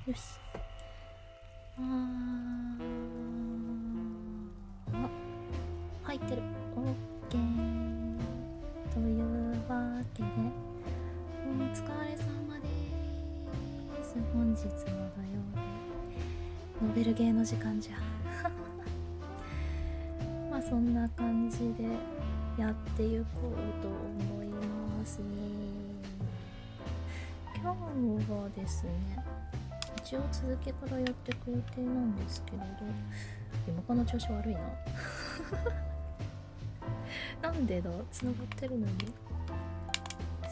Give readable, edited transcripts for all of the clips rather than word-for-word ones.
よし。入ってる。オッケー。というわけで、お疲れ様です。本日の土曜日、ノベルゲーの時間じゃ。まあそんな感じでやっていこうと思いますね。今日はですね、一応続きからやってく予定なんですけれど、リモコンの調子悪いな。なんでだ、繋がってるのに。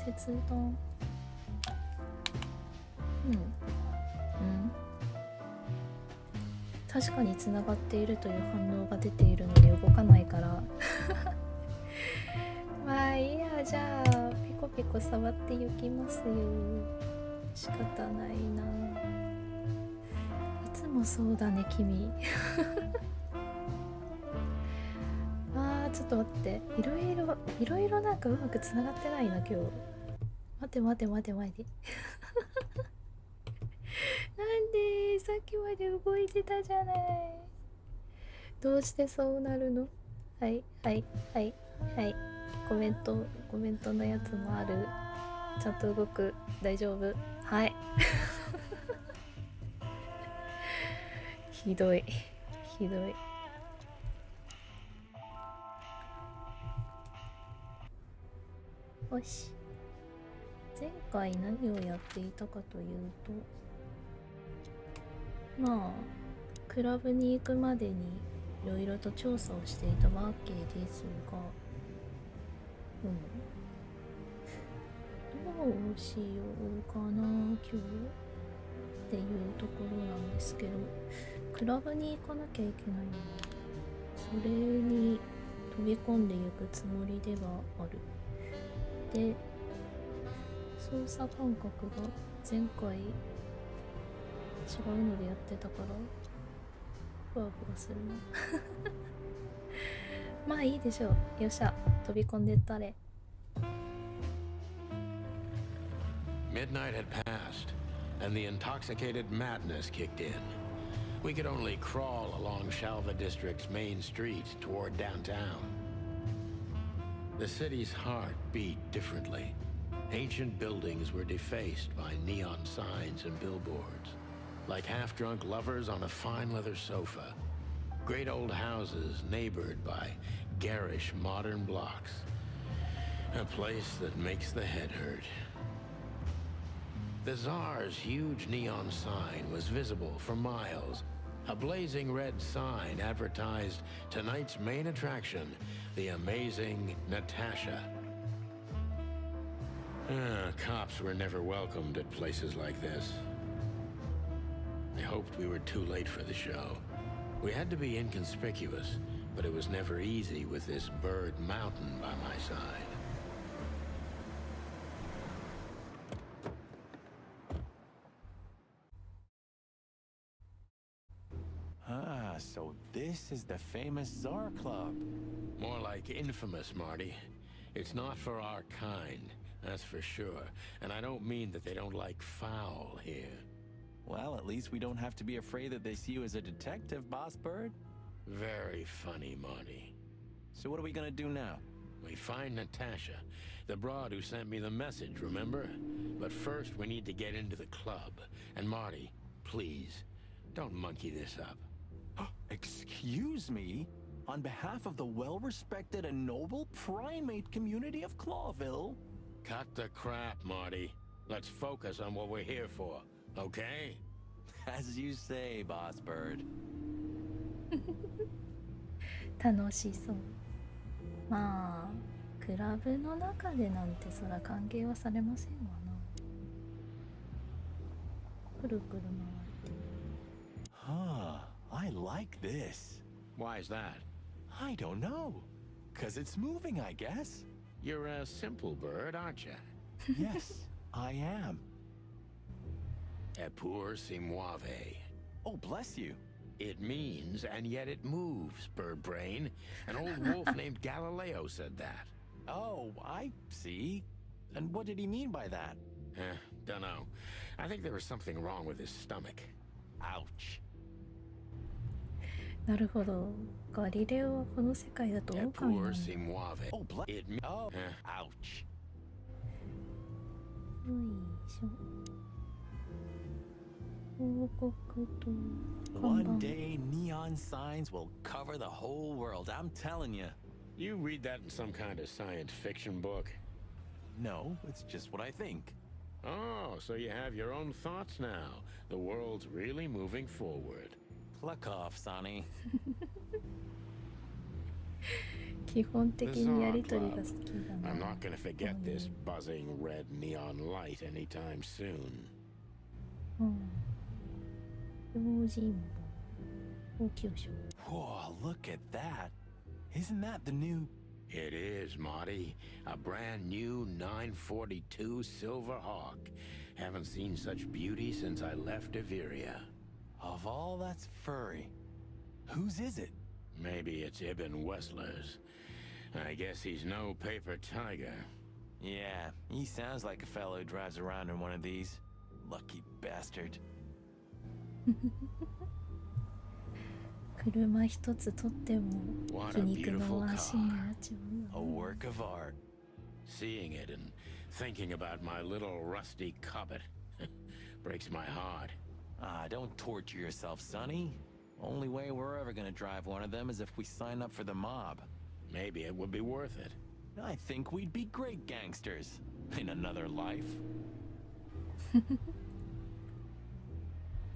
切断。確かに繋がっているという反応が出ているのに動かないからまあいいや、じゃあピコピコ触っていきますよ。仕方ないな。いつもそうだね君。ちょっと待って、いろいろなんかうまく繋がってないな今日。待てなんでさっきまで動いてたじゃない。どうしてそうなるの。はい、コメントのやつもある。ちゃんと動く。大丈夫。はいひどい。よし。前回何をやっていたかというと、まあクラブに行くまでにいろいろと調査をしていたわけですが、どうしようかな今日っていうところなんですけど、クラブに行かなきゃいけないので、それに飛び込んでいくつもりではある。で、操作感覚が前回違うのでやってたからふわふわするな。まあいいでしょう。よっしゃ、飛び込んでったれ。Midnight had passed, and the intoxicated madness kicked in. We could only crawl along Shalva District's main street toward downtown. The city's heart beat differently. Ancient buildings were defaced by neon signs and billboards, like half-drunk lovers on a fine leather sofa. Great old houses neighbored by garish modern blocks. A place that makes the head hurt. The Tsar's huge neon sign was visible for miles. A blazing red sign advertised tonight's main attraction, the amazing Natasha. Cops were never welcomed at places like this. I hoped we were too late for the show. We had to be inconspicuous, but it was never easy with this bird mountain by my side. So this is the famous Tsar Club. More like infamous, Marty. It's not for our kind, that's for sure. And I don't mean that they don't like foul here. Well, at least we don't have to be afraid that they see you as a detective, Boss Bird. Very funny, Marty. So what are we gonna do now? We find Natasha, the broad who sent me the message, remember? But first we need to get into the club. And Marty, please, don't monkey this up. Excuse me? On behalf of the well-respected and noble primate community of Clawville? Cut the crap, Marty. Let's focus on what we're here for, okay? As you say, Boss Bird. 楽しそう。まあクラブの中でなんてそら歓迎はされませんわな。くるくる回って。I like this. Why is that? I don't know. 'Cause it's moving, I guess. You're a simple bird, aren't you? Yes, I am. Epur si muove. Oh, bless you. It means, and yet it moves, bird brain. An old wolf named Galileo said that. Oh, I see. And what did he mean by that? Dunno. I think there was something wrong with his stomach. Ouch. なるほど。ガリレオはこの世界だと That 狼な poor んだ。 Simuave. Oh, It. oh, ouch. よいしょ。広告と看 One 板。 day, neon signs will cover the whole world. I'm telling you. You read that in some kind of science fiction book? No, it's just what I think. Oh, so you have your own thoughts now. The world's really moving forward. Pluck off, Sonny. 基本的にやりとりが好きだな。 I'm not gonna forget this buzzing red neon light anytime soon. うん。用心棒。高級賞。 Whoa, look at that. Isn't that the new... It is, Marty. A brand new 942 Silver Hawk. Haven't seen such beauty since I left Iveria. Of all that's furry, whose is it? Maybe it's Ibn Wessler's. I guess he's no paper tiger. Yeah, he sounds like a fellow who drives around in one of these. Lucky bastard. 車一つ取っても What 皮 a 肉 beautiful の足になっちゃ A うよ。 work of art. Seeing it and thinking about my little rusty cobbit breaks my heart. Ah, don't torture yourself, Sonny. Only way we're ever gonna drive one of them is if we sign up for the mob. Maybe it would be worth it. I think we'd be great gangsters in another life.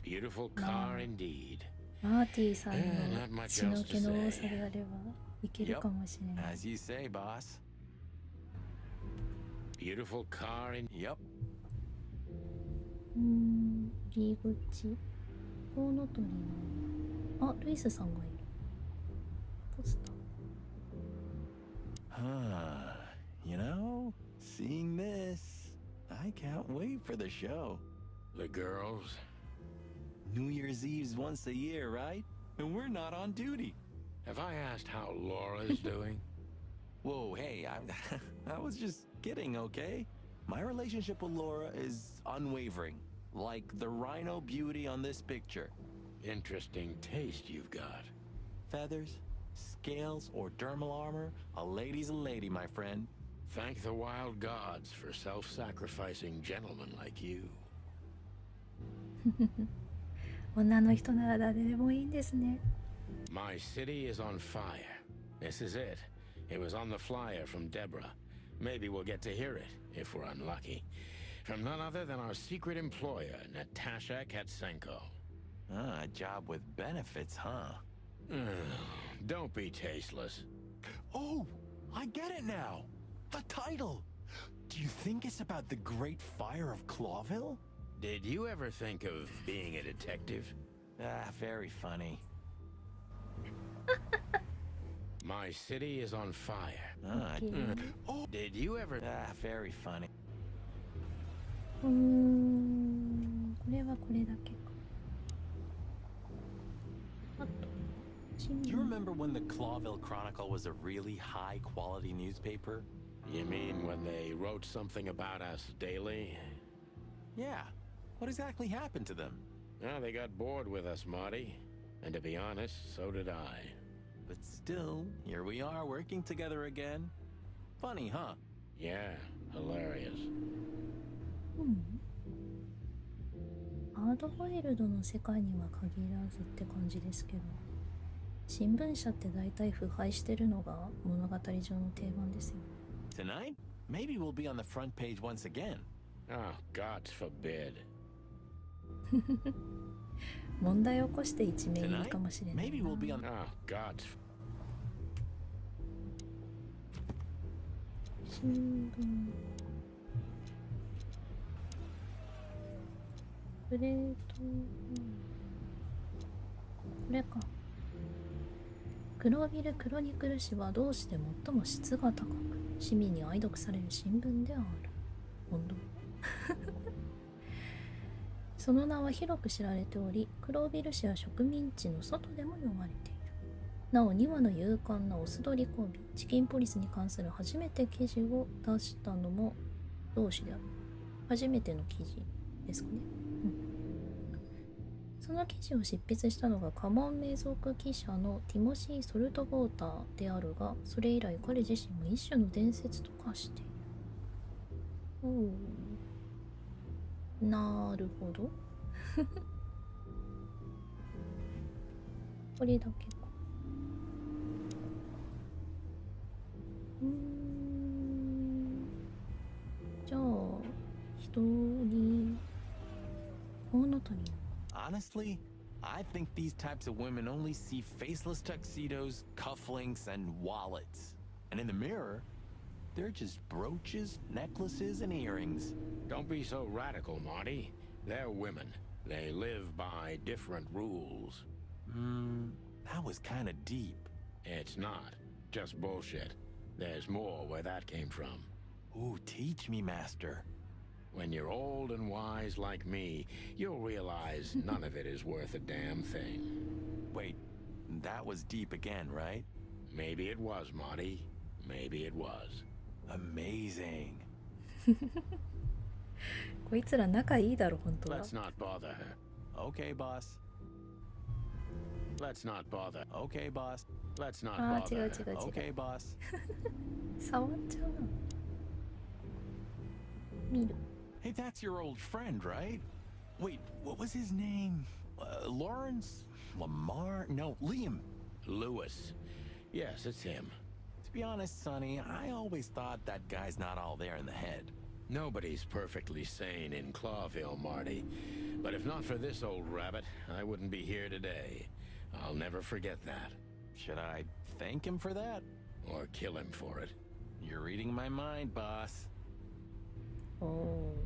Beautiful car indeed. マーティさん not の much 血の else 気 to の多 say. さであればいけるかもしれない。 As you say, boss. Beautiful car in. Yep. 入り口。コウノトリの。あ、ルイスさんがいる。ポスター。 Huh. You know, seeing this, I can't wait for the show. The girls. New Year's Eve's once a year, right? And we're not on duty. Have I asked how Laura's doing? Whoa, hey, I was just kidding, okay? My relationship with Laura is unwavering, like the rhino beauty on this picture. Interesting taste you've got. Feathers, scales, or dermal armor, a lady's a lady, my friend. Thank the wild gods for self-sacrificing gentlemen like you. 女の人なら誰でもいいんですね。 My city is on fire. This is it. It was on the flyer from Deborah. Maybe we'll get to hear it, if we're unlucky. From none other than our secret employer, Natasha Katsenko. Ah, a job with benefits, huh? Don't be tasteless. Oh, I get it now. The title. Do you think it's about the Great Fire of Clawville? Did you ever think of being a detective? Ah, very funny. My city is on fire. Ah, Oh, did you ever... ah, very funny. これはこれだけか。あと、新 Do you 聞。 remember when the Clawville Chronicle was a really high-quality newspaper? You mean when they wrote something about us daily? Yeah. What exactly happened to them? Well, they got bored with us, Marty. And to be honest, so did I. But still, here we are working together again. Funny, huh? Yeah, hilarious. ハードボイルドの世界には限らずって感じですけど、新聞社って大体腐敗してるのが物語上の定番ですよ。 Tonight, maybe we'll be on the front page once again. Oh, God forbid. 問題を起こして一面いいかもしれない Maybe な。 we'll be on... Oh, God. 新聞。プレート。これか。黒ビル・クロニクル誌は同誌で最も質が高く、市民に愛読される新聞である。本当その名は広く知られており、クロービル市は植民地の外でも読まれている。なお、2話の勇敢なオスドリコンビ、チキンポリスに関する初めて記事を出したのも同誌である。初めての記事ですかね。その記事を執筆したのがカモン名族記者のティモシー・ソルトウォーターであるが、それ以来彼自身も一種の伝説と化している。なるほど。これだけか。じゃあ人にコウノトリ。 Honestly, I think these types of women only see faceless tuxedos, cufflinks, and wallets. And in the mirror, they're just brooches, necklaces, and earrings. Don't be so radical, Marty. They're women. They live by different rules. That was kind of deep. It's not. Just bullshit. There's more where that came from. Ooh, teach me, master. When you're old and wise like me, you'll realize none of it is worth a damn thing. Wait, that was deep again, right? Maybe it was, Marty. Maybe it was. Amazing. こいつら仲いいだろ本当は。 Let's not bother her. Okay, boss. Let's not bother. Okay, boss. Let's not あー bother 違う her. 違う違う。 Okay, boss. 触っちゃうな。見る。 Hey, that's your old friend, right? Wait, what was his name? Lawrence? Lamar? No, Liam. Lewis. Yes, it's him. To be honest, Sonny, I always thought that guy's not all there in the head. Nobody's perfectly sane in Clawville, Marty. But if not for this old rabbit, I wouldn't be here today. I'll never forget that. Should I thank him for that? Or kill him for it. You're reading my mind, boss. おお、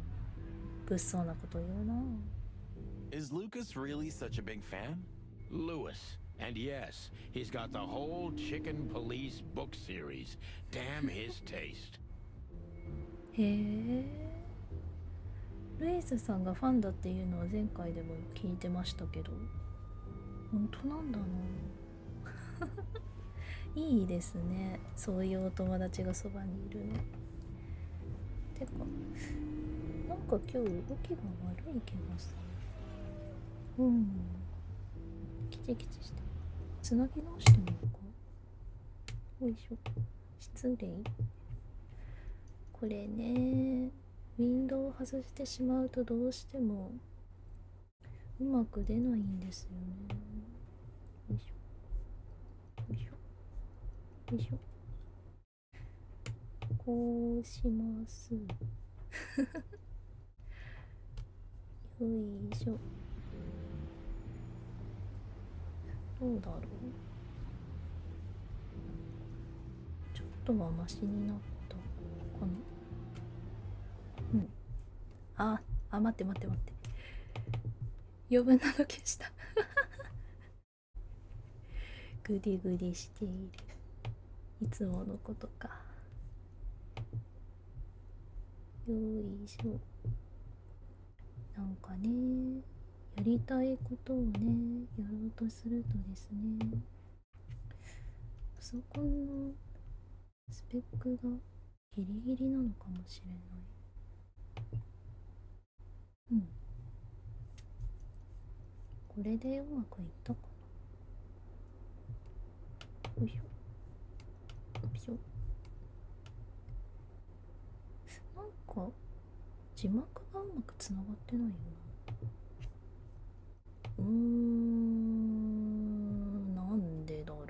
物騒なこと言うな。 Is Lucas really such a big fan? Lewis. And yes, he's got the whole Chicken Police book series. Damn his taste. へえ。ルイスさんがファンだっていうのは前回でも聞いてましたけど、本当なんだな。いいですね、そういうお友達がそばにいるの。てか、なんか今日動きが悪い気がする。キチキチしてつなぎ直してみようか。よいしょ。失礼。これね、ウィンドウを外してしまうとどうしてもうまく出ないんですよね。よいしょよいしょよいしょ。こうします。よいしょ。どうだろう。ちょっとはマシになったかな。待って。余分なの消した。グディグディしている。いつものことか。よいしょ。なんかね、やりたいことをね、やろうとするとですね、パソコンのスペックがギリギリなのかもしれない。これでうまくいったかな。よいしょ。よいしょ。なんか字幕がうまくつながってないよな。なんでだろう。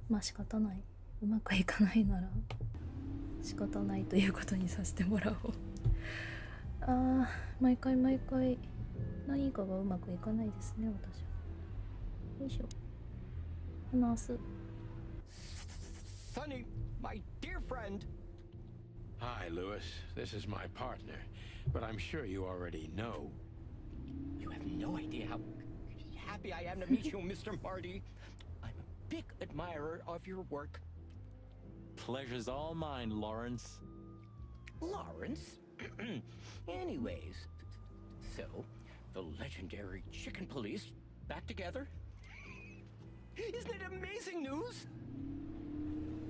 まあ仕方ない。うまくいかないなら仕方ないということにさせてもらおう。毎回何かがうまくいかないですね、私は。よいしょ。話す。Sonny, my dear friend. Hi, Lewis. This is my partner. But I'm sure you already know. You have no idea how happy I am to meet you, Mr. Marty. I'm a big admirer of your work. Pleasure's all mine, Lawrence. Lawrence? Anyways, so the legendary Chicken Police back together? Isn't it amazing news?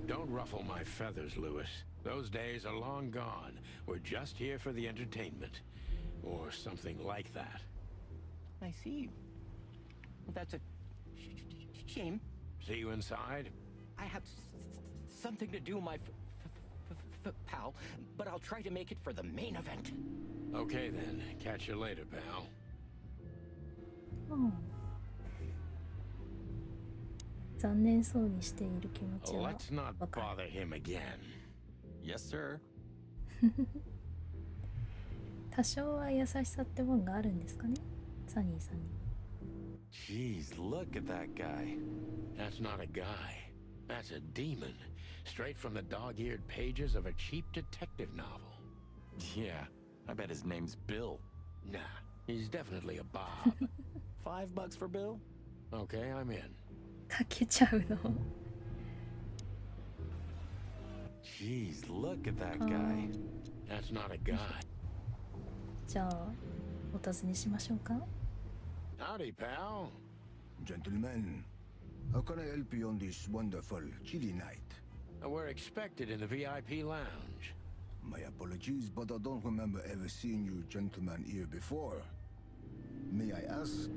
Don't ruffle my feathers, Lewis. Those days are long gone. We're just here for the entertainment. Or something like that. I see. Well, that's a shame. See you inside? I have something to do, my pal, but I'll try to make it for the main event. Okay then. Catch you later, pal. 残念そうにしている気持ちは Let's not わかる。 bother him again. Yes, sir. 多少は優しさってもんがあるんですかね、サニーさんに。 Jeez, look at that guy. That's not a guy. That's a demon. Straight from the dog-eared pages of a cheap detective novel. Yeah, I bet his name's Bill. Nah, he's definitely a Bob. $5 for Bill? Okay, I'm in. かけちゃうの。 Jeez, look at that guy. That's not a guy. じゃあお尋ねしましょうか。 Howdy, pal. Gentlemen, how can I help you on this wonderful, chilly night? We're expected in the VIP lounge. My apologies, but I don't remember ever seeing you gentlemen here before. May I ask?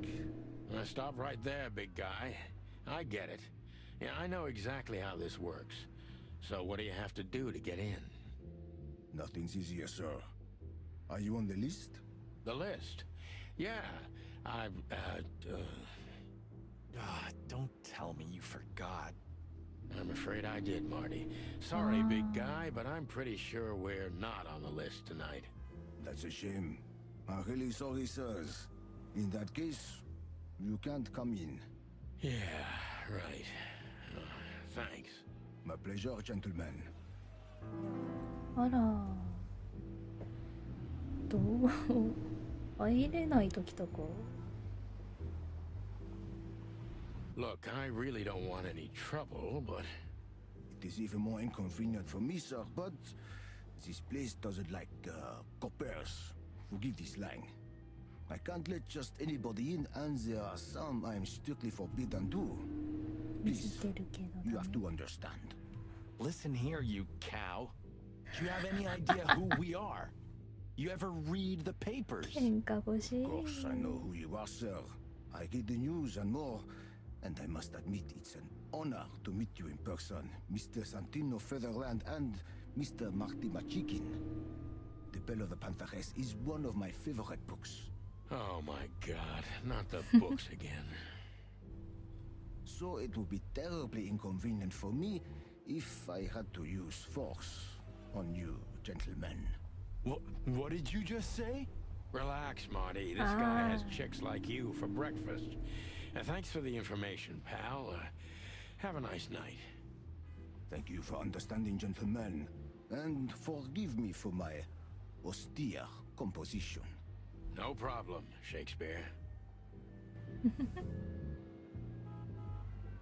Stop right there, big guy. I get it. Yeah, I know exactly how this works. So what do you have to do to get in? Nothing's easier, sir. Are you on the list? The list? Yeah, I've, Don't tell me you forgot. I'm afraid I did, Marty. Sorry, big guy, but I'm pretty sure we're not on the list tonight. That's a shame. I'm really sorry, sirs. In that case, you can't come in. Yeah, right. Thanks. My pleasure, gentlemen. あら。どう入れない時とか。 Look, I really don't want any trouble, but It is even more inconvenient for me, sir, but this place doesn't like coppers. Forgive this slang. I can't let just anybody in, and there are some I'm strictly forbidden to. 見 Please, せてるけど you ダ have メ。 to understand. Listen here, you cow. Do you have any idea who we are? You ever read the papers? 喧嘩腰。 Of course, I know who you are, sir. I read the news and more, and I must admit it's an honor to meet you in person, Mr. Santino Featherland and Mr. Marty Machikin. The Bell of the Pantheress is one of my favorite books. oh my god, not the books again. So it would be terribly inconvenient for me if I had to use force on you, gentlemen. What did you just say? Relax, Marty. This guy has chicks like you for breakfast. Thanks for the information, pal. Have a nice night. Thank you for understanding, gentlemen, and forgive me for my austere composition. No problem, Shakespeare.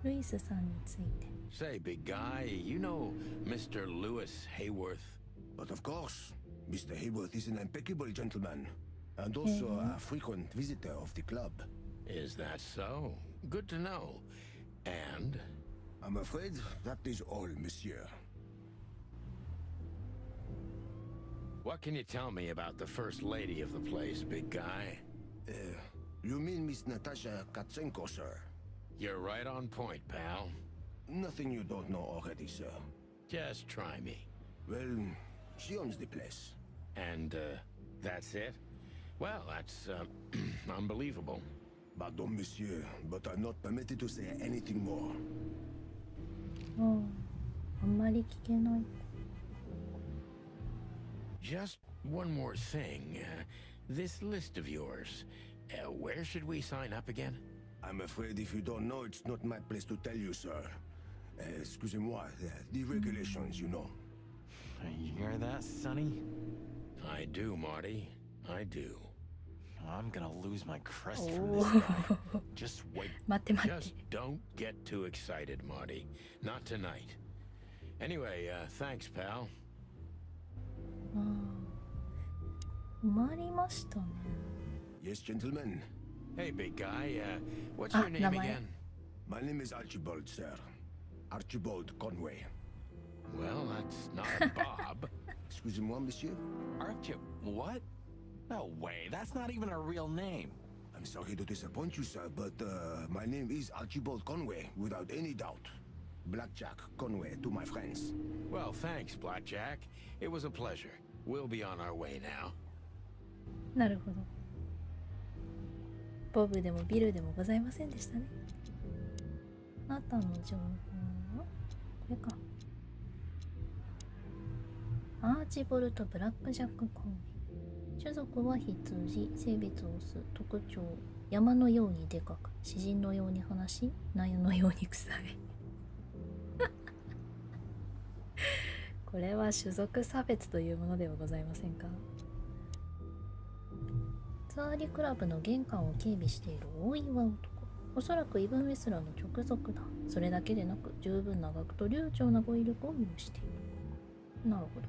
ルイスさんについて。 Say, big guy, you know Mr. Lewis Hayworth? But of course, Mr. Hayworth is an impeccable gentleman, and also a frequent visitor of the club. Is that so? Good to know. And? I'm afraid that is all, monsieur. What can you tell me about the first lady of the place, big guy? You mean Miss Natasha Katsenko, sir? You're right on point, pal. Nothing you don't know already, sir. Just try me. Well, she owns the place. And, that's it? Well, that's, unbelievable. Pardon, monsieur, but I'm not permitted to say anything more. あんまり聞けない。 Just one more thing. This list of yours, where should we sign up again? I'm afraid if you don't know, it's not my place to tell you, sir. Excusez-moi, the regulations, you know. You hear that, Sonny? I do, Marty. I do. I'm gonna lose my crest from this guy. Just wait. 待って待って。 Just don't get too excited, Marty. Not tonight. Anyway, thanks, pal. 埋まりましたね。 Yes, gentlemen. Hey, big guy, what's your name namae. again? My name is Archibald, sir. Archibald Conway. Well, that's not a Bob. Excusez-moi, monsieur. Aren't you? What? No way. That's not even a real name. I'm sorry to disappoint you, sir, but my name is Archibald Conway, without any doubt. Blackjack Conway to my friends. Well, thanks, Blackjack. It was a pleasure. We'll be on our way now. なるほど。ボブでもビルでもございませんでしたね。あなたの情報はこれか。アーチボルト・ブラックジャック・コンウェイ。種族は羊、性別オス、特徴、山のようにでかく、詩人のように話し、ナヤのように臭い。これは種族差別というものではございませんか。ツアーリクラブの玄関を警備している大岩男。おそらくイブン・ウェスラーの直属だ。それだけでなく十分な学と流暢な語彙力を有している。なるほど。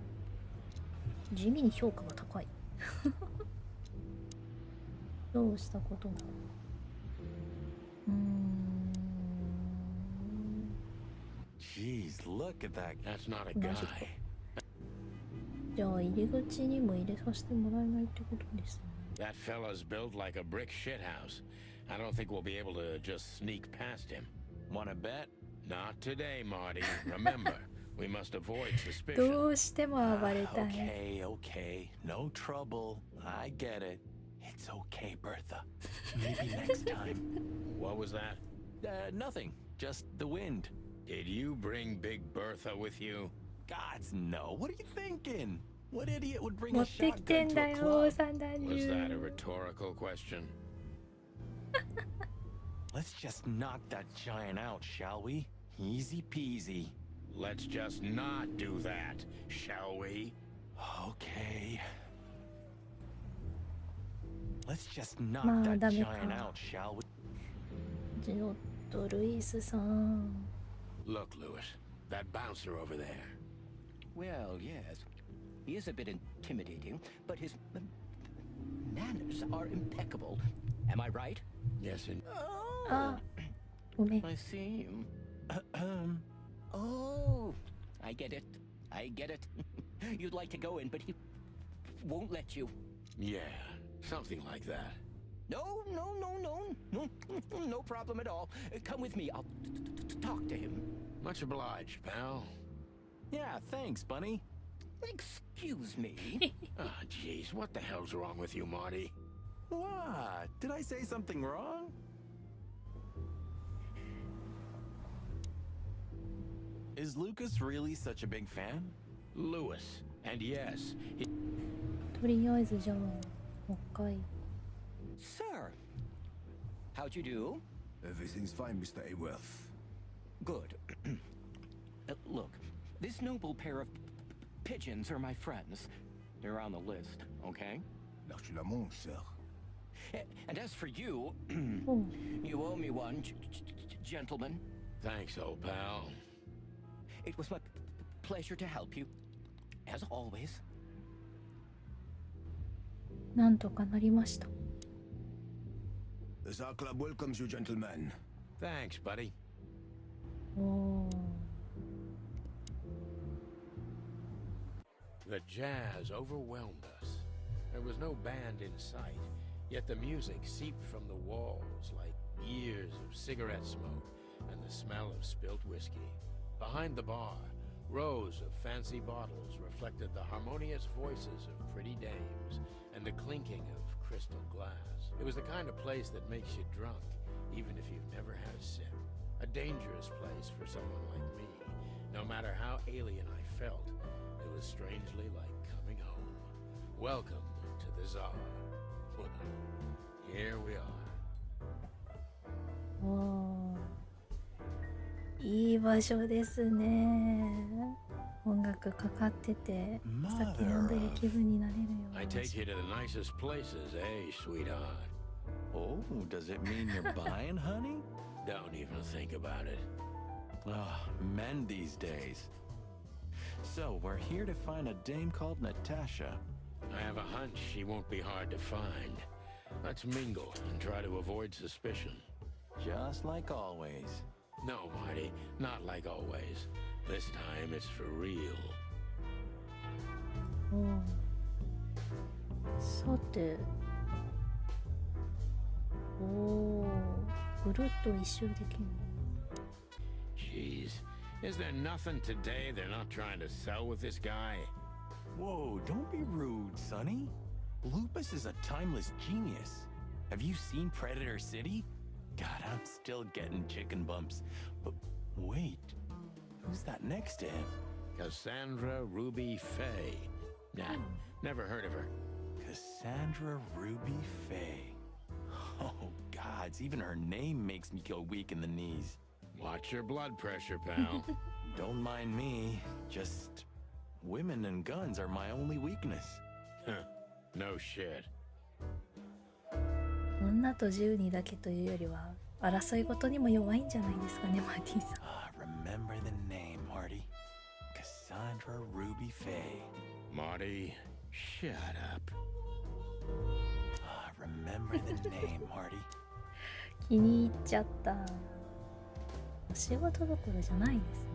地味に評価が高い。どうしたことだ。Jeez, look at that. That's not a guy. じゃあ入り口にも入れさせてもらえないってことですね。That fella's built like a brick shithouse. I don't think we'll be able to just sneak past him. Wanna bet? Not today, Marty. Remember, we must avoid ど suspicion. うしても暴れたい。 Okay, okay. No trouble. I get it. It's okay, Bertha. Maybe next time. What was that? Nothing. Just the wind. Did you bring Big Bertha with you? Gods, no. What are you thinking? What idiot would bring 持 a ってきて shotgun ん to だ a よ、 club? 三段 Was that a 流。 rhetorical question? Let's just knock that giant out, shall we? Easy peasy. Let's just not do that, shall we? Okay. Let's just knock まあ that ダメ giant か。 out, shall we? ちょっとルイスさん。 Look, Lewis, that bouncer over there. Well, yes. He is a bit intimidating, but his manners are impeccable. Am I right? Yes, and あ、ごめん。 I see. Oh, I get it. I get it. You'd like to go in, but he won't let you. yeah, something like that. No, no, no, no, no, no problem at all. Come with me. I'll talk to him. Much obliged, pal. Yeah, thanks, Bunny. Excuse me. Ah, jeez, what the hell's wrong with you, Marty? What? Did I say something wrong? Is Lucas really such a big fan? Lewis, and yes, he... とりあえずじゃあ、もう一回。 Sir, how'd you do? Everything's fine, Mr. Aworth. Good. Look, this noble pair of pigeons are my friends. They're on the list, okay? L'archulamont, sir. And as for you, おう you owe me one, gentlemen. Thanks, old pal. It was my pleasure to help you, as always. なんとかなりました。 The Tsar Club welcomes you, gentlemen. Thanks, buddy. おー。 The jazz overwhelmed us. There was no band in sight, yet the music seeped from the walls like years of cigarette smoke and the smell of spilt whiskey. Behind the bar, rows of fancy bottles reflected the harmonious voices of pretty dames and the clinking of crystal glass. It was the kind of place that makes you drunk, even if you've never had a sip. A dangerous place for someone like me. No matter how alien I felt, it was strangely like coming home. Welcome to the Tsar. Here we are. おー。いい場所ですね。音楽かかってて、酒飲んでる気分になれるような I 場 take 所。 you to the nicest places, eh, sweetheart? Oh, does it mean you're buying, honey? Don't even think about it. Ah, men these days. So, we're here to find a dame called Natasha. I have a hunch she won't be hard to find. Let's mingle and try to avoid suspicion. Just like always. No, Marty, not like always. This time it's for real. おうさて、おお、ぐるっと一周できる。Jeez, is there nothing today they're not trying to sell with this guy? Whoa, don't be rude, Sonny. Lupus is a timeless genius. Have you seen Predator City? God, I'm still getting chicken bumps. But wait, who's that next to him? Cassandra Ruby Faye. Nah, never heard of her. Cassandra Ruby Faye. Oh, gods, even her name makes me go weak in the knees. Watch your blood pressure, pal. Don't mind me, just women and guns are my only weakness. No shit. 女と銃にだけというよりは争いごとにも弱いんじゃないですかね、マーティンさん。Remember the name, Marty. Cassandra Ruby Faye. Marty, shut up. Remember the name, Marty. 気に入っちゃった。お仕事どころじゃないですね。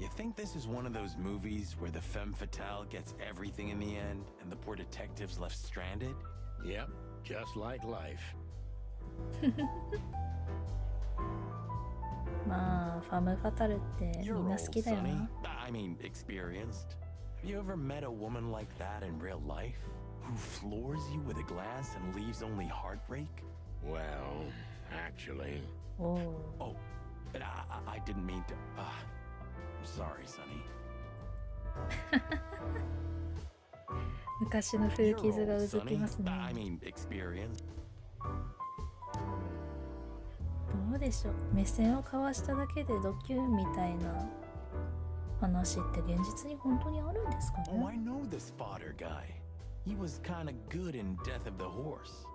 You think this is one of those movies where the femme fatale gets everything in the end and the poor detective's left stranded? Yep, just like life. まあ、ファムファタルってみ You're んな old, 好きだよ Sonny. な。I mean, experienced. Have you ever met a woman like that in real life? Who floors you with a glance and leaves only heartbreak? Well, actually. おう Oh, but I didn't mean to. I'm sorry, Sonny. 昔の古 You're 傷が old, うずき Sonny. ますね。 I mean, experienced. どうでしょう、目線を交わしただけでドキュンみたいな話って現実に本当にあるんですか Oh, I ね。 know this fodder guy. He was kind of good in Death of the Horse.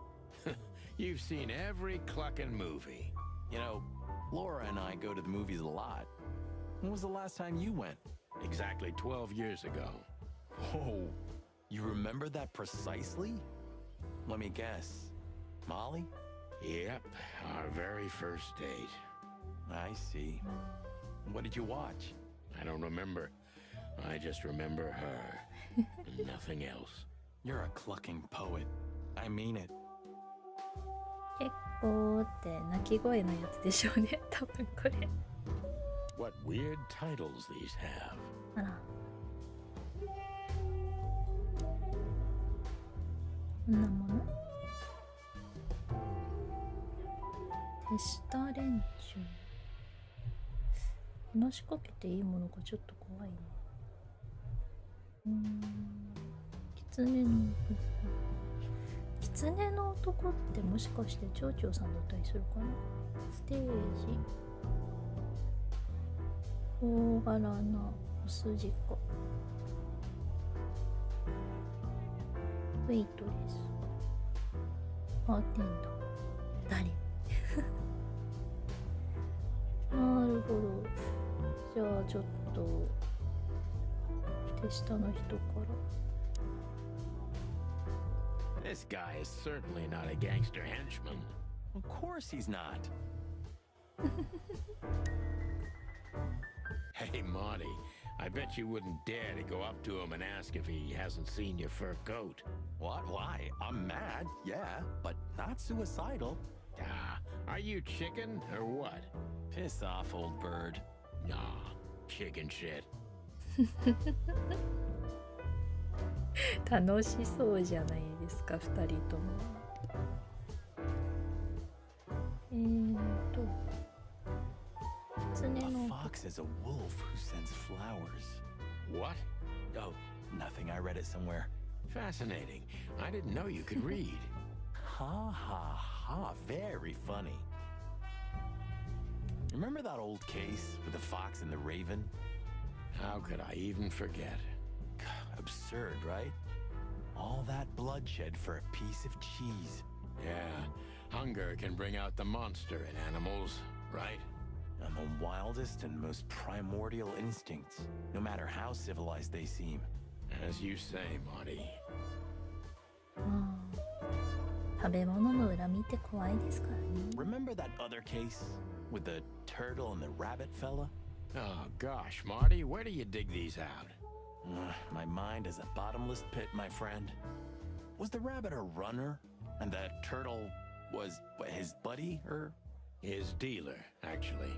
You've seen every clucking movie. You know, Laura and I go to the movies a lot. When was the last time you went? Exactly 12 years ago. Oh, you remember that precisely? Let me guess. Molly? Yep, our very first date. I see. What did you watch? I don't remember. I just remember her. Nothing else. You're a clucking poet. I mean it. 結構って鳴き声のやつでしょうね、多分これ。 What weird titles these have. あら。こんなもの手下連中。話しかけていいものかちょっと怖いね。狐の男。狐の男ってもしかして町長さんだったりするかな。ステージ。大柄なお筋子。ウェイトレス。バーテンダー。誰なるほど。じゃあちょっと手下の人から。 This guy is certainly not a gangster henchman. Of course he's not. Hey, Monty, I bet you wouldn't dare to go up to him and ask if he hasn't seen your fur coat. What? Why? I'm mad, yeah, but not suicidal. Ah, are you chicken or what? Piss off, old bird. Nah, chicken shit. 楽しそうじゃないですか、二人とも。狐 A の fox is a wolf who sends flowers. What? Oh, nothing. I read it somewhere. Fascinating. I didn't know you could read. Ha ha ha. Very funny. Remember that old case with the fox and the raven? How could I even forget? Absurd, right? All that bloodshed for a piece of cheese. Yeah, hunger can bring out the monster in animals, right? And the wildest and most primordial instincts, no matter how civilized they seem. As you say, Monty. 食べ物の恨みって怖いですからね。 Remember that other case with the turtle and the rabbit fella? Oh gosh, Marty, where do you dig these out? My mind is a bottomless pit, my friend. Was the rabbit a runner? And the turtle was what, his buddy, or? His dealer, actually.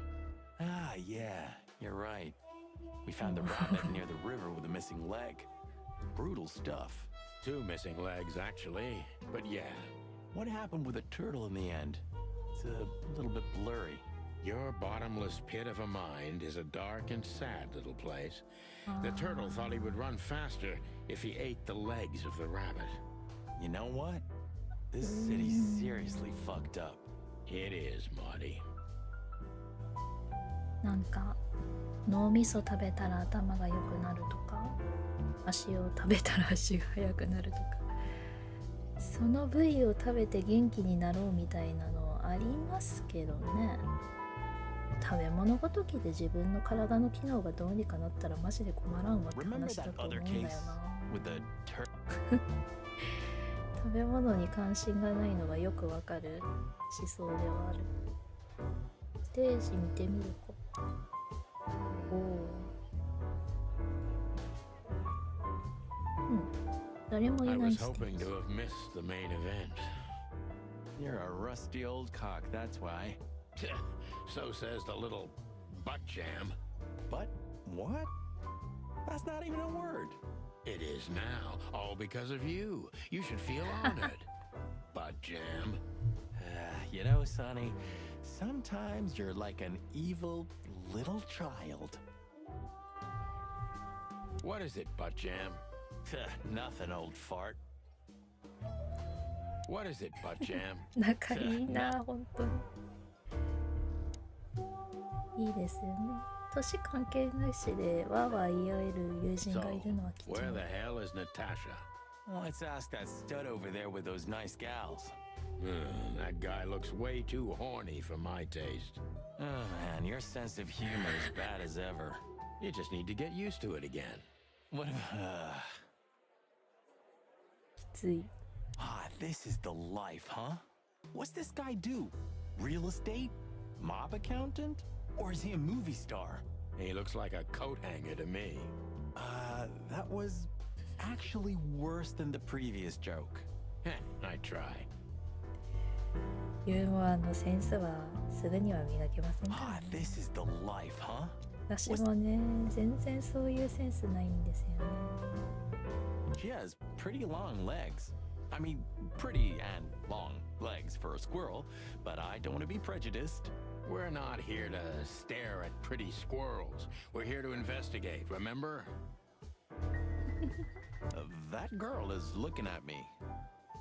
Ah, yeah, you're right. We found the rabbit near the river with a missing leg. Brutal stuff. 2 missing legs, actually, but yeah. What happened with the turtle in the end? It's a little bit blurry. Your bottomless pit of a mind is a dark and sad little place. The turtle thought he would run faster if he ate the legs of the rabbit. You know what? This city's seriously fucked up. It is, Marty. なんか脳みそ食べたら頭が良くなるとか、足を食べたら足が速くなるとか、その部位を食べて元気になろうみたいなのありますけどね。食べ物ごときで自分の体の機能がどうにかなったらマジで困らんわって Remember 話だ that と思う other んだよ case な。 with the turtle? 食べ物に関心がないのがよくわかる思想ではある。ステージ見てみるか。おお。誰もい I ない was ステー hoping ジ。 to have missed the main event. You're a rusty old cock, that's why. So says the little butt jam. But what? That's not even a word. It is now, all because of you. You should feel honored. Butt jam. You know, Sonny, sometimes you're like an evil little child. What is it, butt jam? Nothing, old fart. What is it, butt jam? 仲いいな、本当に。いいですよね。年関係ないしでわーわー言い合える友人 So, がいるのは貴重。 where the hell is Natasha? Let's ask that stud over there with those nice gals. That guy looks way too horny for my taste. Oh man, your sense of humor is bad as ever. You just need to get used to it again. What if, きつい。 this is the life, huh? What's this guy do? Real estate? Mob accountant? Or is he a movie star? He looks like a coat hanger to me. That was actually worse than the previous joke. I try. ユーモアのセンスはすぐには磨けませんからね。 This is the life, huh? 私もね、全然そういうセンスないんですよね。 She has pretty long legs. I mean, pretty and long legs for a squirrel, but I don't want to be prejudiced. We're not here to stare at pretty squirrels. We're here to investigate, remember? That girl is looking at me.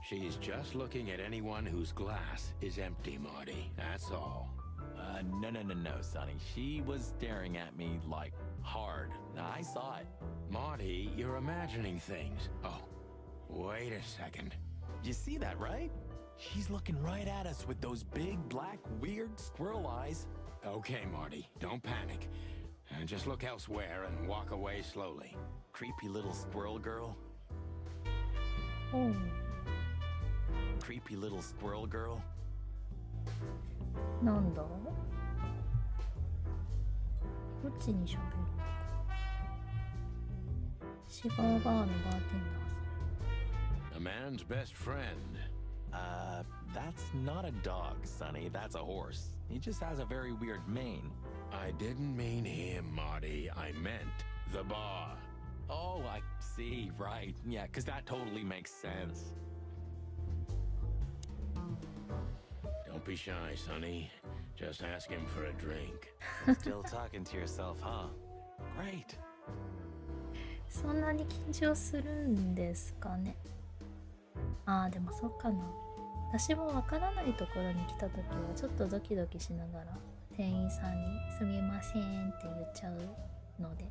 She's just looking at anyone whose glass is empty, Marty. That's all. No, Sonny. She was staring at me like hard. I saw it. Marty, you're imagining things. Oh, wait a second. You see that, right? She's looking right at us with those big, black, weird squirrel eyes. Okay, Marty, don't panic. Just look elsewhere and walk away slowly. Creepy little squirrel girl. おう。 Creepy little squirrel girl. なんだ？どっちにしゃべる？シガーバーのバーテンダーさん。 A man's best friend. That's not a dog, Sonny. That's a horse. He just has a very weird mane. I didn't mean him, Marty. I meant the bar. Oh, I see. Right. Yeah, because that totally makes sense. Don't be shy, Sonny. Just ask him for a drink. Still talking to yourself, huh? Great. そんなに緊張するんですかね。ああ、でもそうかな。私もわからないところに来た時はちょっとドキドキしながら店員さんにすみませんって言っちゃうので、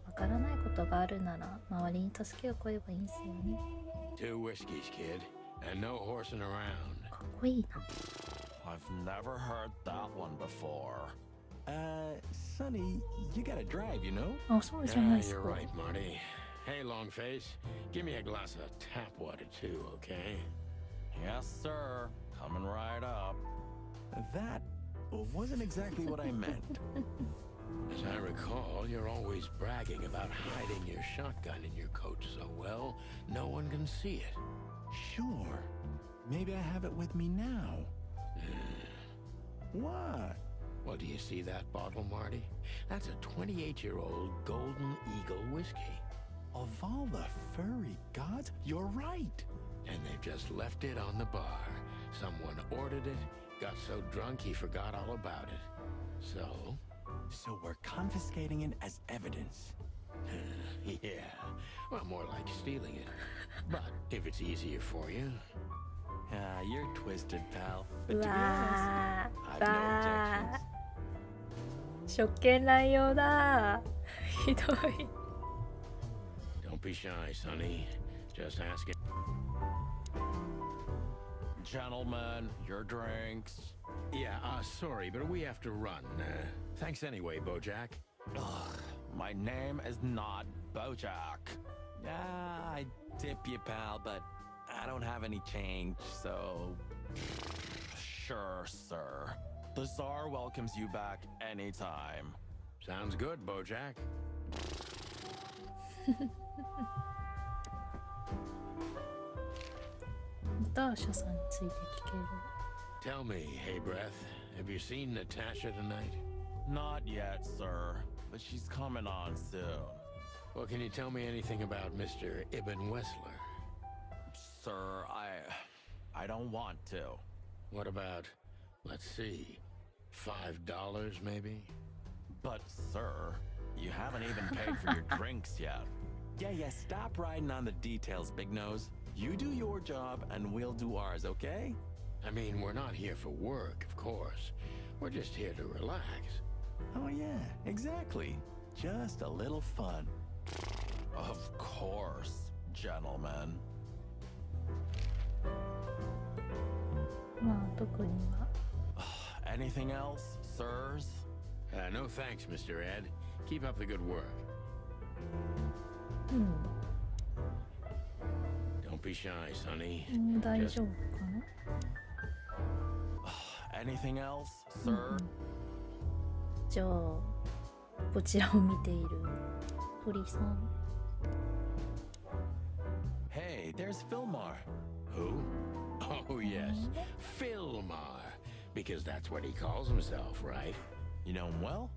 わからないことがあるなら周りに助けを請えばいいんですよね。 2 whiskeys, kid, and no horsing around. かっこいいな。 I've never heard that one before. Sonny, you gotta drive, you know? あ、そうじゃない Yeah, です you're か。 right, Marty. Hey, Longface, give me a glass of tap water too, okay? Yes, sir. Coming right up. That wasn't exactly what I meant. As I recall, you're always bragging about hiding your shotgun in your coat so well, no one can see it. Sure. Maybe I have it with me now. What? Well, do you see that bottle, Marty? That's a 28-year-old Golden Eagle whiskey. Of all the furry gods, you're right. And they've just left it on the bar. Someone ordered it, got so drunk he forgot all about it. So we're confiscating it as evidence. Yeah, well, more like stealing it. But if it's easier for you. You're twisted, pal. う But to be honest, わー I've no objections. 職権乱用だひどい Don't be shy, Sonny. Just ask it. Gentlemen, your drinks. Yeah, sorry, but we have to run. Thanks anyway, Bojack. Ugh, my name is not Bojack. I tip you, pal, but I don't have any change, so... Sure, sir. The Tsar welcomes you back anytime. Sounds good, Bojack. ナターシャさんについて聞ける Tell me, hey breath, have you seen Natasha tonight? Not yet, sir, but she's coming on soon. Well, can you tell me anything about Mr. Ibn Wessler? Sir, I don't want to. What about, let's see, $5 maybe? But, sir, you haven't even paid for your drinks yet. Yeah, stop riding on the details, Big Nose. You do your job, and we'll do ours, okay? I mean, we're not here for work, of course. We're just here to relax. Oh, yeah, exactly. Just a little fun. Of course, gentlemen. まあ特には Anything else, sirs? No thanks, Mr. Ed. Keep up the good work. うん Don't be shy, Sonny. もう大丈夫かな Anything else, sir? じゃあこちらを見ている鳥さん Hey, there's Fillmar. Who? Oh, yes. Philmar. Because that's what he calls himself, right? You know him well?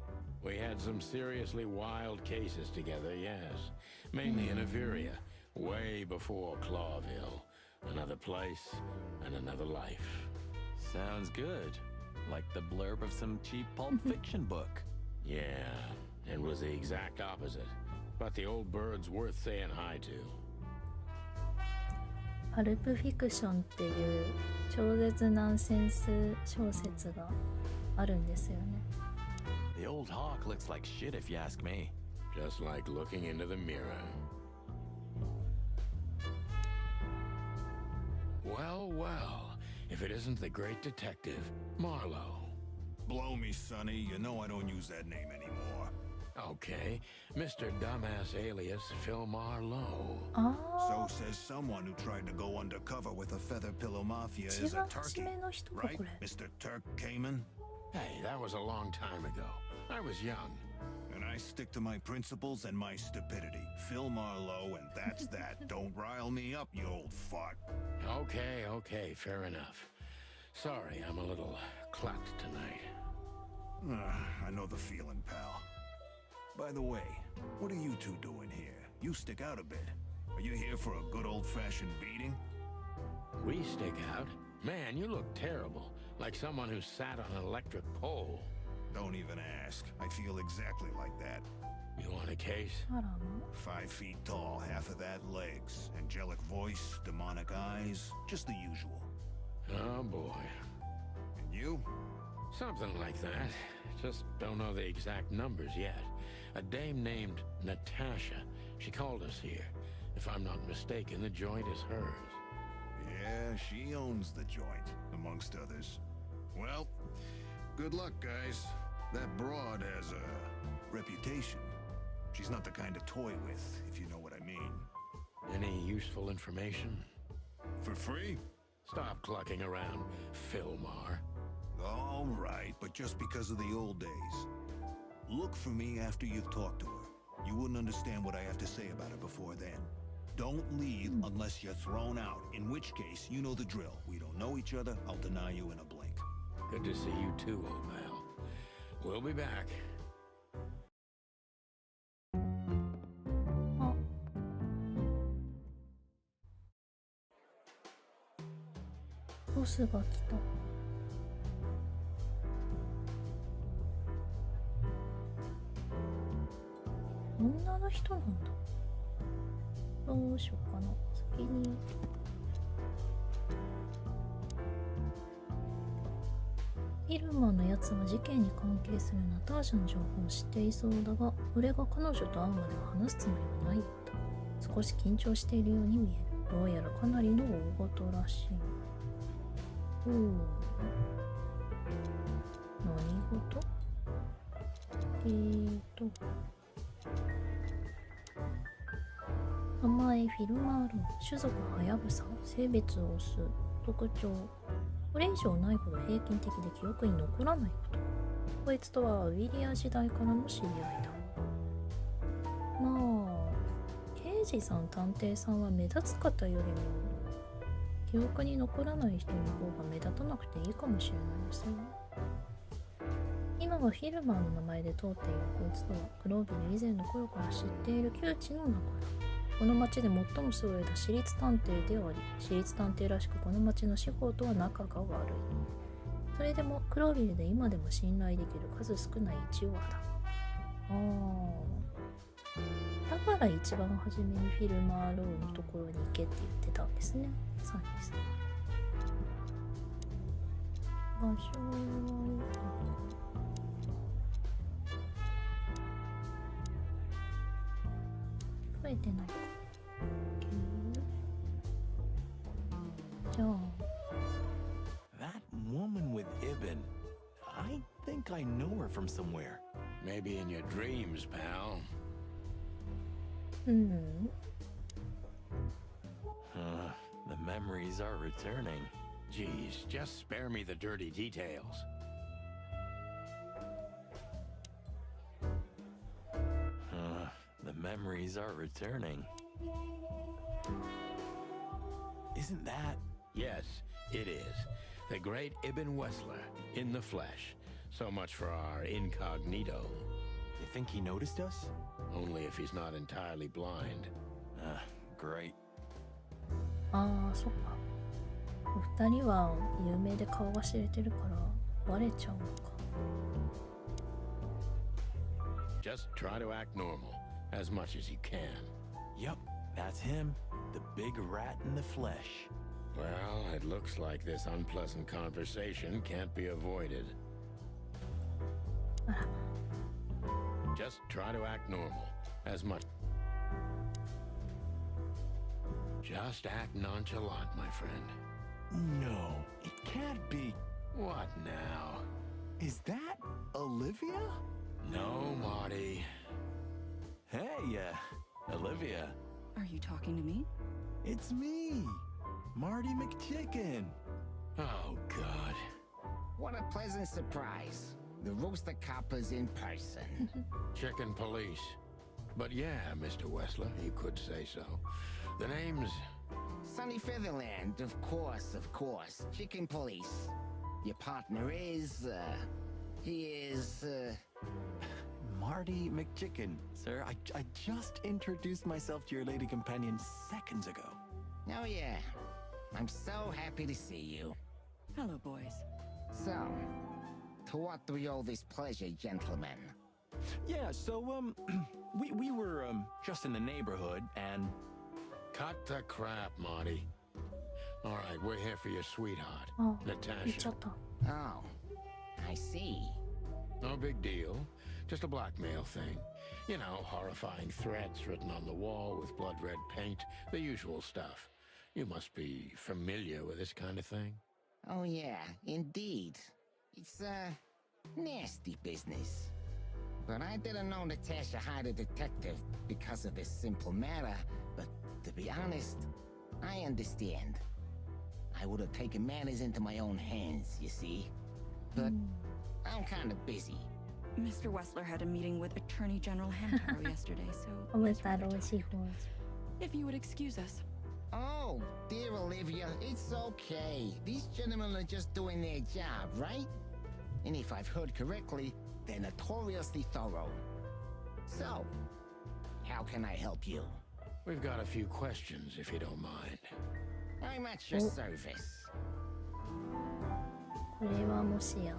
We had some seriously wild cases together, yes. Mainly in Averia, way before Clawville. Another place and another life. Sounds good. Like the blurb of some cheap pulp fiction book. Yeah, it was the exact opposite. But the old bird's worth saying hi to. パルプフィクションっていう超絶ナンセンス小説があるんですよね The old hawk looks like shit if you ask me. Just like looking into the mirror. Well, well, if it isn't the great detective, Marlowe. Blow me, Sonny. You know I don't use that name anymore. Okay, Mr. Dumbass alias Philmar Lowe. あ So says someone who tried to go undercover with a feather pillow mafia あ is 一 a 番初 turkey. めの人か Right, これ Mr. Turk Cayman? Hey, that was a long time ago. I was young. And I stick to my principles and my stupidity. Phil Marlowe, and that's that. Don't rile me up, you old fart. Okay, fair enough. Sorry, I'm a little clucked tonight. I know the feeling, pal. By the way, what are you two doing here? You stick out a bit. Are you here for a good old-fashioned beating? We stick out? Man, you look terrible. Like someone who sat on an electric pole. Don't even ask. I feel exactly like that. You want a case? あらま 5 feet tall, half of that legs. Angelic voice, demonic eyes. Just the usual. Oh boy. And you? Something like that. Just don't know the exact numbers yet. A dame named Natasha. She called us here. If I'm not mistaken, the joint is hers. Yeah, she owns the joint, amongst others. Well, good luck, guys. That broad has a reputation. She's not the kind to toy with, if you know what I mean. Any useful information? For free? Stop clucking around, Philmar. All right, but just because of the old days. Look for me after you've talked to her. You wouldn't understand what I have to say about her before then. Don't leave unless you're thrown out, in which case, you know the drill. We don't know each other, I'll deny you in a blink. Good to see you too, old pal. We'll be back. あ、ボスが来た。女の人なんだ。どうしようかな。先にフィルマーのやつは事件に関係するナターシャの情報を知っていそうだが、俺が彼女と会うまでは話すつもりはないようだ。少し緊張しているように見える。どうやらかなりの大事らしい。何事？名前フィルマール、種族ハヤブサ、性別オス、特徴これ以上ないほど平均的で記憶に残らないこと。こいつとはウィリア時代からの知り合いだ。まあ刑事さん探偵さんは目立つ方よりも記憶に残らない人の方が目立たなくていいかもしれないですよ。今はフィルマーの名前で通っているこいつとはクロービル以前の頃から知っている旧知の仲だ。この町で最も優れた私立探偵であり、私立探偵らしくこの町の司法とは仲が悪い。それでもクロービルで今でも信頼できる数少ない一話だ。だから一番初めにフィルマーローのところに行けって言ってたんですね、サニーさん。場所増えてないか。じゃあ That woman with Ibn. I think I know her from somewhere. Maybe in your dreams, pal. The memories are returning. Geez, just spare me the dirty details. The memories are returning. Isn't that? Yes, it is. The great Ibn Wessler, in the flesh. So much for our incognito. You think he noticed us? Only if he's not entirely blind. Great. ああ、そっか。お二人は有名で顔が知れてるからバレちゃうのか。Just try to act normal, as much as you can. Yup, that's him. The big rat in the flesh. Well, it looks like this unpleasant conversation can't be avoided. あら。 Just try to act normal, as much. Just act nonchalant, my friend. No, it can't be. What now? Is that Olivia? No, Marty. Hey, Olivia. Are you talking to me? It's me, Marty McChicken. Oh, God. What a pleasant surprise. The Rooster Copper's in person. Chicken police. But yeah, Mr. Wessler, you could say so. The name's... Sunny Featherland, of course, of course. Chicken Police. Your partner is, he is, Marty McChicken, sir. I just introduced myself to your lady companion seconds ago. Oh yeah. I'm so happy to see you. Hello, boys. So, to what do we owe this pleasure, gentlemen? Yeah, so, we were, just in the neighborhood, and... Cut the crap, Marty. All right, we're here for your sweetheart, あ、言っちゃ Natasha. った。 Oh, I see. No big deal. Just a blackmail thing. You know, horrifying threats written on the wall with blood red paint. The usual stuff. You must be familiar with this kind of thing. Oh yeah, indeed. It's, nasty business. But I didn't know Natasha hired a detective because of this simple matter, but to be honest, I understand. I would have taken matters into my own hands, you see. But I'm kind of busy. Mr. Wessler had a meeting with Attorney General Hamtaro yesterday, so 褒めたろう司法 if you would excuse us. Oh, dear Olivia, it's okay. These gentlemen are just doing their job, right? And if I've heard correctly, they're notoriously thorough. So, how can I help you? We've got a few questions, if you don't mind. I'm at your service. これはもしや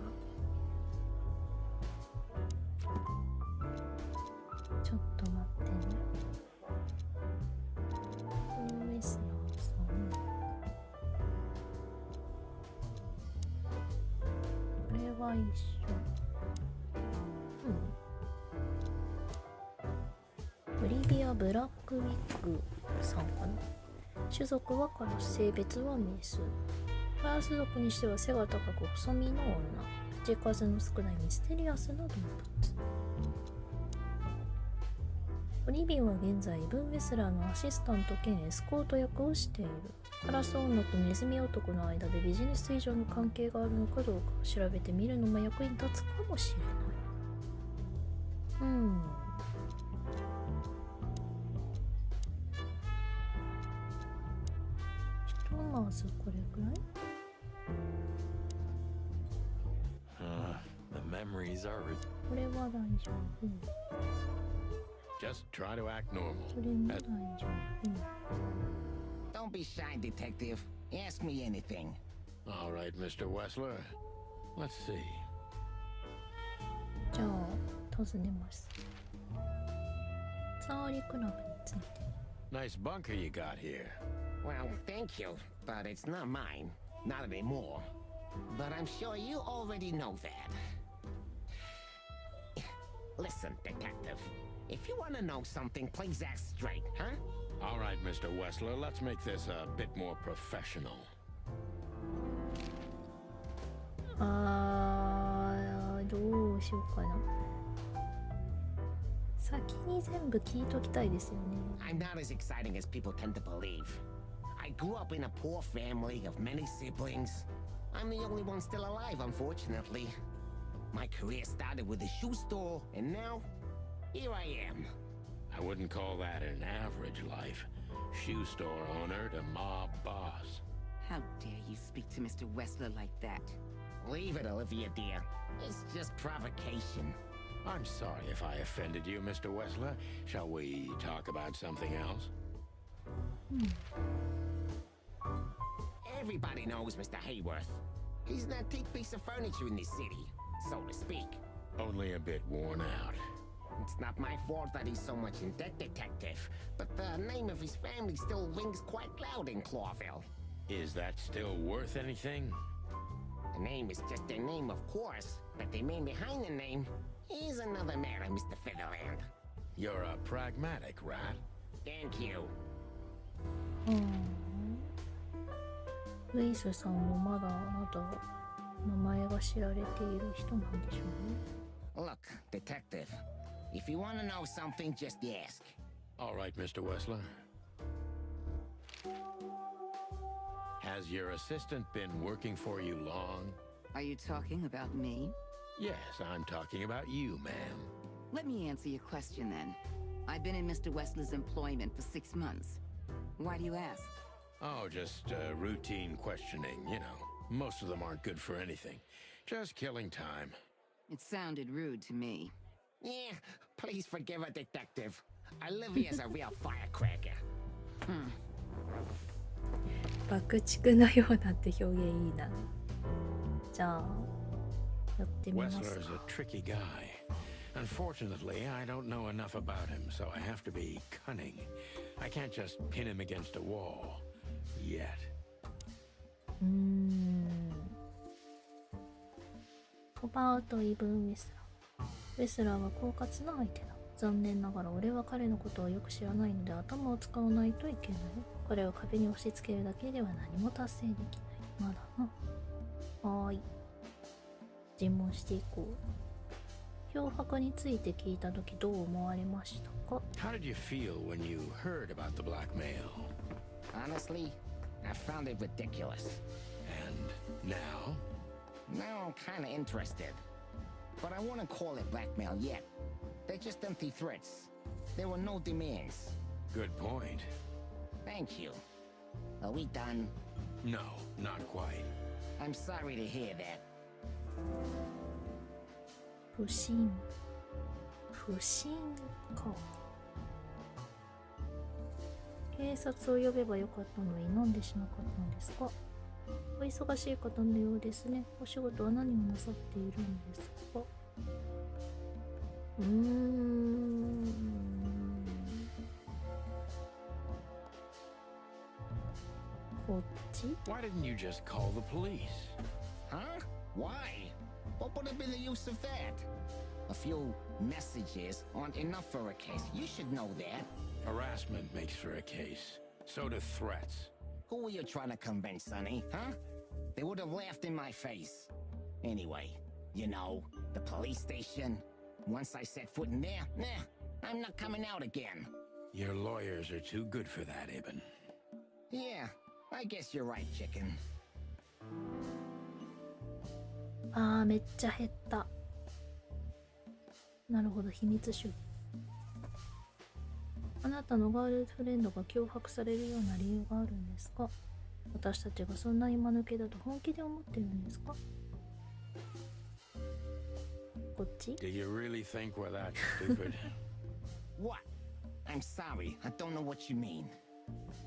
ちょっと待ってね。ウエスラーさん。これは一緒。オリビア・ブラックウィッグさんかな。種族はカラス、性別はメス。カラス族にしては背が高く細身の女。口数の少ないミステリアスな動物。オリビアは現在イブン・ウェスラーのアシスタント兼エスコート役をしている。カラス女とネズミ男の間でビジネス以上の関係があるのかどうかを調べてみるのも役に立つかもしれない。ひとまずこれくらいThe memories are. これは大丈夫。 Just try to act normal. それも大丈夫。 Don't be shy, detective. Ask me anything. All right, Mr. Wessler. Let's see. じゃあ尋ねます。サーリクラブについて。 Nice bunker you got here. Well, thank you, but it's not mine. Not anymore. But I'm sure you already know that. Listen, detective. If you want to know something, please ask straight, huh? All right, Mr. Wessler, let's make this a bit more professional. どうしようかな。先に全部聞いときたいですよね。I'm not as exciting as people tend to believe. I grew up in a poor family of many siblings. I'm the only one still alive, unfortunately. My career started with a shoe store, and now, here I am. I wouldn't call that an average life. Shoe store owner to mob boss. How dare you speak to Mr. Wessler like that? Leave it, Olivia, dear. It's just provocation. I'm sorry if I offended you, Mr. Wessler. Shall we talk about something else? Everybody knows Mr. Hayworth. He's an antique piece of furniture in this city, so to speak. Only a bit worn out. It's not my fault that he's so much in debt, detective, but the name of his family still rings quite loud in Clawville. Is that still worth anything? The name is just their name, of course, but the man behind the name is another matter, Mr. Featherland. You're a pragmatic rat. Thank you. ウェイスさんもまだ名前が知られている人なんでしょうね。 Look, detective, if you want to know something, just ask. All right, Mr. Wessler. Has your assistant been working for you long? Are you talking about me? Yes, I'm talking about you, ma'am. Let me answer your question then. I've been in Mr. Wessler's employment for 6 months. Why do you ask? Oh, just routine questioning, you know. Most of them aren't good for anything. Just killing time. It sounded rude to me. Yeah, please forgive her, detective. Olivia's a real firecracker. 爆竹のようなって表現いいな。じゃあやってみます Wessler's か。 a tricky guy. Unfortunately, I don't know enough about him, so I have to be cunning. I can't just pin him against a wall. Yet. コバート・イブン・ウェスラー。ウェスラーは狡猾な相手だ。残念ながら俺は彼のことをよく知らないので頭を使わないといけない。彼を壁に押し付けるだけでは何も達成できない。まだな。はーい。尋問していこう。漂白について聞いたときどう思われましたか？ How did you feel when you heard about the blackmail? Honestly, I found it ridiculous. And now? Now I'm kinda interested. but I wouldn't call it blackmail yet. They're just empty threats. There were no demands. Good point. Thank you. Are we done? No, not quite. I'm sorry to hear that. 不信。不信か。警察を呼べばよかったのになんでしなかったんですか？お忙しい方のようですね。お仕事は何をなさっているんですか？こっち？ Why didn't you just call the police? Huh? Why? What would have been the use of that? A few messages aren't enough for a case. You should know that. Harassment makes for a case. So do threats. Who were you trying to convince, Sonny? Huh? They would have laughed in my face. Anyway, you know, the police station. Once I set foot in there, I'm not coming out again. Your lawyers are too good for that, Ibn. Yeah, I guess you're right, chicken. あー、めっちゃ減った。なるほど、秘密主義。あなたのガールフレンドが脅迫されるような理由があるんですか？私たちがそんな今抜けだと本気で思ってるんですか？こっち？ Do you really think we're that stupid? What? I'm sorry, I don't know what you mean.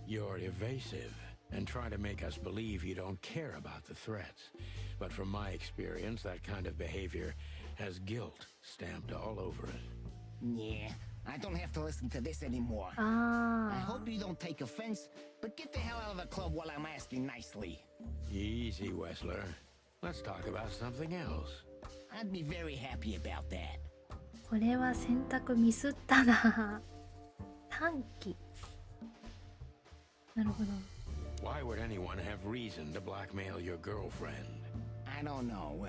You're evasive and try to make us believe you don't care about the threats. But from my experience, that kind of behavior has guilt stamped all over it. Yeah, I don't have to listen to this anymore. I あ hope you don't take offense, but get the hell out of the club while I'm asking nicely. Easy, Wessler. Let's talk about something else. I'd be very happy about that. ー、これは選択ミスったな。短期。なるほど。Why would anyone have reason to blackmail your girlfriend? I don't know,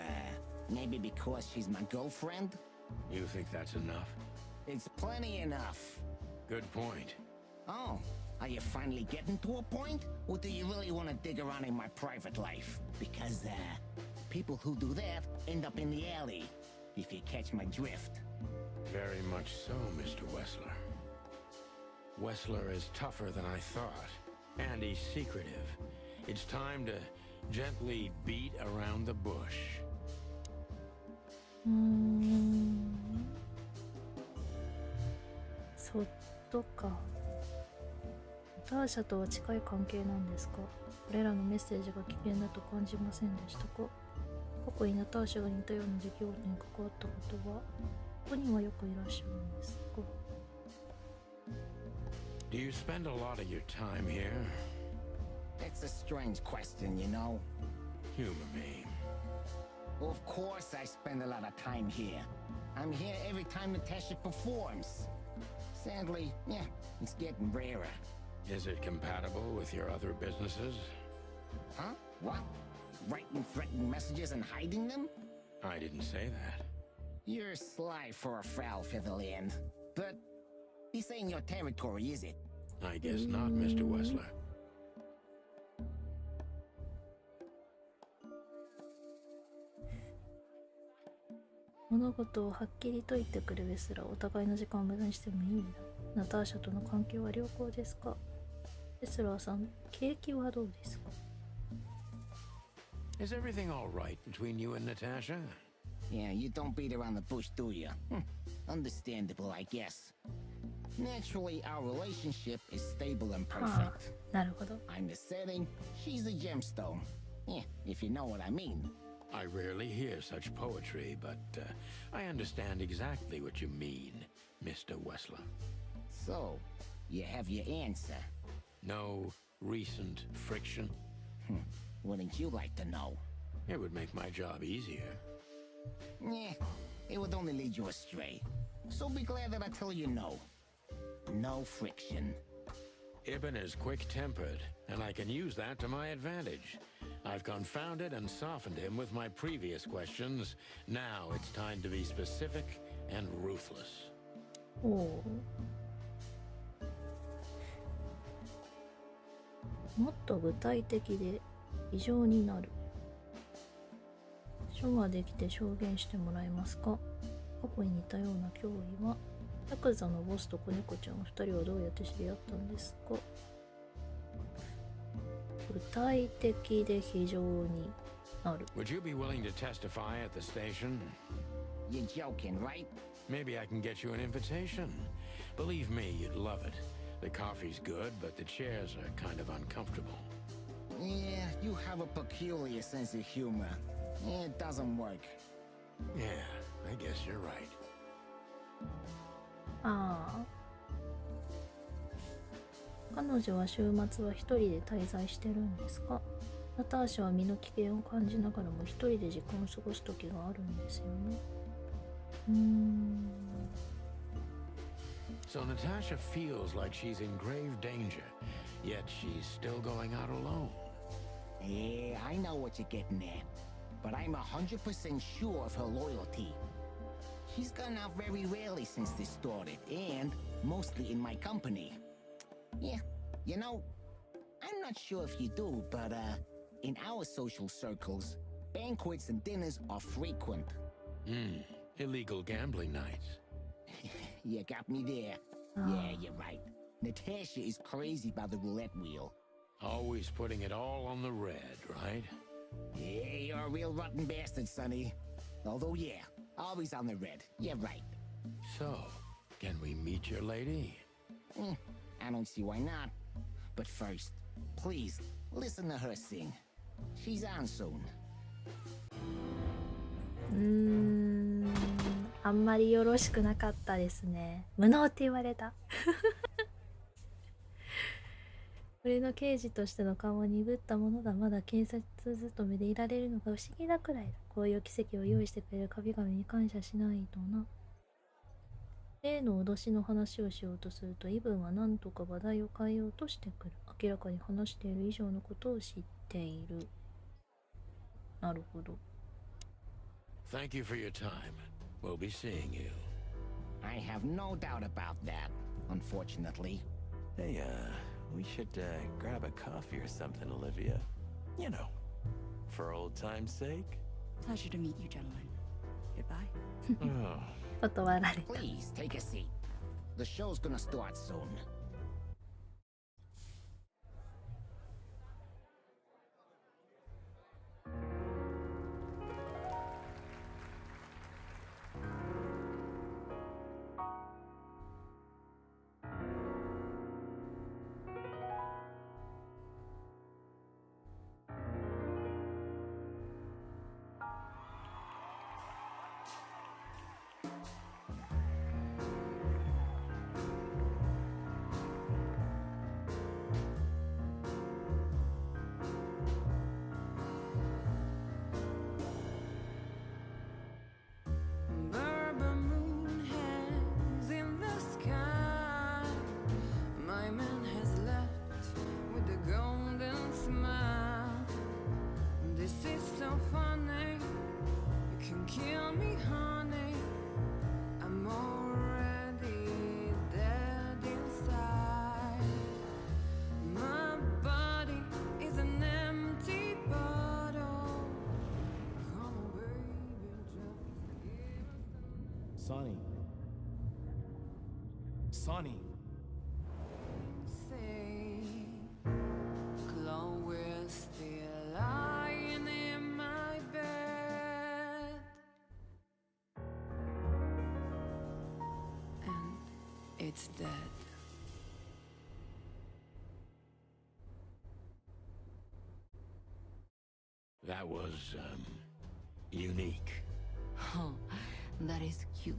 maybe because she's my girlfriend? You think that's enough? It's plenty enough. Good point. Oh, are you finally getting to a point? Or do you really want to dig around in my private life? Because, people who do that end up in the alley, if you catch my drift. Very much so, Mr. Wessler. Wessler is tougher than I thought, and he's secretive. It's time to gently beat around the bush. そっとか。ナターシャとは近い関係なんですか？これらのメッセージが危険だと感じませんでしたか？過去にナターシャが似たような出来事に関わったことは、ここにはよくいらっしゃるんですか？ Do you spend a lot of your time here? That's a strange question, you know. Humor me. Of course I spend a lot of time here. I'm here every time Natasha performs. Sadly, it's getting rarer. Is it compatible with your other businesses? Huh? What? Writing threatening messages and hiding them? I didn't say that. You're sly for a foul, Featherland. But this ain't your territory, is it? I guess not, Mr. Wessler. 物事をはっきりと言ってくるウェスラー、お互いの時間を無駄にしてもいいんだ。ナターシャとの関係は良好ですか？ウェスラーさん、景気はどうですか？ Is everything all right between you and Natasha? Yeah, you don't beat around the bush, do you? Understandable, I guess. Naturally, our relationship is stable and はあ、 perfect. なるほど。 I'm the setting, she's the gemstone. Yeah, if you know what I mean. I rarely hear such poetry, but I understand exactly what you mean, Mr. Wessler. So, you have your answer. No recent friction? Wouldn't you like to know? It would make my job easier. Yeah, it would only lead you astray. So be glad that I tell you no. No friction. Ibn is quick-tempered, and I can use that to my advantage. I've confounded and softened him with my previous questions. Now it's time to be specific and ruthless. おお。もっと具体的で異常になる。正書ができて証言してもらえますか？過去に似たような脅威は、ヤクザのボスと子猫ちゃん2人はどうやって知り合ったんですか？具体的で非常にある。 Would you be willing to testify at the station? You're joking, right? Maybe I can get you an invitation. Believe me, you'd love it. The coffee's good, but the chairs are kind of uncomfortable. Yeah, you have a peculiar sense of humor. It doesn't work. Yeah, I guess you're right. ああ。彼女は週末は一人で滞在してるんですか？ナターシャは身の危険を感じながらも一人で時間を過ごす時があるんですよね。So Natasha feels like she's in grave danger, yet she's still going out alone. Yeah, I know what you're getting at. But I'm 100% sure of her loyalty. She's gone out very rarely since this started, and mostly in my company. Yeah, you know, I'm not sure if you do, but in our social circles, banquets and dinners are frequent. Illegal gambling nights. You got me there. Yeah, you're right. Natasha is crazy about the roulette wheel. Always putting it all on the red, right? Yeah, you're a real rotten bastard, Sonny. Although, yeah, always on the red. Yeah, right. So, can we meet your lady? I don't see why not. But first, please, listen to her sing. She's on soon. あんまりよろしくなかったですね。無能って言われた。俺の刑事としての顔は鈍ったものだ。まだ警察勤めでいられるのが不思議なくらいだ。こういう奇跡を用意してくれる神々に感謝しないとな。例の脅しの話をしようとすると、イブンは何とか話題を変えようとしてくる。明らかに話している以上のことを知っている。なるほど。Thank you for your time. We'll be seeing you. I have no doubt about that, unfortunately. Hey, we should grab a coffee or something, Olivia. You know, for old time's sake. Pleasure to meet you, gentlemen. Goodbye. Oh. 断られた。 Please, take a seat. The show's gonna start soon. Bourbon moon hangs in the sky. My man has left with a golden smile. This is so funny. You can kill me, honey. I'm already dead inside. My body is an empty bottle. Come on, baby, just give us Sonny. Sonny. say. Chloe's still lying in my bed, and it's dead. That was, unique. Oh, that is cute.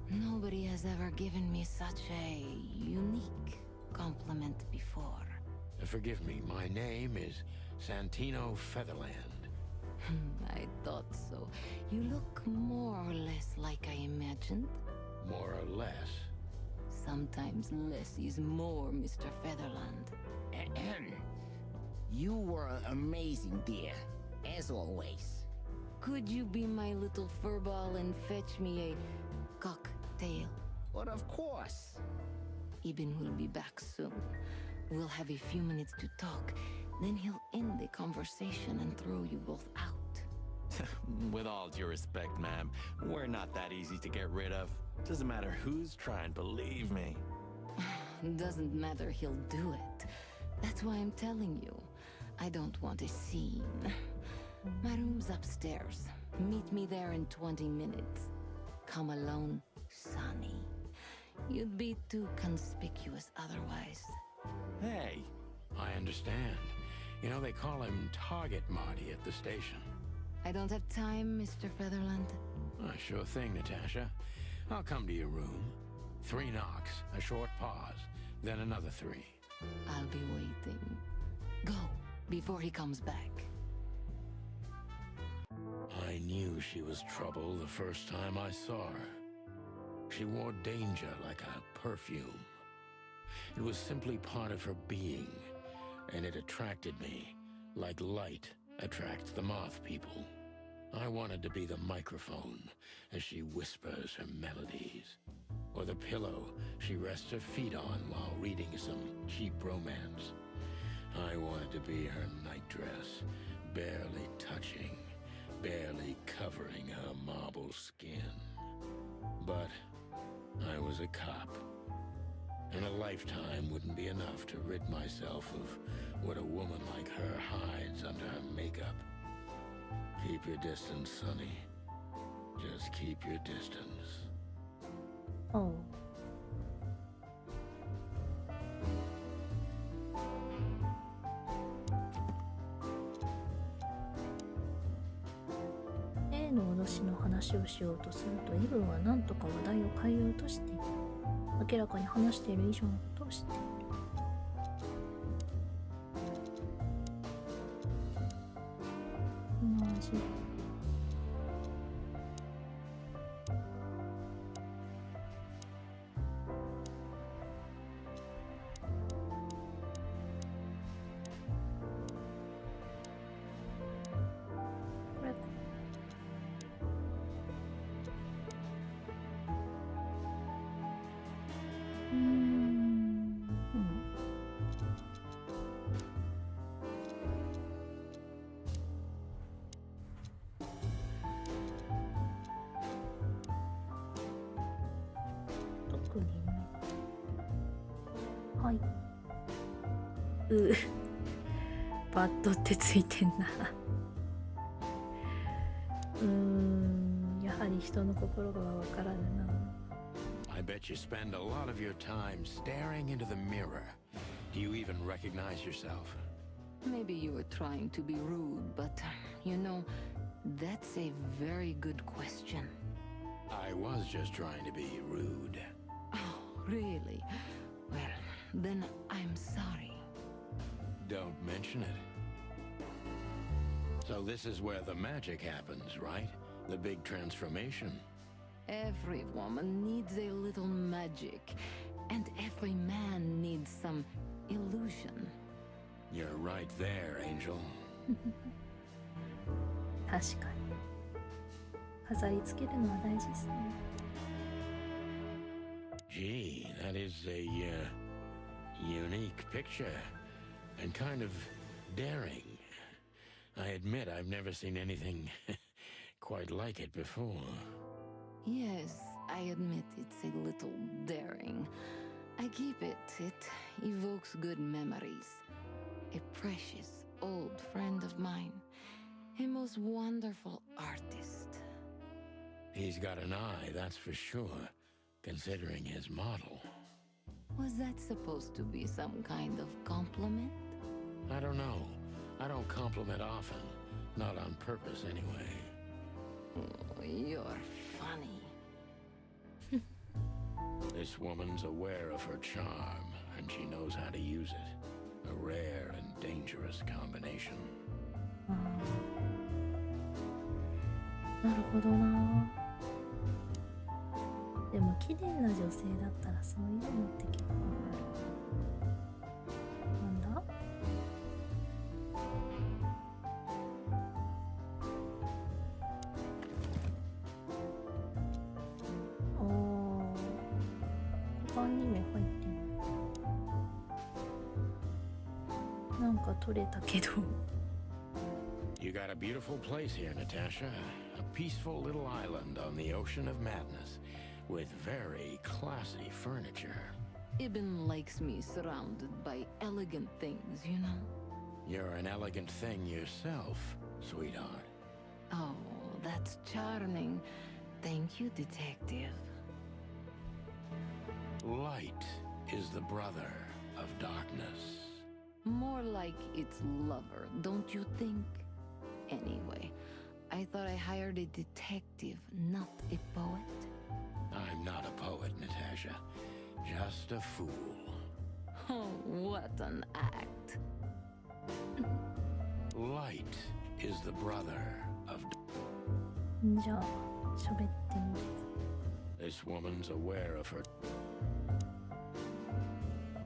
Nobody has ever given me such a unique compliment before. Forgive me, my name is Santino Featherland. I thought so. You look more or less like I imagined. More or less. Sometimes less is more, Mr. Featherland. Ahem. You were amazing, dear, as always. Could you be my little furball and fetch me a cocktail? But of course. Ibn will be back soon. We'll have a few minutes to talk. Then he'll end the conversation and throw you both out. With all due respect, ma'am, we're not that easy to get rid of. Doesn't matter who's trying, believe me. Doesn't matter, he'll do it. That's why I'm telling you. I don't want a scene. My room's upstairs. Meet me there in 20 minutes. Come alone, Sonny. You'd be too conspicuous otherwise. Hey, I understand. You know, they call him Target Marty at the station. I don't have time, Mr. Featherland. Sure thing, Natasha. I'll come to your room. 3 knocks, a short pause, then another 3. I'll be waiting. Go, before he comes back. I knew she was trouble the first time I saw her. She wore danger like a perfume. It was simply part of her being, and it attracted me, like light attracts the moth people. I wanted to be the microphone as she whispers her melodies, or the pillow she rests her feet on while reading some cheap romance. I wanted to be her nightdress, barely touching, barely covering her marble skin. But I was a cop, and a lifetime wouldn't be enough to rid myself of what a woman like her hides under her makeup. Keep your distance, Sonny. Just keep your distance. Oh. A の脅しの話をしようとすると、イブンは何とか話題を変えようとしている。明らかに話している以上のことを知っている。同じ。これか。特にね。はい。バッドってついてんな。やはり人の心がわからぬな。I bet you spend a lot of your time staring into the mirror. Do you even recognize yourself? Maybe you were trying to be rude, but, you know, that's a very good question. I was just trying to be rude. Oh, really? Well, then I'm sorry. Don't mention it. So this is where the magic happens, right? The big transformation. Every woman needs a little magic, and every man needs some illusion. You're right there, Angel. 確かに。飾り付けるのは大事ですね。Gee, that is a unique picture and kind of daring. I admit I've never seen anything quite like it before. Yes, I admit it's a little daring. I keep it. It evokes good memories. A precious old friend of mine. A most wonderful artist. He's got an eye, that's for sure, considering his model. Was that supposed to be some kind of compliment? I don't know. I don't compliment often. Not on purpose, anyway. Oh, you're funny. This woman's aware of her charm, and she knows how to use it. A rare and dangerous combination. なるほどな。でも綺麗な女性だったらそういうのって結構ある。なんだ？ああ、股間にも入ってる。なんか取れたけど。You got a beautiful place here, Natasha. A peaceful little island on the ocean of madness, with very classy furniture. Ibn likes me surrounded by elegant things, you know? You're an elegant thing yourself, sweetheart. Oh, that's charming. Thank you, detective. Light is the brother of darkness. More like its lover, don't you think? Anyway, I thought I hired a detective, not a poet. I'm not a poet, Natasha. Just a fool. Oh, what an act. Light is the brother of... じゃあ喋ってみる。 This woman's aware of her...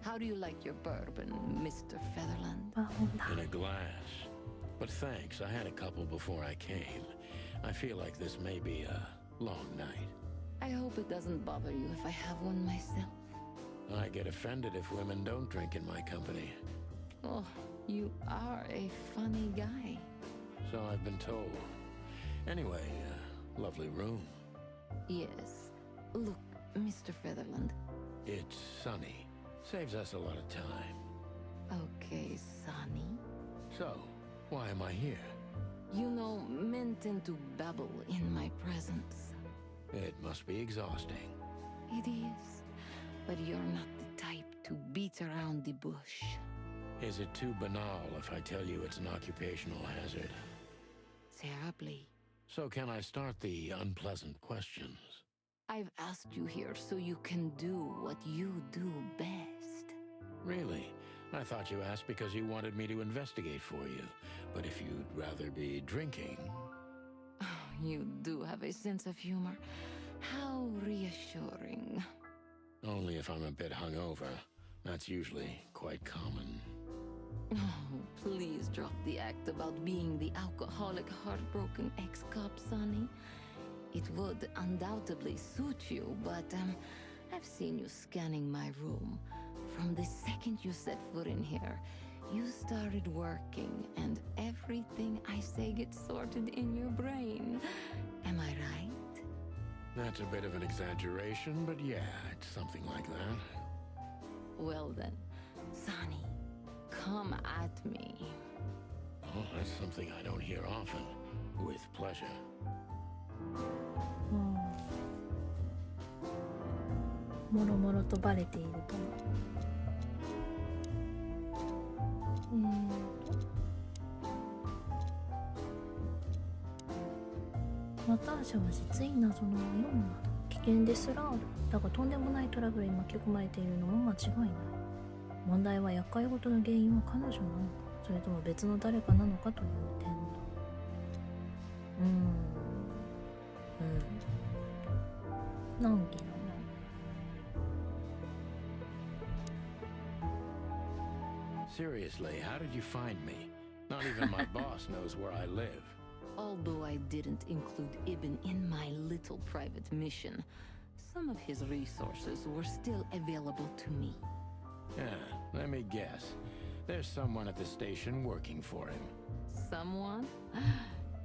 How do you like your bourbon, Mr. Featherland? あ、ほんだ。 in a glass. But thanks, I had a couple before I came. I feel like this may be a long night. I hope it doesn't bother you if I have one myself. I get offended if women don't drink in my company. Oh, you are a funny guy. So I've been told. Anyway, lovely room. Yes. Look, Mr. Featherland. It's sunny. Saves us a lot of time. Okay, Sonny. So, why am I here? You know, men tend to babble in my presence. It must be exhausting. It is. But you're not the type to beat around the bush. Is it too banal if I tell you it's an occupational hazard? Terribly. So can I start the unpleasant questions? I've asked you here so you can do what you do best. Really? I thought you asked because you wanted me to investigate for you. But if you'd rather be drinking... You do have a sense of humor. How reassuring. Only if I'm a bit hungover. That's usually quite common. Oh, please drop the act about being the alcoholic, heartbroken ex-cop, Sonny. It would undoubtedly suit you, but I've seen you scanning my room. From the second you set foot in here, you started working, and everything I say gets sorted in your brain. Am I right? That's a bit of an exaggeration, but yeah, it's something like that. Well then, Sonny, come at me. Oh, that's something I don't hear often. With pleasure. もろもろとバレていると。ナターシャは実に謎のような危険ですらある。だがとんでもないトラブルに巻き込まれているのも間違いない。問題は厄介事の原因は彼女なのか、それとも別の誰かなのかという点だ。難儀だね。Seriously, how did you find me? Not even my boss knows where I live. Although I didn't include Ibn in my little private mission, some of his resources were still available to me. Yeah, let me guess. There's someone at the station working for him. Someone?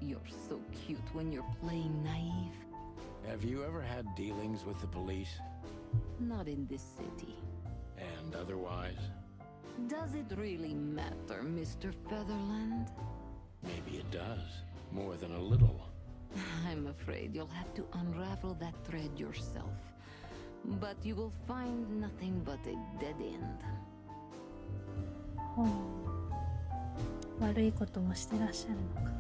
You're so cute when you're playing naive. Have you ever had dealings with the police? Not in this city. And otherwise? Does it really matter, Mr. Featherland? Maybe it does. More than a little. I'm afraid you'll have to unravel that thread yourself. But you will find nothing but a dead end. 悪いこともしてらっしゃるのか。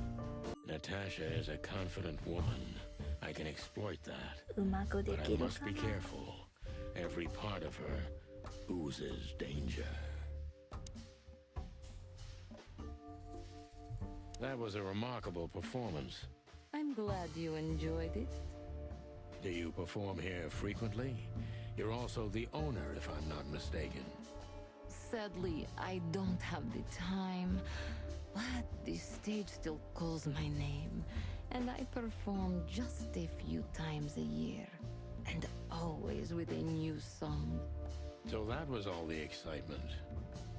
Natasha is a confident woman. I can exploit that. うまくで But き I る must か be な。 careful. Every part of her oozes danger. That was a remarkable performance. I'm glad you enjoyed it. Do you perform here frequently? You're also the owner, if I'm not mistaken. Sadly, I don't have the time, but the stage still calls my name, and I perform just a few times a year, and always with a new song. So that was all the excitement.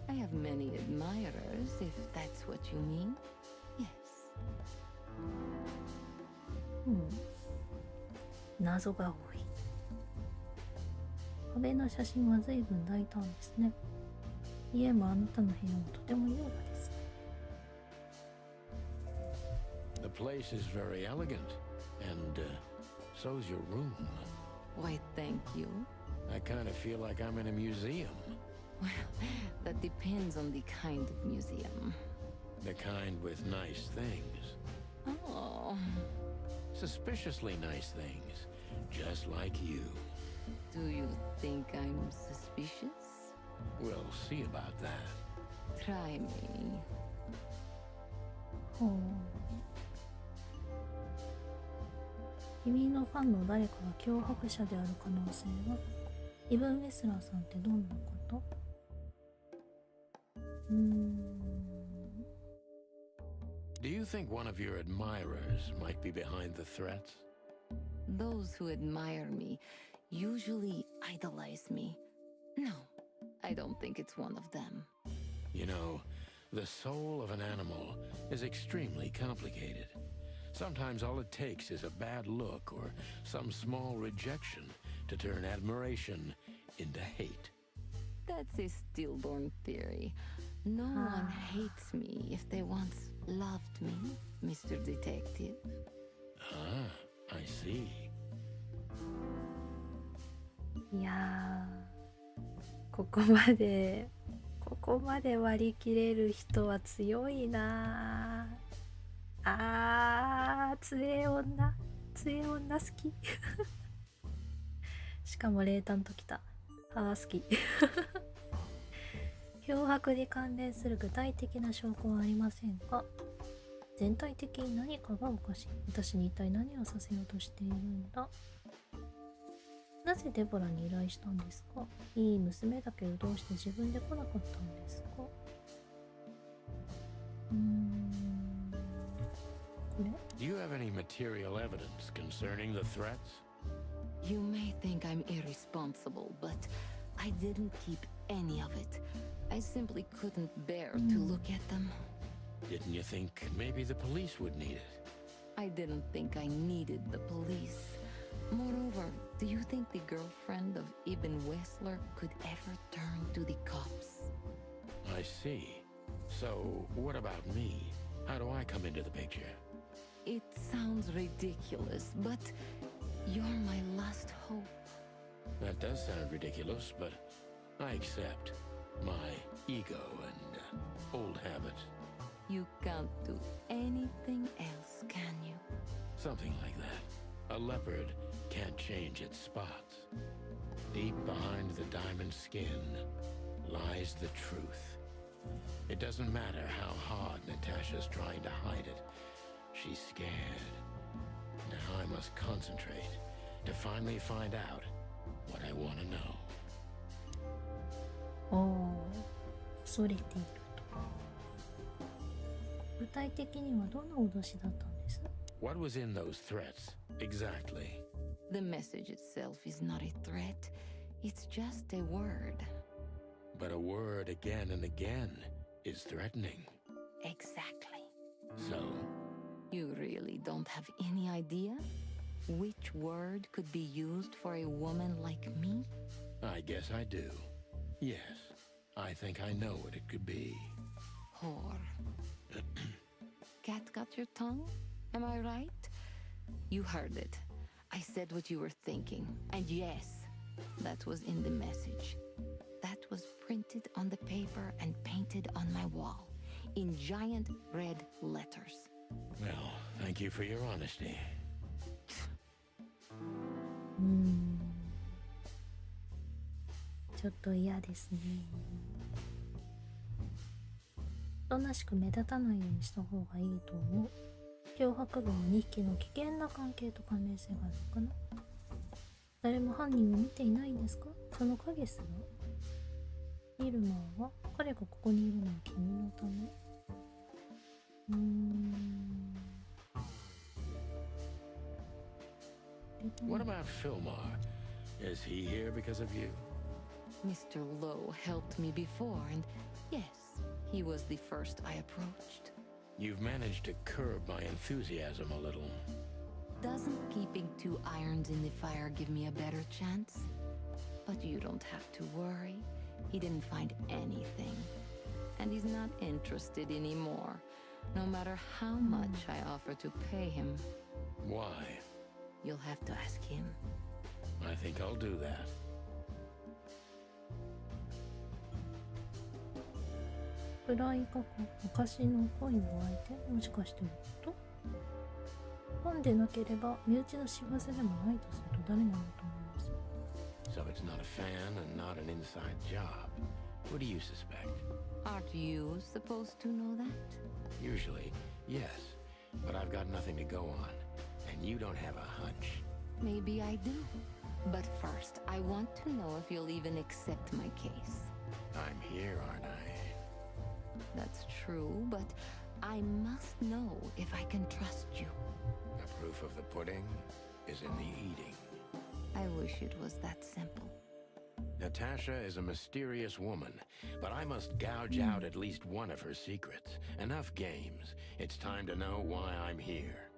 I have many admirers, if that's what you mean. Yes. 謎が多い。壁の写真は随分大胆ですね。家もあなたの部屋もとても優雅です。The place is very elegant, and so's your room. Why, thank you. I kind of feel like I'm in a museum. Well, that depends on the kind of museum. The kind with nice things. Oh, Suspiciously nice things. Just like you. do you think I'm suspicious? We'll see about that. Try me. ほう。君のファンの誰かが脅迫者である可能性は？イブン・ウェスラーさんってどんなこと？Do you think one of your admirers might be behind the threats? Those who admire me usually idolize me. No, I don't think it's one of them. You know, the soul of an animal is extremely complicated. Sometimes all it takes is a bad look or some small rejection to turn admiration into hate. That's a stillborn theory. No one hates me if they once loved me, Mr. Detective. Ah, I see. いやー、ここまで割り切れる人は強いなあ。強え女好き。しかも冷淡ときた。好き。脅迫に関連する具体的な証拠はありませんか？全体的に何かがおかしい。私に一体何をさせようとしているんだ？なぜデボラに依頼したんですか？いい娘だけどどうして自分で来なかったんですか？これ？ Do you have any material evidence concerning the threats? You may think I'm irresponsible, but I didn't keep any of it. I simply couldn't bear to look at them. Didn't you think maybe the police would need it? I didn't think I needed the police. Moreover, do you think the girlfriend of Ibn Wessler could ever turn to the cops? I see. So, what about me? How do I come into the picture? It sounds ridiculous, but you're my last hope. That does sound ridiculous, but I accept. My ego and old habits. You can't do anything else, can you? Something like that. A leopard can't change its spots. Deep behind the diamond skin lies the truth. It doesn't matter how hard Natasha's trying to hide it. She's scared. Now I must concentrate to finally find out what I want to know. 恐れていると。具体的にはどんな脅しだったんです？ What was in those threats, exactly? The message itself is not a threat. It's just a word. But a word again and again is threatening. Exactly. So, You really don't have any idea which word could be used for a woman like me? I guess I do. Yes, I think I know what it could be. Whore. Cat got your tongue? Am I right? You heard it. I said what you were thinking. And yes, that was in the message. That was printed on the paper and painted on my wall in giant red letters. Well, thank you for your honesty. ちょっと嫌ですね。おとなしく目立たないようにした方がいいと思う。脅迫文2匹の危険な関係と関連性があるのかな。誰も犯人を見ていないんですか？その影すら。イルマーは彼がここにいるのは君のため。What about Fillmar? Is he here because of you? Mr. Lowe helped me before, and yes, he was the first I approached. You've managed to curb my enthusiasm a little. Doesn't keeping 2 irons in the fire give me a better chance? But you don't have to worry. He didn't find anything. And he's not interested anymore, no matter how much I offer to pay him. Why? You'll have to ask him. I think I'll do that. 暗い過去、昔の恋の相手、もしかして夫？本でなければ身内の仕業でもないとすると誰なんだと思います？ So it's not a fan and not an inside job. What do you suspect? Aren't you supposed to know that? Usually, yes. But I've got nothing to go on. And you don't have a hunch. Maybe I do. But first, I want to know if you'll even accept my case. I'm here, aren't I? That's true, but I must know if I can trust you. The proof of the pudding is in the eating. I wish it was that simple. Natasha is a mysterious woman, but I must gouge out at least one of her secrets. Enough games. It's time to know why I'm here.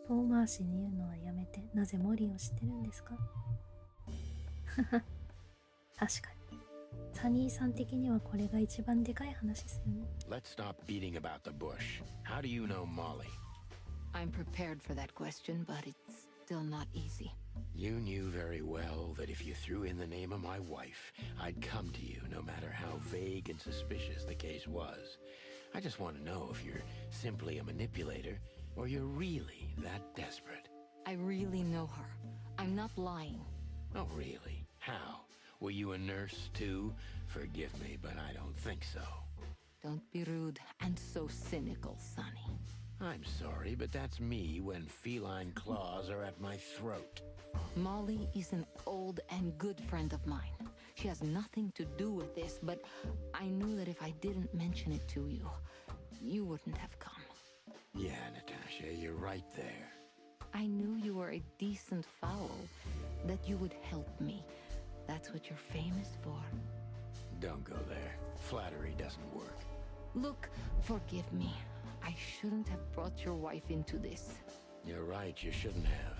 遠回しに言うのはやめて、なぜモリーを知ってるんですか？確かに。サニーさん的にはこれが一番でかい話ですよね。Let's stop beating about the bush. How do you know Molly? I'm prepared for that question, but it's still not easy. You knew very well that if you threw in the name of my wife, I'd come to you no matter how vague and suspicious the case was. I just want to know if you're simply a manipulator or you're really that desperate. I really know her. I'm not lying. Oh, really? How? Were you a nurse, too? Forgive me, but I don't think so. Don't be rude and so cynical, Sonny. I'm sorry, but that's me when feline claws are at my throat. Molly is an old and good friend of mine. She has nothing to do with this, but I knew that if I didn't mention it to you, you wouldn't have come. Yeah, Natasha, you're right there. I knew you were a decent fowl, that you would help me. That's what you're famous for. Don't go there. Flattery doesn't work. Look, forgive me. I shouldn't have brought your wife into this. You're right, you shouldn't have.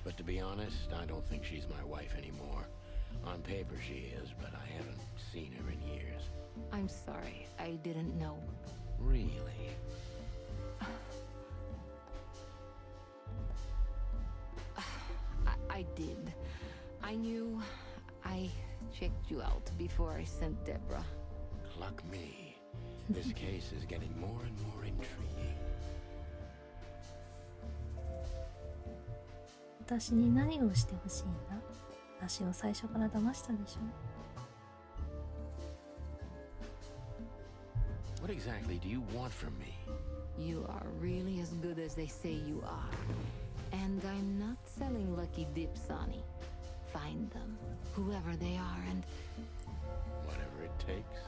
But to be honest, I don't think she's my wife anymore. On paper she is, but I haven't seen her in years. I'm sorry, I didn't know. Really? I did. I knew. I checked you out before I sent Deborah. Cluck me. This case is getting more and more intriguing. 私に何をしてほしいんだ？私を最初から騙したでしょ。What exactly do you want from me? You are really as good as they say you are. And I'm not selling lucky dips, Sonny. Find them, whoever they are, and... Whatever it takes.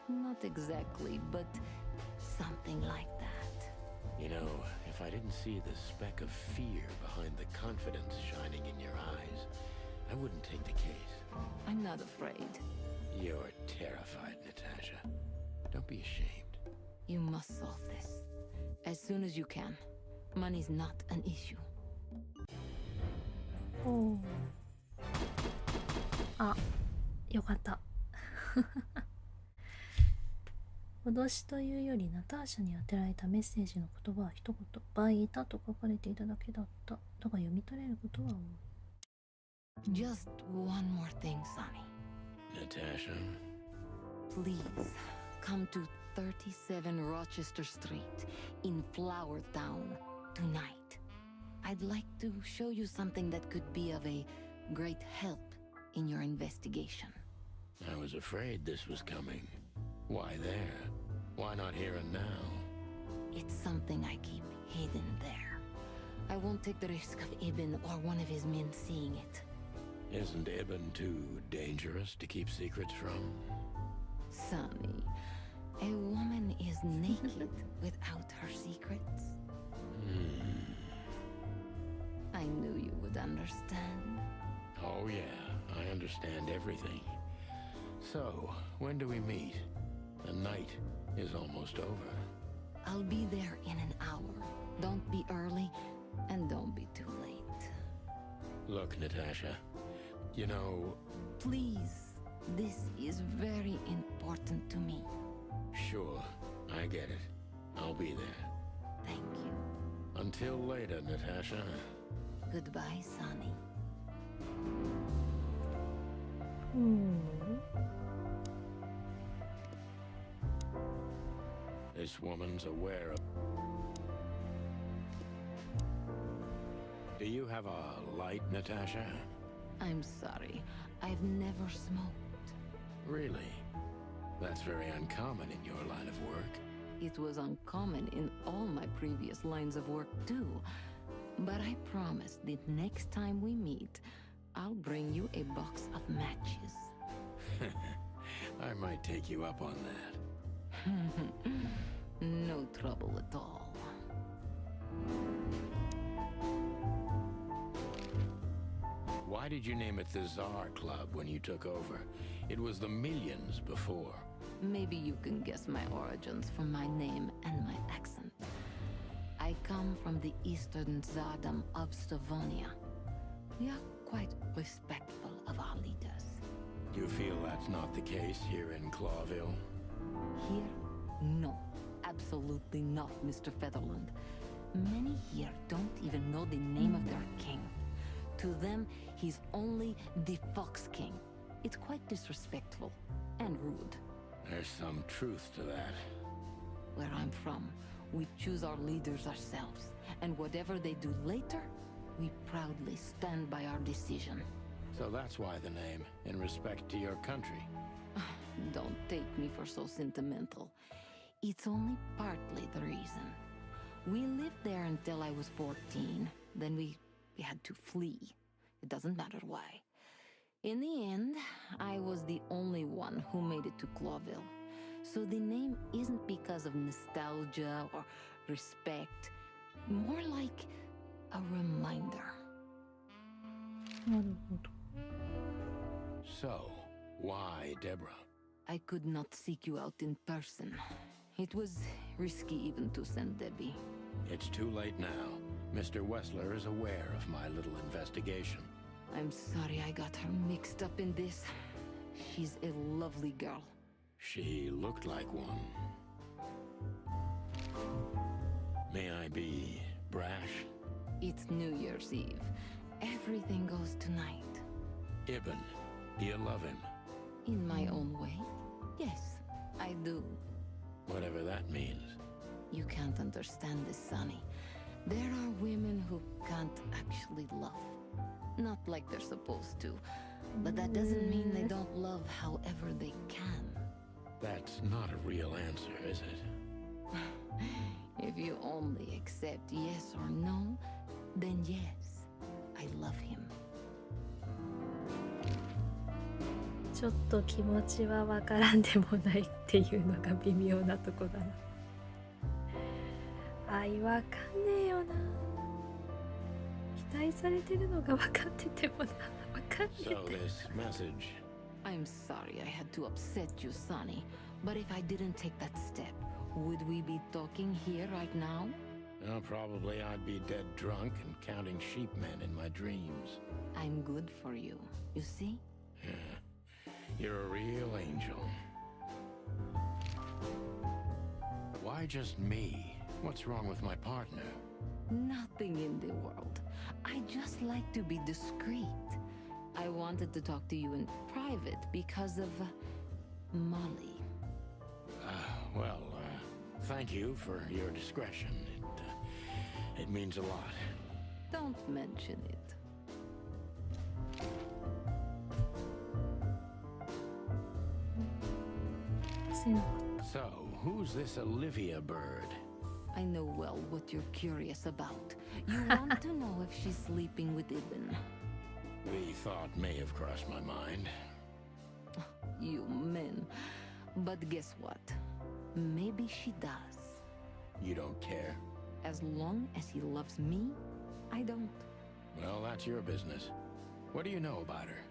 Not exactly, but something like that. You know, if I didn't see the speck of fear behind the confidence shining in your eyes, I wouldn't take the case. I'm not afraid. You're terrified, Natasha. Don't be ashamed. You must solve this. As soon as you can. Money's not an issue. おー。あ、よかった。脅しというよりナターシャに当てられたメッセージの言葉は一言、倍いたと書かれていただけだった。だが読み取れることは多い。Just one more thing, Sonny. Natasha? Please, come to 37 Rochester Street in Flower Town tonight. I'd like to show you something that could be of a great help in your investigation. I was afraid this was coming. Why there? Why not here and now? It's something I keep hidden there. I won't take the risk of Ibn or one of his men seeing it. Isn't Ibn too dangerous to keep secrets from? Sonny, a woman is naked without her secrets. I knew you would understand. Oh yeah, I understand everything. So, when do we meet? The night is almost over. I'll be there in an hour. Don't be early, and don't be too late. Look, Natasha, you know... Please, this is very important to me. Sure, I get it. I'll be there. Thank you. Until later, Natasha. Goodbye, Sonny. This woman's aware of... Do you have a light, Natasha? I'm sorry. I've never smoked. Really? That's very uncommon in your line of work. It was uncommon in all my previous lines of work, too. But I promise that next time we meet, I'll bring you a box of matches. I might take you up on that. No trouble at all. Why did you name it the Tsar Club when you took over? It was the Millions before. Maybe you can guess my origins from my name and my accent. I come from the eastern Tsardom of Stavonia. We are quite respectful of our leaders. You feel that's not the case here in Clawville? Here? No. Absolutely not, Mr. Featherland. Many here don't even know the name of their king. To them, he's only the Fox King. It's quite disrespectful and rude. There's some truth to that. Where I'm from, we choose our leaders ourselves, and whatever they do later, we proudly stand by our decision. So that's why the name, in respect to your country. Don't take me for so sentimental. It's only partly the reason. We lived there until I was 14. Then we had to flee. It doesn't matter why. In the end, I was the only one who made it to Clawville. So the name isn't because of nostalgia or respect. More like a reminder. なるほど。 So, why Deborah? I could not seek you out in person. It was risky even to send Debbie. It's too late now. Mr. Wessler is aware of my little investigation. I'm sorry I got her mixed up in this. She's a lovely girl. She looked like one. May I be brash? It's New Year's Eve. Everything goes tonight. Ibn, do you love him? In my own way? Yes, I do. Whatever that means. You can't understand this, Sonny. There are women who can't actually love. Not like they're supposed to. But that doesn't mean they don't love however they can. That's not a real answer, is it? If you only accept yes or no, then yes, I love him. ちょっと気持ちはわからんでもないっていうのが微妙なとこだな。愛わかんねえよな。期待されてるのが分かっててもな、分かんねえって。 So this message. I'm sorry I had to upset you, Sonny. But if I didn't take that step, would we be talking here right now? Well, probably I'd be dead drunk and counting sheepmen in my dreams. I'm good for you, you see? Yeah. You're a real angel. Why just me? What's wrong with my partner? Nothing in the world. I just like to be discreet. I wanted to talk to you in private because of Molly. Thank you for your discretion. It means a lot. Don't mention it. So, who's this Olivia bird? I know well what you're curious about. You want to know if she's sleeping with Ibn. The thought may have crossed my mind. You men. But guess what? Maybe she does. You don't care? As long as he loves me, I don't. Well, that's your business. What do you know about her?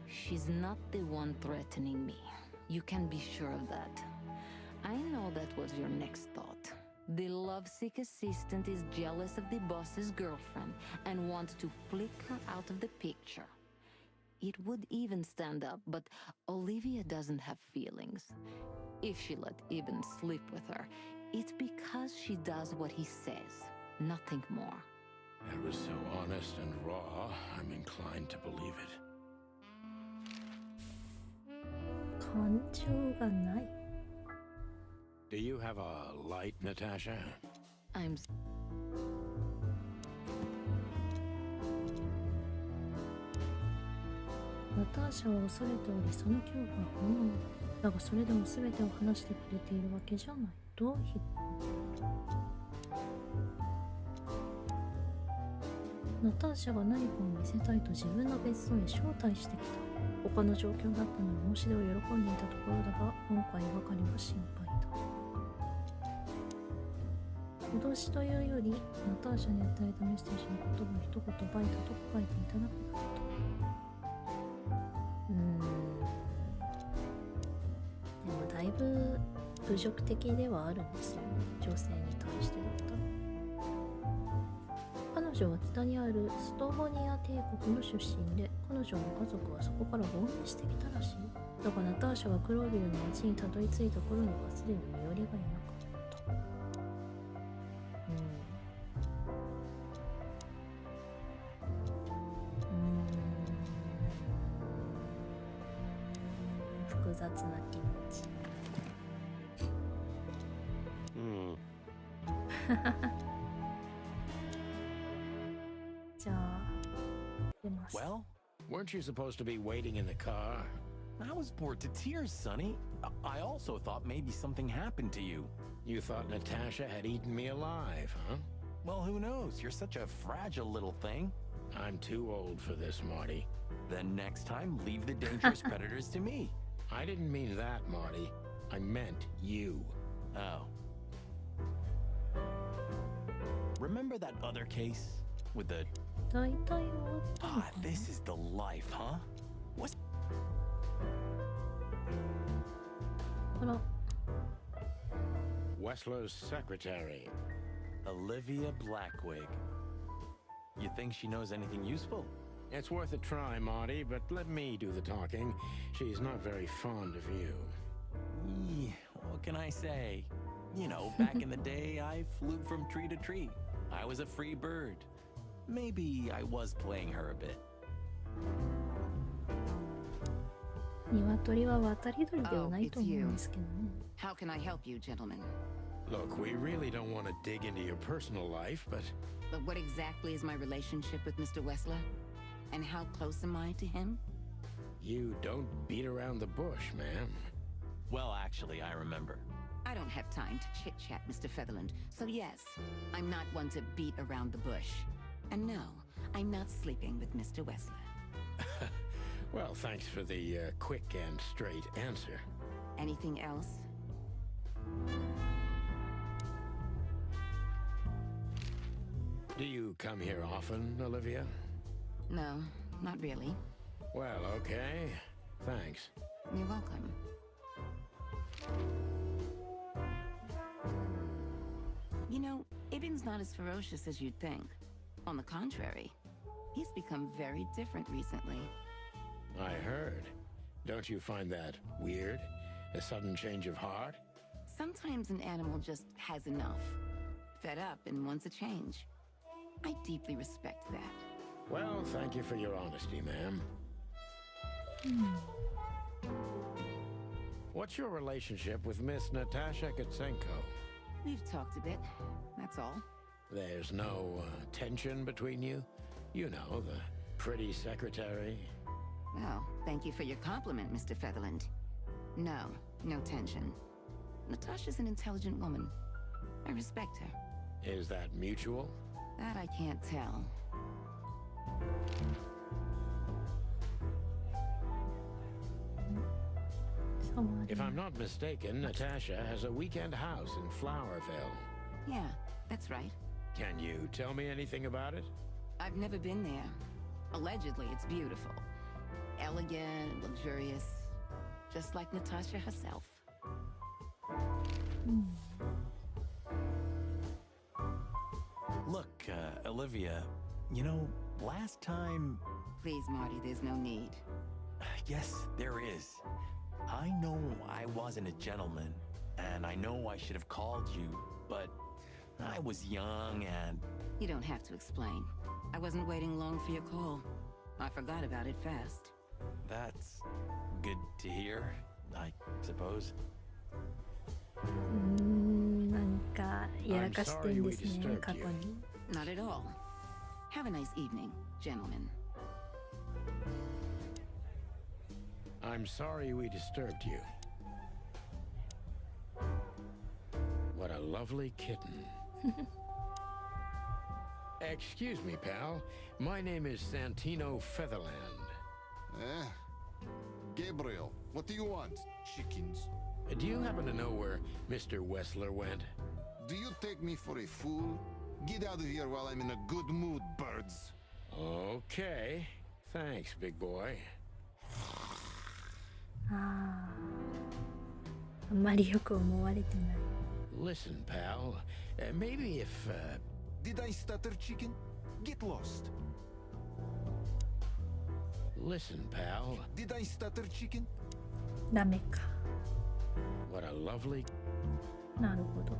She's not the one threatening me. You can be sure of that. I know that was your next thought. The lovesick assistant is jealous of the boss's girlfriend and wants to flick her out of the picture. It would even stand up, but Olivia doesn't have feelings. If she let Ibn sleep with her, it's because she does what he says, nothing more. That was so honest and raw, I'm inclined to believe it. 感情がない。 Do you have a light, Natasha? I'm ナターシャは恐れており、その恐怖は本物だ。だがそれでも全てを話してくれているわけじゃない。どうナターシャが何かを見せたいと自分の別荘へ招待してきた。他の状況だったのに申し出を喜んでいたところだが、今回ばかりは心配だ。脅しというより、ナターシャに与えたメッセージの言葉を一言バイトと書いていただくだろうと。でもだいぶ侮辱的ではあるんですよ、女性に対してだったら。彼女は北にあるストボニア帝国の出身で、彼女の家族はそこから亡命してきたらしい。だがナターシャがクロービルの町にたどり着いた頃にはすでに身寄りがいなかった。複雑な気持ち。じゃあ出ます。 Well, Weren't you supposed to be waiting in the car? I was bored to tears, Sonny. I also thought maybe something happened to you. You thought Natasha had eaten me alive, huh? Well, who knows? You're such a fragile little thing. I'm too old for this, Marty. Then next time, leave the dangerous predators to me. I didn't mean that, Marty. I meant you. Oh. Remember that other case? With the... 大体終わったのかな。 this is the life, huh? What's... あら、 Wessler's secretary. Olivia Blackwig. You think she knows anything useful? It's worth a try, Marty, but let me do the talking. She's not very fond of you. What can I say? You know, back in the day, I flew from tree to tree. I was a free bird. Maybe I was playing her a bit. 鶏は渡り鳥ではないと思うんですけどね。 How can I help you, gentlemen? Look, we really don't want to dig into your personal life, but... But what exactly is my relationship with Mr. Wessler? And how close am I to him? You don't beat around the bush, ma'am. Well, actually, I remember. I don't have time to chit-chat, Mr. Featherland. So yes, I'm not one to beat around the bush. And no, I'm not sleeping with Mr. Wessler. Well, thanks for the quick and straight answer. Anything else? Do you come here often, Olivia? No, not really. Well, okay. Thanks. You're welcome. You know, Ibn's not as ferocious as you'd think. On the contrary, he's become very different recently. I heard. Don't you find that weird? A sudden change of heart? Sometimes an animal just has enough. Fed up and wants a change. I deeply respect that. Well, thank you for your honesty, ma'am. What's your relationship with Miss Natasha Katsenko? We've talked a bit, that's all. There's no tension between you? You know, the pretty secretary. Well, thank you for your compliment, Mr. Featherland. No, no tension. Natasha's an intelligent woman. I respect her. Is that mutual? That I can't tell. If I'm not mistaken, Natasha has a weekend house in Flowerville. Yeah, that's right. Can you tell me anything about it? I've never been there. Allegedly, it's beautiful. Elegant, luxurious. Just like Natasha herself. Olivia, you know, last time... Please, Marty, there's no need. Yes, there is. I know I wasn't a gentleman, and I know I should have called you, but I was young and... You don't have to explain. I wasn't waiting long for your call. I forgot about it fast. That's good to hear, I suppose. なんかやらかしてんですね、過去に。Not at all. Have a nice evening, gentlemen. I'm sorry we disturbed you. What a lovely kitten. Excuse me, pal. My name is Santino Featherland. Gabriel, what do you want? Chickens. Do you happen to know where Mr. Wessler went? Do you take me for a fool? Get out of here while I'm in a good mood, birds. Okay. Thanks, big boy. ああんまりよく思われてない。 Listen, pal. Maybe if, Did I stutter, chicken? Get lost. Listen, pal. Did I stutter, chicken? ダメか。 What a lovely... なるほど。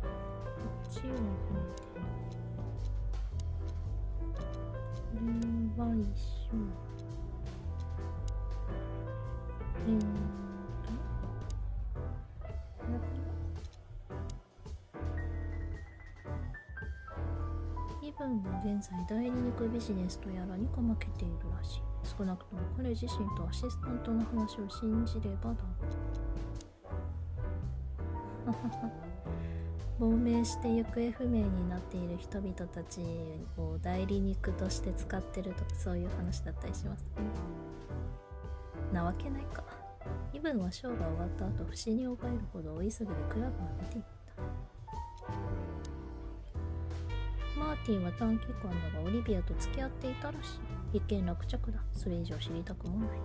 こっちを見て。これは一緒。イブンは現在代理肉ビジネスとやらにかまけているらしい。少なくとも彼自身とアシスタントの話を信じればだ。亡命して行方不明になっている人々たちを代理肉として使ってるとかそういう話だったりしますね。なわけないか。イブンはショーが終わった後不死に覚えるほどお急ぎでクラブを見ていった。マーティンは短期間だがオリビアと付き合っていたらしい。一見落着だ。それ以上知りたくもない。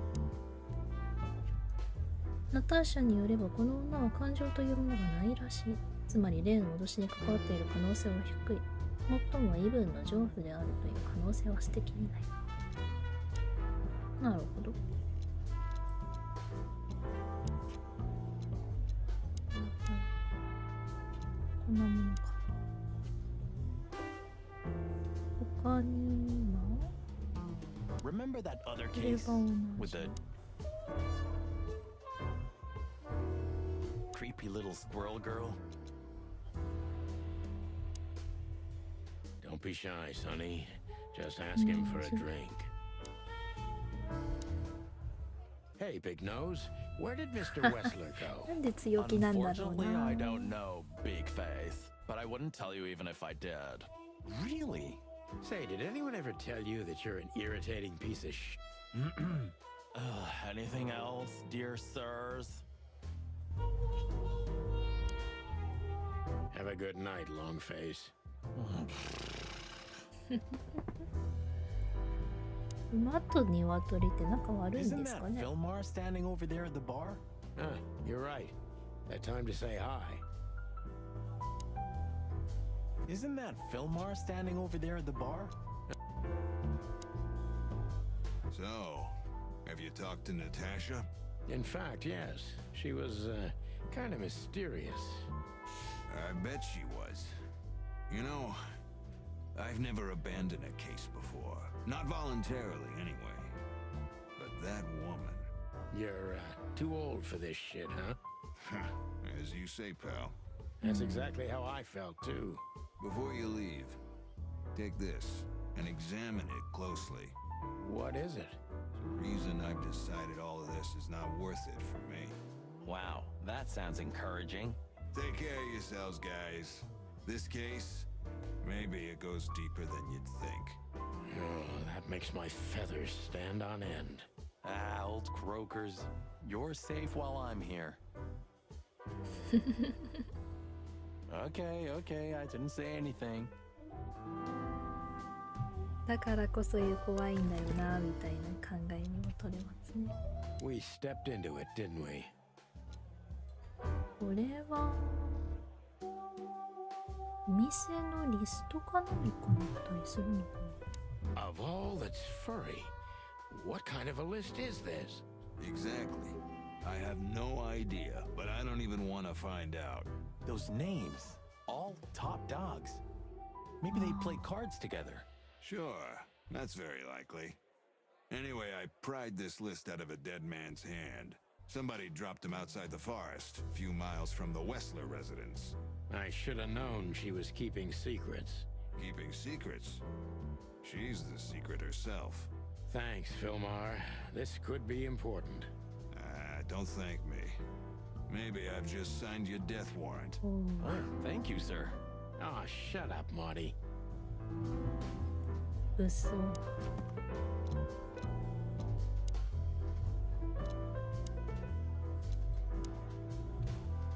ナターシャによればこの女は感情というものがないらしい。つまり例の脅しに関わっている可能性は低い。もっともイブンの情婦であるという可能性は捨てきれない。なるほど。こんなものか。他には Remember that other case with the creepy little squirrel girl? Don't be shy, Sonny. Just ask him for a drink. Hey, Big Nose. Where did Mr. Wessler go? なんで強気なんだろう Unfortunately, な。 I don't know, Big Face. But I wouldn't tell you even if I did. Really? Say, did anyone ever tell you that you're an irritating piece of sh... Anything else, dear sirs? Have a good night, Longface. 馬と鶏って仲悪いん Isn't です that かね。 Fillmar standing over there at the bar? You're right. That time to say hi. Isn't that Fillmar standing over there at the bar? So, have you talked to Natasha? In fact, yes. She was, kind of mysterious. I bet she was. You know, I've never abandoned a case before. Not voluntarily, anyway. But that woman... You're, too old for this shit, huh? As you say, pal. That's exactly how I felt, too. Before you leave, take this and examine it closely. What is it? The reason I've decided all of this is not worth it for me. Wow, that sounds encouraging. Take care of yourselves, guys. This case, maybe it goes deeper than you'd think. Oh, that makes my feathers stand on end. Old croakers. You're safe while I'm here. Okay, I didn't say anything. だからこそいう怖いんだよなみたいな考えにも取れますね。 We stepped into it, didn't we? これはお店のリストか何かになったりするのかな。 Of all that's furry, what kind of a list is this? Exactly. I have no idea, but I don't even want to find out. Those names, all top dogs. Maybe they play cards together. Sure, that's very likely. Anyway, I pried this list out of a dead man's hand. Somebody dropped him outside the forest, a few miles from the Wessler residence. I should have known she was keeping secrets. Keeping secrets? She's the secret herself. Thanks, Filmar. This could be important. Don't thank me. Maybe I've just signed your death warrant. Oh, thank you, sir. Oh, shut up, Marty. 嘘。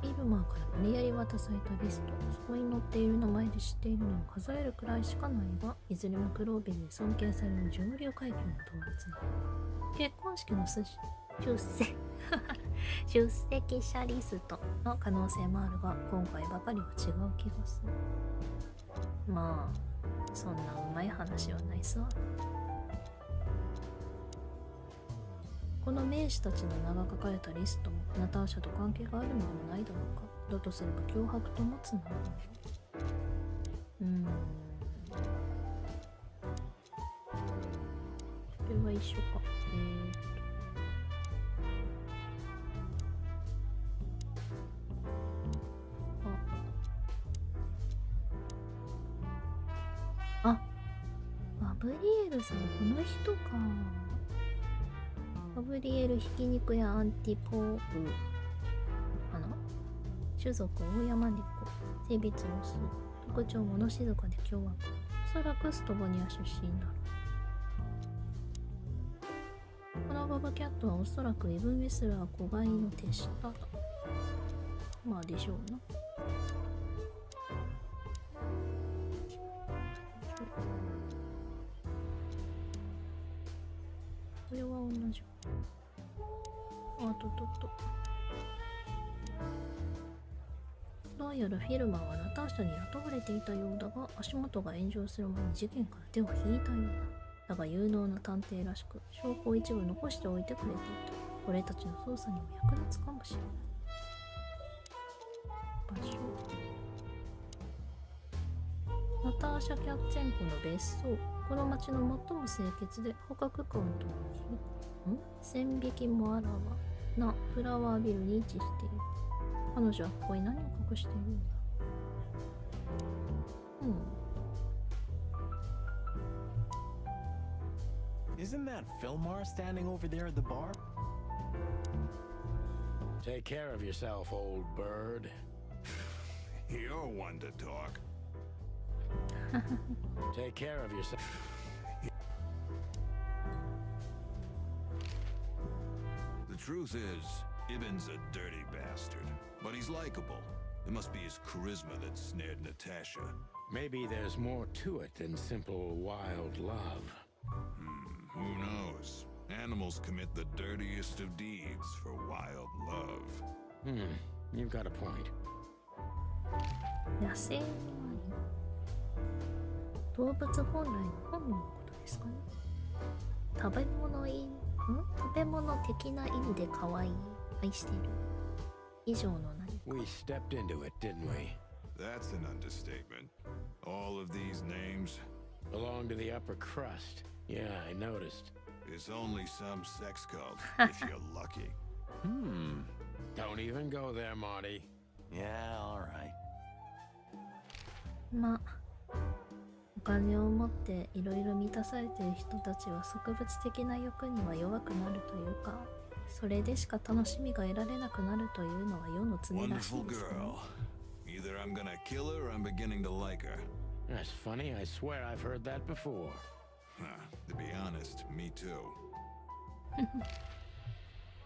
イルマーから無理やり渡されたリスト。そこに載っている名前で知っているのを数えるくらいしかないが、いずれもクロービルに尊敬される上流階級の動物だ。結婚式の出席者リストの可能性もあるが、今回ばかりは違う気がする。まあそんなうまい話はないさ。この名士たちの名が書かれたリストもナターシャと関係があるのでもないだろうか。だとすれば脅迫ともつながる。これは一緒か。ガブリエルさん、この人か。ガブリエルひき肉やアンティポーブかな。種族大山猫、性別オス、特徴物静かで凶悪。おそらくストボニア出身だろう。このババキャットはおそらくイブン・ウェスラー子飼いの手下だ。まあでしょうな。これは同じ。どうやらフィルマーはナターシャに雇われていたようだが、足元が炎上する前に事件から手を引いたようだ。だが有能な探偵らしく、証拠を一部残しておいてくれていた。俺たちの捜査にも役立つかもしれない。場所。ナターシャ・キャッツェンコの別荘。この町の最も清潔で捕獲カウントの1000匹もあらわなフラワービルに位置している。彼女はここに何を隠しているんだ。Isn't that Filmar standing over there at the bar? Take care of yourself, old bird. You're one to talk. Take care of yourself. The truth is, Ibn's a dirty bastard, but he's likable. It must be his charisma that snared Natasha. Maybe there's more to it than simple wild love. Who knows? Animals commit the dirtiest of deeds for wild love. You've got a point. 野生の愛。動物本来の本能のことですかね。食べ物的な意味で可愛い、愛している。以上の何か。We stepped into it, didn't we? That's an understatement. All of these names Belong to the upper crust. Yeah, I noticed. is only some sex cult, if you're lucky. Don't even go there, Marty. Yeah, all right. まあ、お金を持っていろいろ満たされている人たちは植物的な欲には弱くなるというか、それでしか楽しみが得られなくなるというのは世の常らしい Wonderful ですね。 girl. Either I'm gonna kill her or I'm beginning to like her. That's funny. I swear I've heard that before. To be honest, me too.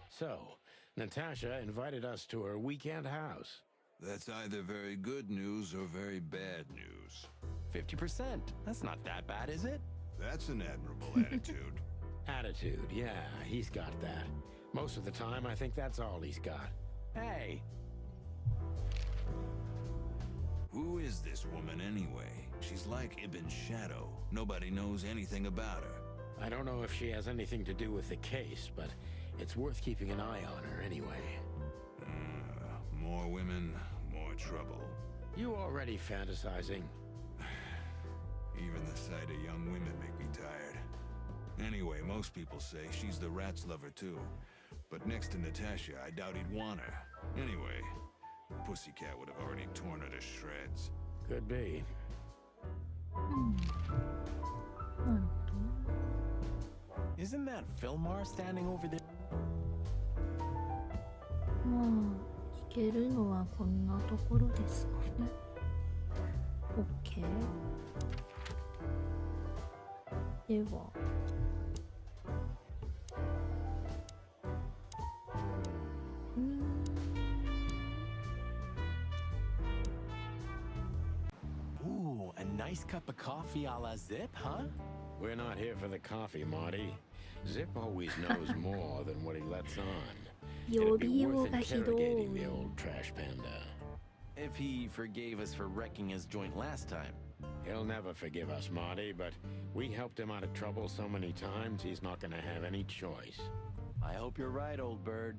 So, Natasha invited us to her weekend house. That's either very good news or very bad news. 50%. That's not that bad, is it? That's an admirable attitude. Attitude, yeah, he's got that. Most of the time, I think that's all he's got. Hey, is this woman anyway? She's like Ibn's shadow. Nobody knows anything about her. I don't know if she has anything to do with the case, but it's worth keeping an eye on her anyway. More women, more trouble. You already fantasizing? Even the sight of young women make me tired. Anyway, most people say she's the rat's lover too. But next to Natasha, I doubt he'd want her. Anyway, Pussycat would have already torn her to shreds. Could be. なるほ Isn't that Fillmar standing over there? ど。まあ聞けるのはこんなところですかね。OK。では。Ooh, a nice cup of coffee a la Zip, huh? We're not here for the coffee, Marty. Zip always knows more than what he lets on. It'd be worth interrogating the old trash panda. If he forgave us for wrecking his joint last time. He'll never forgive us, Marty, but we helped him out of trouble so many times, he's not gonna have any choice. I hope you're right, old bird.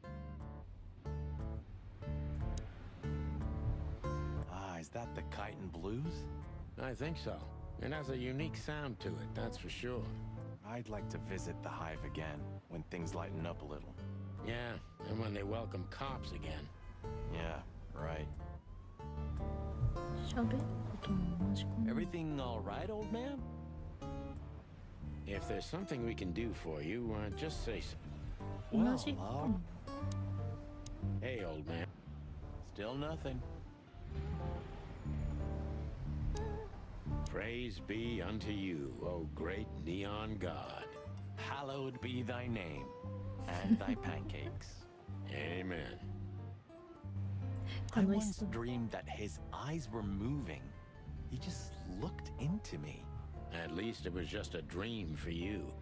Ah, is that the Chitin Blues? I think so. It has a unique sound to it, that's for sure. I'd like to visit the Hive again, when things lighten up a little. Yeah, and when they welcome cops again. Yeah, right. 喋ることも同じかな。 Everything all right, old man? If there's something we can do for you, just say so. 同じ。 Hey, old man. Still nothing. Praise be unto you, O great neon god. Hallowed be thy name, and thy pancakes. Amen. I 楽し once そう。 dreamed that his eyes were moving. He just looked into me. At least it was just a dream for you.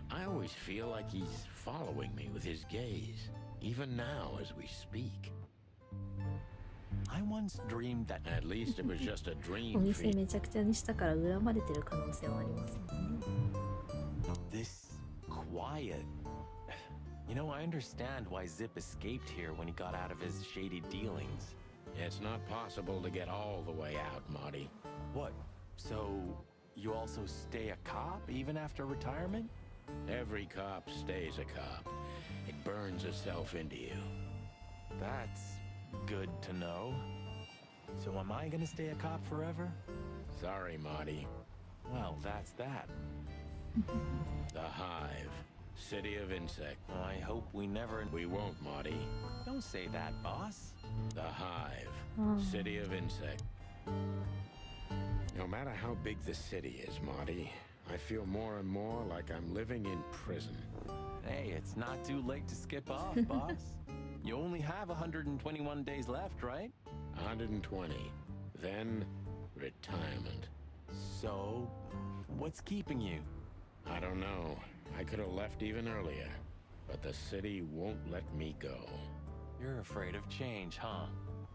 I always feel like he's following me with his gaze, even now as we speak. I once dreamed that At least it was just a お dream for 店 you. めちゃくちゃにしたから恨まれてる可能性はありますもんね。 this quiet. You know, I understand why Zip escaped here when he got out of his shady dealings. It's not possible to get all the way out, Marty. What? So, you also stay a cop even after retirement? Every cop stays a cop. It burns itself into you. That's good to know. So am I gonna stay a cop forever? Sorry, Marty. Well, that's that. The Hive. City of insect. I hope we never... We won't, Marty. Don't say that, boss. The Hive. Oh. City of insect. No matter how big the city is, Marty, I feel more and more like I'm living in prison. Hey, it's not too late to skip off, boss. You only have 121 days left, right? 120. Then, retirement. So, what's keeping you? I don't know. I could have left even earlier, but the city won't let me go. You're afraid of change, huh?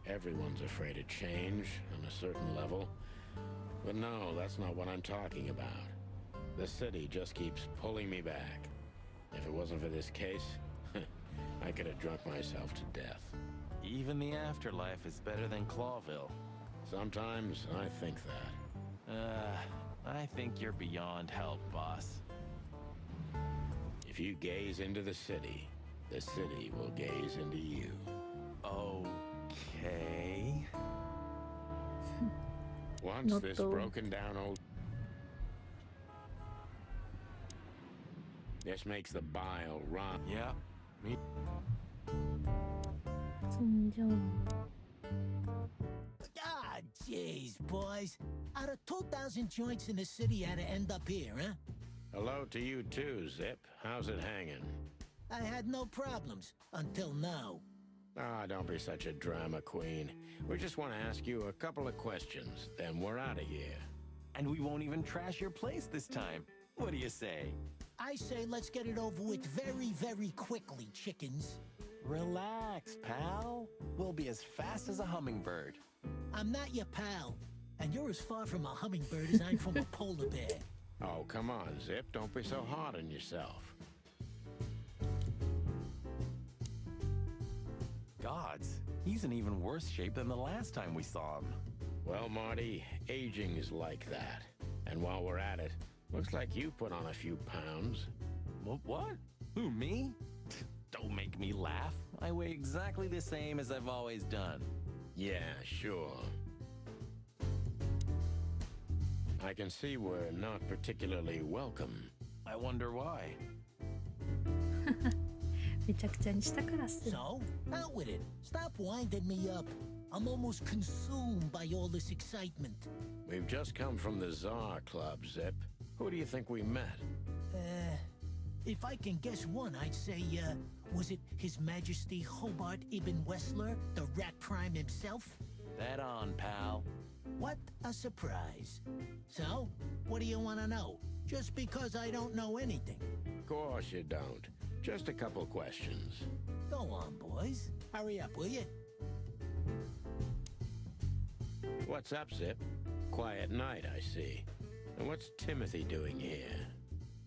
Everyone's afraid of change on a certain level. But no, that's not what I'm talking about. The city just keeps pulling me back. If it wasn't for this case, I could have drunk myself to death. Even the afterlife is better than Clawville. Sometimes I think that. I think you're beyond help, boss. If you gaze into the city will gaze into you. Okay. Once Not this though. broken down old... This makes the bile run. Yeah, me. そんじゃあ Ah, jeez, boys. Out of 2,000 joints in the city, how'd it end up here, huh? Hello to you too, Zip. How's it hanging? I had no problems until now. Ah, don't be such a drama queen. We just want to ask you a couple of questions, then we're out of here. And we won't even trash your place this time. What do you say? I say let's get it over with very, very quickly, chickens. Relax, pal. We'll be as fast as a hummingbird. I'm not your pal. And you're as far from a hummingbird as I'm from a polar bear. Oh, come on, Zip. Don't be so hard on yourself. Gods, he's in even worse shape than the last time we saw him. Well, Marty, aging is like that. And while we're at it, looks like you've put on a few pounds. What? Who, me? Don't make me laugh. I weigh exactly the same as I've always done. Yeah, sure. I can see we're not particularly welcome. I wonder why. めちゃくちゃにしたからっす。 So, out with it. Stop winding me up. I'm almost consumed by all this excitement. We've just come from the Tsar Club, Zip. Who do you think we met? If I can guess one, I'd say, was it His Majesty Hobart Ibn Wessler, the Rat Prime himself? Bet on, pal. What a surprise. So, what do you want to know? Just because I don't know anything. Of course you don't. Just a couple questions. Go on, boys. Hurry up, will you? What's up, Zip? Quiet night, I see. And what's Timothy doing here?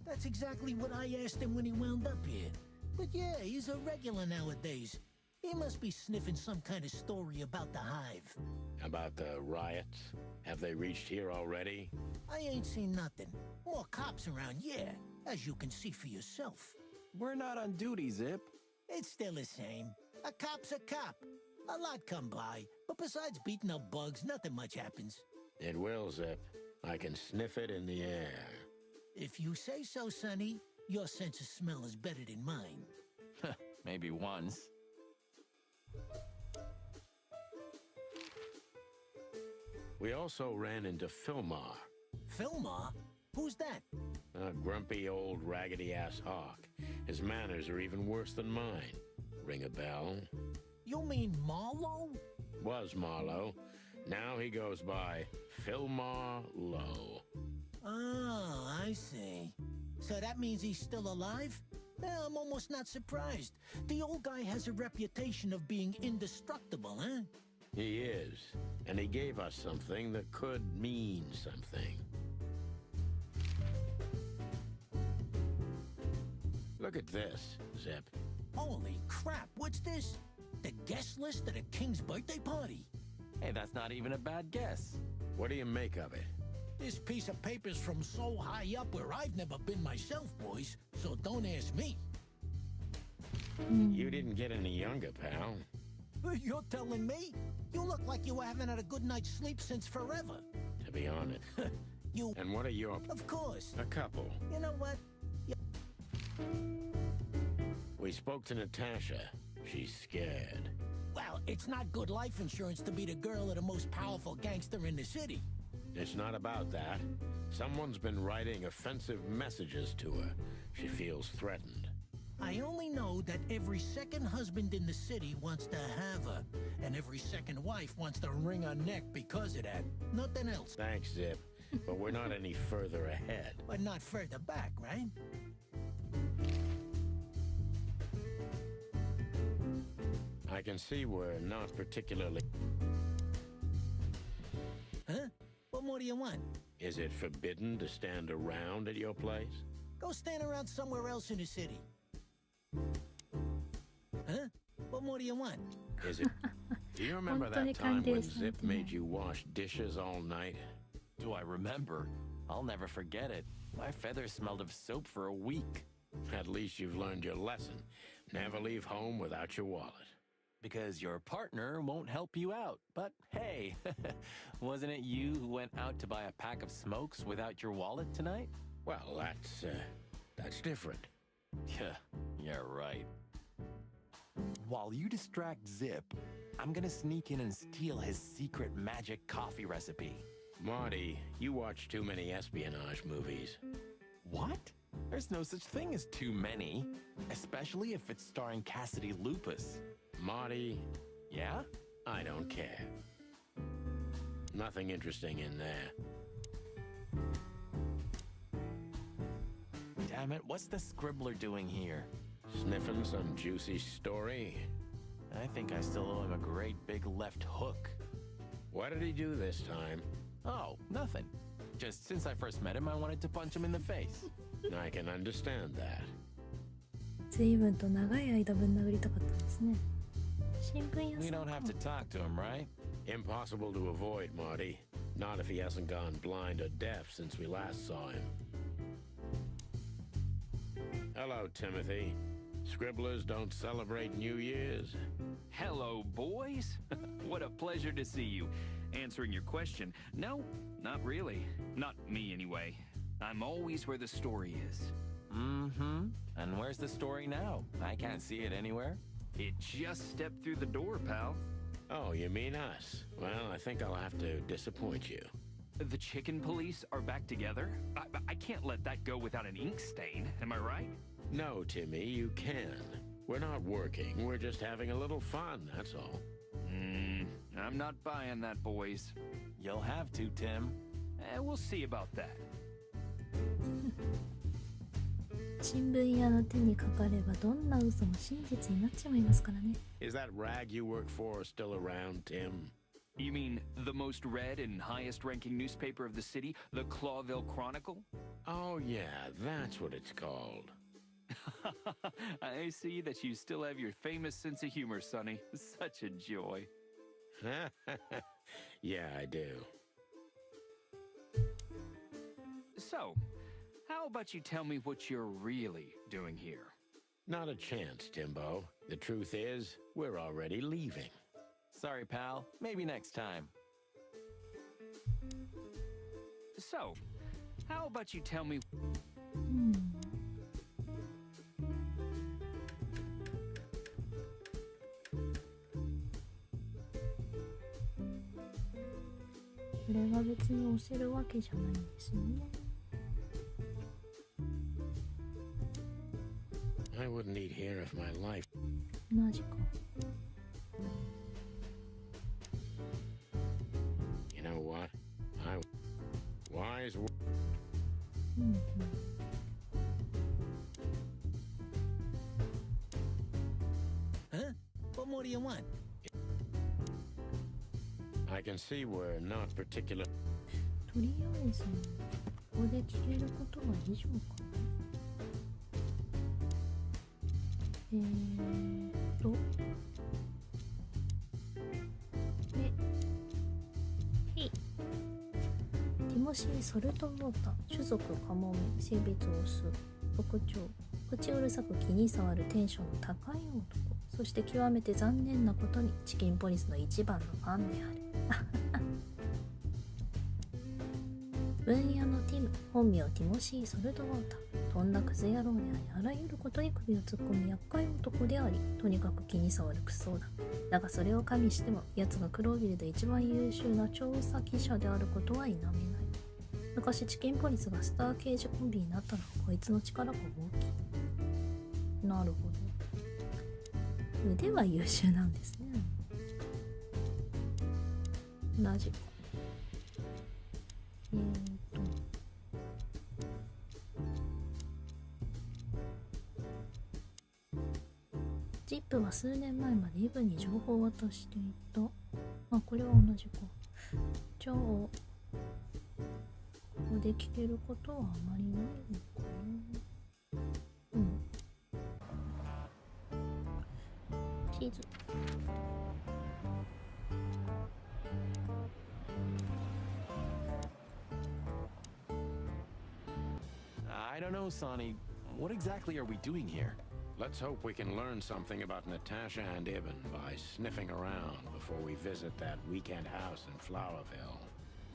That's exactly what I asked him when he wound up here. But yeah, he's a regular nowadays. He must be sniffing some kind of story about the hive. About the riots? Have they reached here already? I ain't seen nothing. More cops around, yeah, as you can see for yourself. We're not on duty, Zip. It's still the same. A cop's a cop. A lot come by, but besides beating up bugs, nothing much happens. It will, Zip. I can sniff it in the air. If you say so, Sonny, your sense of smell is better than mine. Maybe once. We also ran into Filmar, Filmar? Who's that? a grumpy old raggedy-ass hawk. His manners are even worse than mine. Ring a bell? You mean Marlowe? Was Marlowe. Now he goes by Filmar Lowe. Oh, I see. So that means he's still alive? Yeah, I'm almost not surprised. The old guy has a reputation of being indestructible, huh? He is, and he gave us something that could mean something. Look at this, Zip. Holy crap, what's this? The guest list at a king's birthday party? Hey, that's not even a bad guess. What do you make of it? This piece of paper's from so high up where I've never been myself, boys, so don't ask me. You didn't get any younger, pal. You're telling me? You look like you haven't had a good night's sleep since forever. To be honest. You... And what are your... Of course. A couple. You know what? We spoke to Natasha. She's scared. Well, it's not good life insurance to be the girl of the most powerful gangster in the city. It's not about that. Someone's been writing offensive messages to her. She feels threatened. I only know that every second husband in the city wants to have her, and every second wife wants to wring her neck because of that. Nothing else. Thanks, Zip. But we're not any further ahead. But not further back, right? I can see we're not particularly... Huh? What more do you want? Is it forbidden to stand around at your place? Go stand around somewhere else in the city. Huh? What more do you want? Is it... Do you remember that time when Zip made you wash dishes all night? Do I remember? I'll never forget it. My feathers smelled of soap for a week. At least you've learned your lesson. Never leave home without your wallet. Because your partner won't help you out. But hey, wasn't it you who went out to buy a pack of smokes without your wallet tonight? Well, that's different. Yeah, right. While you distract Zip, I'm gonna sneak in and steal his secret magic coffee recipe. Marty, you watch too many espionage movies. What? There's no such thing as too many, especially if it's starring Cassidy Lupus. Marty, Yeah? I don't care. Nothing interesting in there. Damn it, what's the scribbler doing here? Sniffing some juicy story? I think I still owe him a great big left hook. What did he do this time? Oh, nothing. Just since I first met him, I wanted to punch him in the face. I can understand that. 随分と長い間ぶん殴りたかったんですね。新聞屋 We さ don't ん have か to talk to him, right? Impossible to avoid, Marty. Not if he hasn't gone blind or deaf since we last saw him. Hello, Timothy. Scribblers don't celebrate New Year's. Hello, boys. What a pleasure to see you. Answering your question, no, not really. Not me, anyway. I'm always where the story is. Mm-hmm. And where's the story now? I can't see it anywhere. It just stepped through the door, pal. Oh, you mean us? Well, I think I'll have to disappoint you. The chicken police are back together? I can't let that go without an ink stain, am I right? No, Timmy, you can. We're not working. We're just having a little fun, that's all. I'm not buying that, boys. You'll have to, Tim. We'll see about that. 新聞屋の手にかかればどんな嘘も真実になっちまいますからね。Is that rag you work for still around, Tim? You mean the most read and highest ranking newspaper of the city, the Clawville Chronicle? Oh, yeah, that's what it's called. I see that you still have your famous sense of humor, Sonny. Such a joy. Yeah, I do. So, how about you tell me what you're really doing here? Not a chance, Timbo. The truth is, we're already leaving. Sorry, pal. Maybe next time. So, how about you tell me... これは別に押せるわけじゃないんですよね。I wouldn't eat here if my life... マジか。You know what? Wise... Huh? What more do you want? I can see we're not particular... とりあえず、ここで聞けることは以上かな。ティモシー・ソルトウォーター、種族カモメ、性別オス、特徴、口うるさく気に障るテンションの高い男、そして極めて残念なことにチキンポリスの一番のファンである。分野のティム、本名ティモシー・ソルトウォーター、とんだクズ野郎であり、あらゆることに首を突っ込む厄介男であり、とにかく気に障るクソだ。だがそれを加味しても、奴がクロービルで一番優秀な調査記者であることは否めない。昔チキンポリスがスター刑事コンビになったのはこいつの力が大きい。なるほど。腕は優秀なんですね。ラジコ。ジップは数年前までイブに情報を渡していた。あ、これは同じか。じゃあ、ここで聞けることはあまりないのかな。地図。I don't know, Sonny. What exactly are we doing here? Let's hope we can learn something about Natasha and Ibn by sniffing around before we visit that weekend house in Flowerville.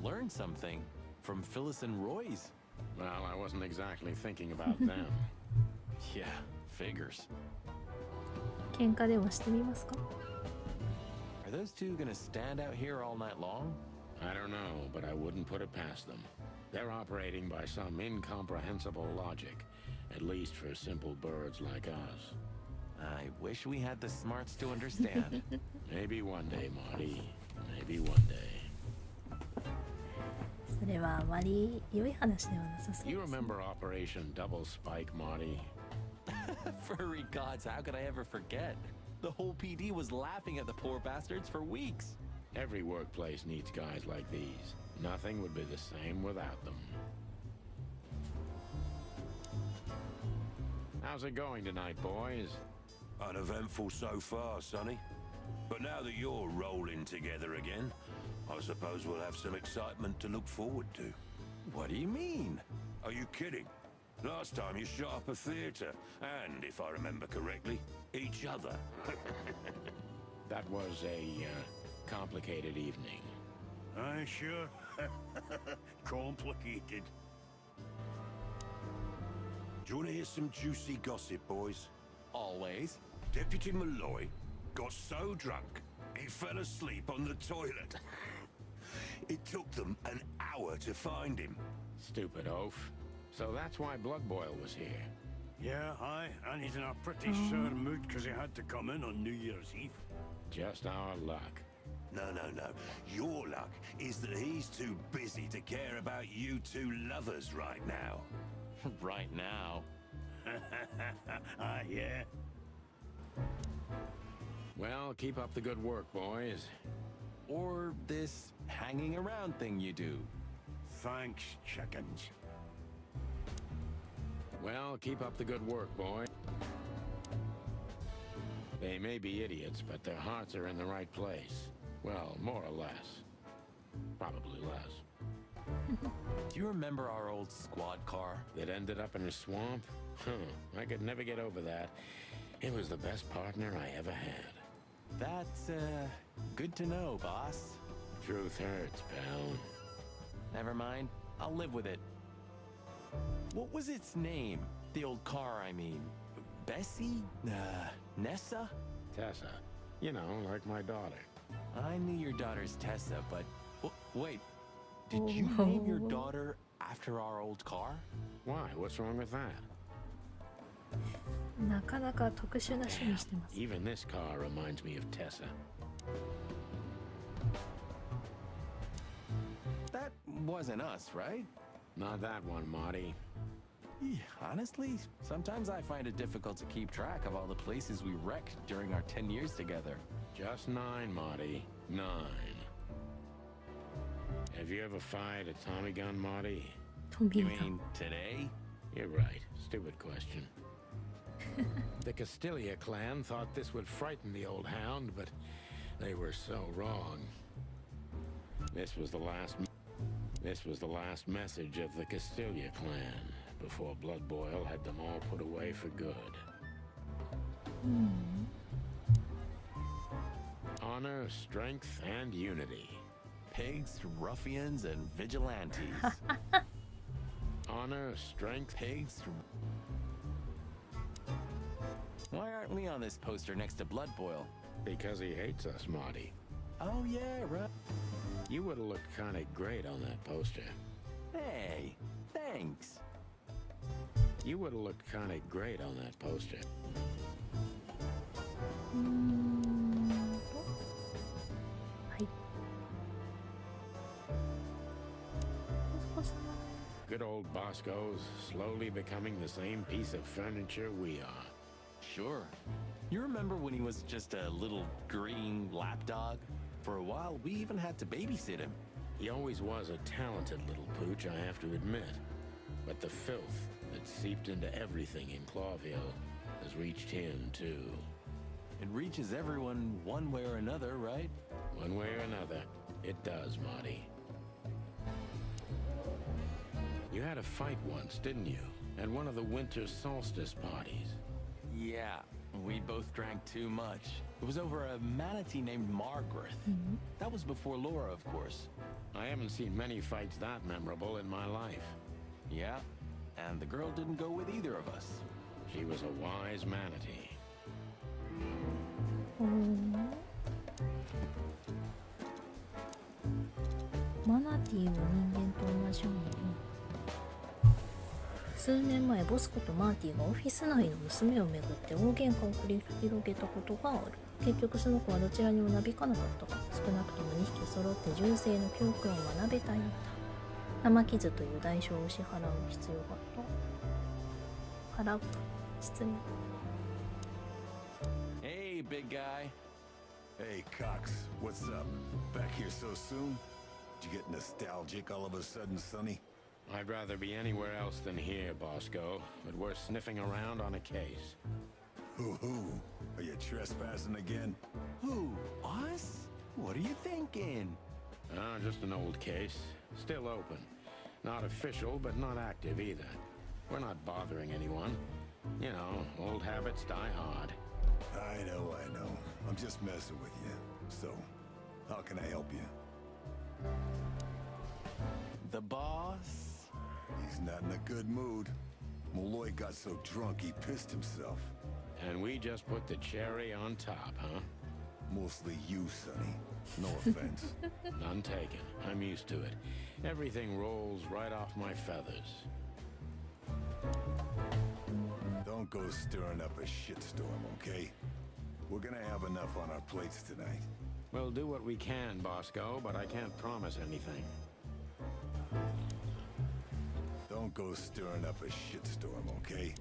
Learn something? From Phyllis and Roy's? Well, I wasn't exactly thinking about them. Yeah, figures. 喧嘩でもしてみますか? Are those two gonna stand out here all night long? I don't know, but I wouldn't put it past them. They're operating by some incomprehensible logic, at least for simple birds like us. I wish we had the smarts to understand. Maybe one day, Marty. Maybe one day. それはあまり良い話ではなさそうです。You remember Operation Double Spike, Marty? Furry gods, how could I ever forget? The whole PD was laughing at the poor bastards for weeks. Every workplace needs guys like these. Nothing would be the same without them. How's it going tonight, boys? Uneventful so far, Sonny. But now that you're rolling together again, I suppose we'll have some excitement to look forward to. What do you mean? Are you kidding? Last time you shot up a theater, and, if I remember correctly, each other. That was a complicated evening. Aye, sure. Complicated. Do you want to hear some juicy gossip, boys? Always. Deputy Malloy got so drunk, he fell asleep on the toilet. It took them an hour to find him. Stupid oaf. So that's why Blood Boil was here. Yeah, aye, and he's in a pretty sour mood because he had to come in on New Year's Eve. Just our luck. No. Your luck is that he's too busy to care about you two lovers right now. Right now. Ah, yeah. Well, keep up the good work, boys. Or this hanging around thing you do. Thanks, chickens. Well, keep up the good work, boy. They may be idiots, but their hearts are in the right place. Well, more or less. Probably less. Do you remember our old squad car? That ended up in a swamp? I could never get over that. It was the best partner I ever had. That's, good to know, boss. Truth hurts, pal. Never mind. I'll live with it. What was its name? The old car, I mean. Bessie? Nessa? Tessa. You know, like my daughter. I knew your daughter's Tessa, but... wait. Did you name your daughter after our old car? Why? What's wrong with that? なかなか特殊な趣味してます。 Even this car reminds me of Tessa. That wasn't us, right? Not that one, Marty. Honestly, sometimes I find it difficult to keep track of all the places we wrecked during our 10 years together. Just 9, Marty. 9. Have you ever fired a Tommy gun, Marty? You mean today? You're right. Stupid question. The Castilia clan thought this would frighten the old hound, but they were so wrong. This was the last message of the Castilia clan before Blood Boil had them all put away for good. Honor, strength, and unity. Pigs, ruffians, and vigilantes. Honor, strength, pigs. Why aren't we on this poster next to Blood Boil? Because he hates us, Marty. Oh yeah, right. You would have looked kind of great on that poster. Hey, thanks. You would have looked kind of great on that poster. Good old Bosco's slowly becoming the same piece of furniture we are. Sure. You remember when he was just a little green lapdog? For a while, we even had to babysit him. He always was a talented little pooch, I have to admit. But the filth that seeped into everything in Clawville has reached him, too. It reaches everyone one way or another, right? One way or another, it does, Marty. You had a fight once, didn't you? At one of the winter solstice parties. Yeah, we both drank too much. It was over a manatee named Margaret. That was before Laura, of course. I haven't seen many fights that memorable in my life. Yeah, and the girl didn't go with either of us. She was a wise manatee. マナティーは人間と同じように、数年前ボスコとマーティがオフィス内の娘をめぐって大喧嘩を繰り広げたことがある。結局その子はどちらにもなびかなかったが、少なくとも2匹揃って銃声の教訓を学べたようだ。生傷という代償を支払う必要があった。払うか。失礼。Hey, big guy. Hey, Cox, what's up? Back here so soon? Did you get nostalgic all of a sudden, Sonny? I'd rather be anywhere else than here, Bosco, but we're sniffing around on a case. Hoo-hoo. Are you trespassing again? Who? Us? What are you thinking? Just an old case. Still open. Not official, but not active either. We're not bothering anyone. You know, old habits die hard. I know. I'm just messing with you. So, how can I help you? The boss? He's not in a good mood. Molloy got so drunk he pissed himself. And we just put the cherry on top, huh? Mostly you, Sonny. No offense. None taken. I'm used to it. Everything rolls right off my feathers. Don't go stirring up a shitstorm, okay? We're gonna have enough on our plates tonight. We'll do what we can, Bosco, but I can't promise anything. Don't go stirring up a shitstorm, okay?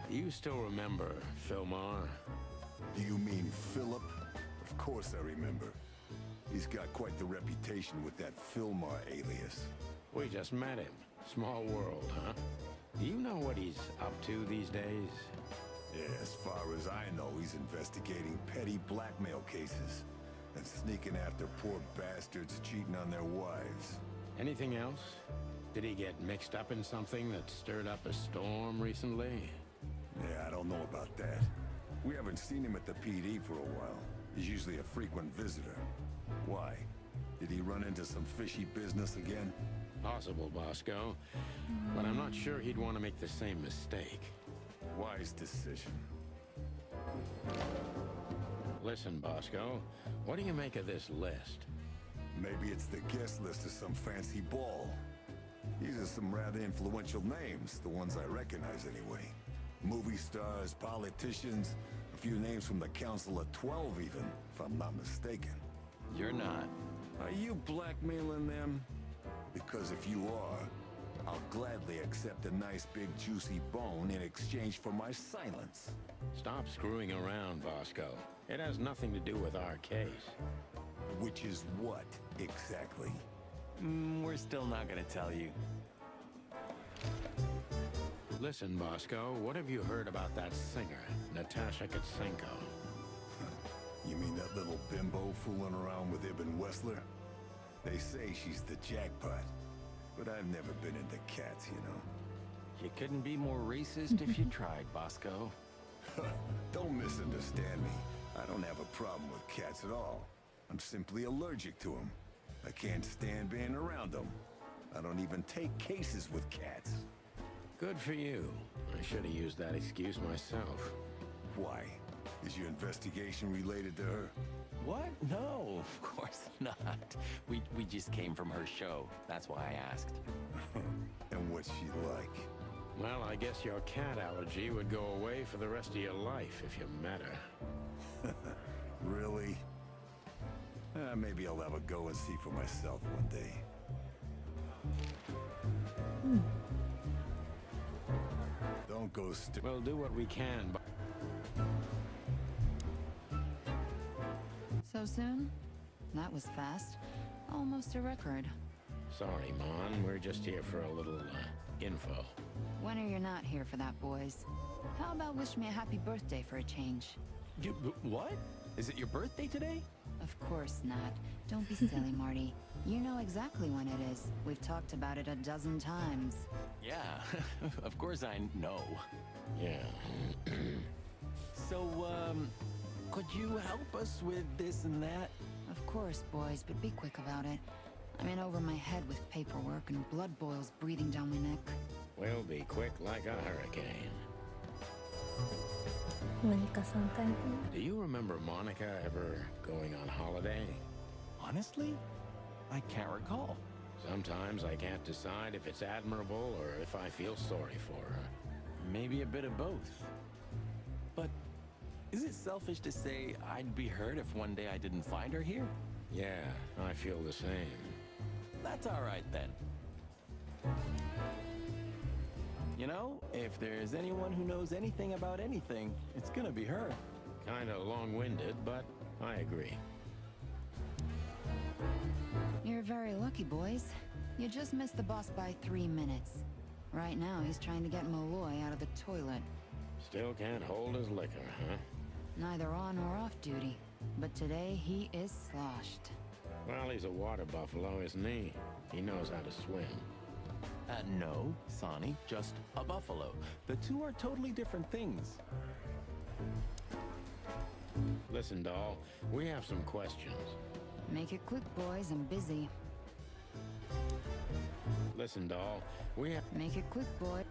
You still remember Philmar? Do you mean Philip? Of course I remember. He's got quite the reputation with that Philmar alias. We just met him. Small world, huh? Do you know what he's up to these days? Yeah, as far as I know, he's investigating petty blackmail cases and sneaking after poor bastards cheating on their wives. Anything else? Did he get mixed up in something that stirred up a storm recently? Yeah, I don't know about that. We haven't seen him at the PD for a while. He's usually a frequent visitor. Why? Did he run into some fishy business again? Possible, Bosco. But I'm not sure he'd want to make the same mistake. Wise decision. Listen, Bosco, what do you make of this list? Maybe it's the guest list of some fancy ball. These are some rather influential names, the ones I recognize anyway. Movie stars, politicians, a few names from the Council of 12 even, if I'm not mistaken. You're not. Are you blackmailing them? Because if you are, I'll gladly accept a nice big juicy bone in exchange for my silence. Stop screwing around, Bosco. It has nothing to do with our case. Which is what, exactly? We're still not gonna tell you. Listen, Bosco, what have you heard about that singer, Natasha Katsenko? You mean that little bimbo fooling around with Ibn Wessler? They say she's the jackpot, but I've never been into cats, you know. You couldn't be more racist if you tried, Bosco. Don't misunderstand me. I don't have a problem with cats at all. I'm simply allergic to them. I can't stand being around them. I don't even take cases with cats. Good for you. I should have used that excuse myself. Why? Is your investigation related to her? What? No, of course not. We just came from her show. That's why I asked. And what's she like? Well, I guess your cat allergy would go away for the rest of your life if you met her. Really? Maybe I'll have a go and see for myself one day. Don't go We'll do what we can, but... So soon? That was fast. Almost a record. Sorry, Mon. We're just here for a little, info. When are you not here for that, boys? How about wish me a happy birthday for a change? What? Is it your birthday today? Of course not. Don't be silly, Marty. You know exactly when it is. We've talked about it a dozen times. Yeah, of course I know. Yeah. So, could you help us with this and that? Of course, boys, but be quick about it. I'm in over my head with paperwork and blood boils breathing down my neck. We'll be quick like a hurricane. Do you remember Monica ever going on holiday? Honestly, I can't recall. Sometimes I can't decide if it's admirable or if I feel sorry for her. Maybe a bit of both. But is it selfish to say I'd be hurt if one day I didn't find her here? Yeah, I feel the same. That's all right then. You know, if there's anyone who knows anything about anything, it's gonna be her. Kinda long-winded, but I agree. You're very lucky, boys. You just missed the boss by 3 minutes. Right now, he's trying to get Malloy out of the toilet. Still can't hold his liquor, huh? Neither on or off duty. But today, he is sloshed. Well, he's a water buffalo, isn't he? He knows how to swim. No, Sonny, just a buffalo. The two are totally different things. Listen, doll, we have some questions. Make it quick, boys. I'm busy. Listen, doll, we have... Make it quick, boy.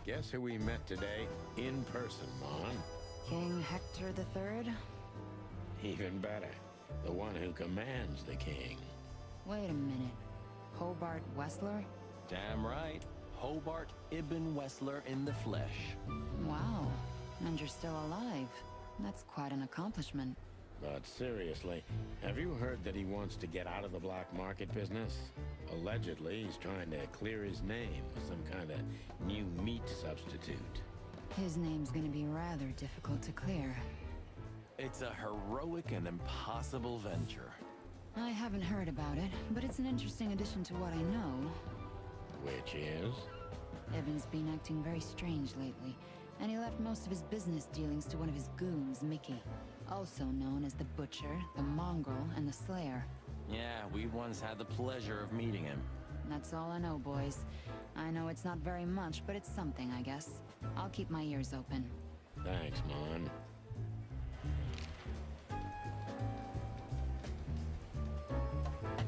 Guess who we met today in person, Mon? King Hector III? Even better. The one who commands the king. Wait a minute. Hobart Wessler? Damn right. Hobart Ibn Wessler in the flesh. Wow. And you're still alive. That's quite an accomplishment. But seriously, have you heard that he wants to get out of the black market business? Allegedly, he's trying to clear his name with some kind of new meat substitute. His name's gonna be rather difficult to clear. It's a heroic and impossible venture. I haven't heard about it, but it's an interesting addition to what I know. Which is? Evan's been acting very strange lately, and he left most of his business dealings to one of his goons, Mickey. Also known as the Butcher, the Mongrel, and the Slayer. Yeah, we once had the pleasure of meeting him. That's all I know, boys. I know it's not very much, but it's something, I guess. I'll keep my ears open. Thanks, Mon.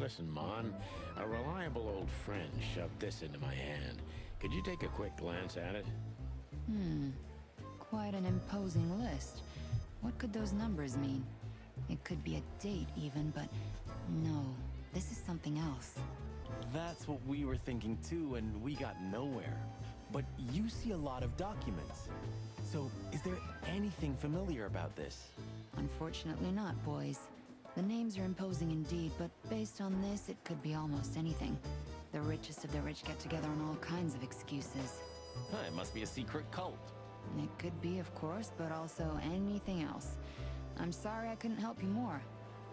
Listen, Mon, a reliable old friend shoved this into my hand. Could you take a quick glance at it? Quite an imposing list. What could those numbers mean? It could be a date even, but no, this is something else. That's what we were thinking too, and we got nowhere. But you see a lot of documents. So, is there anything familiar about this? Unfortunately not, boys. The names are imposing indeed, but based on this, it could be almost anything. The richest of the rich get together on all kinds of excuses. It must be a secret cult. It could be, of course, but also anything else. I'm sorry I couldn't help you more.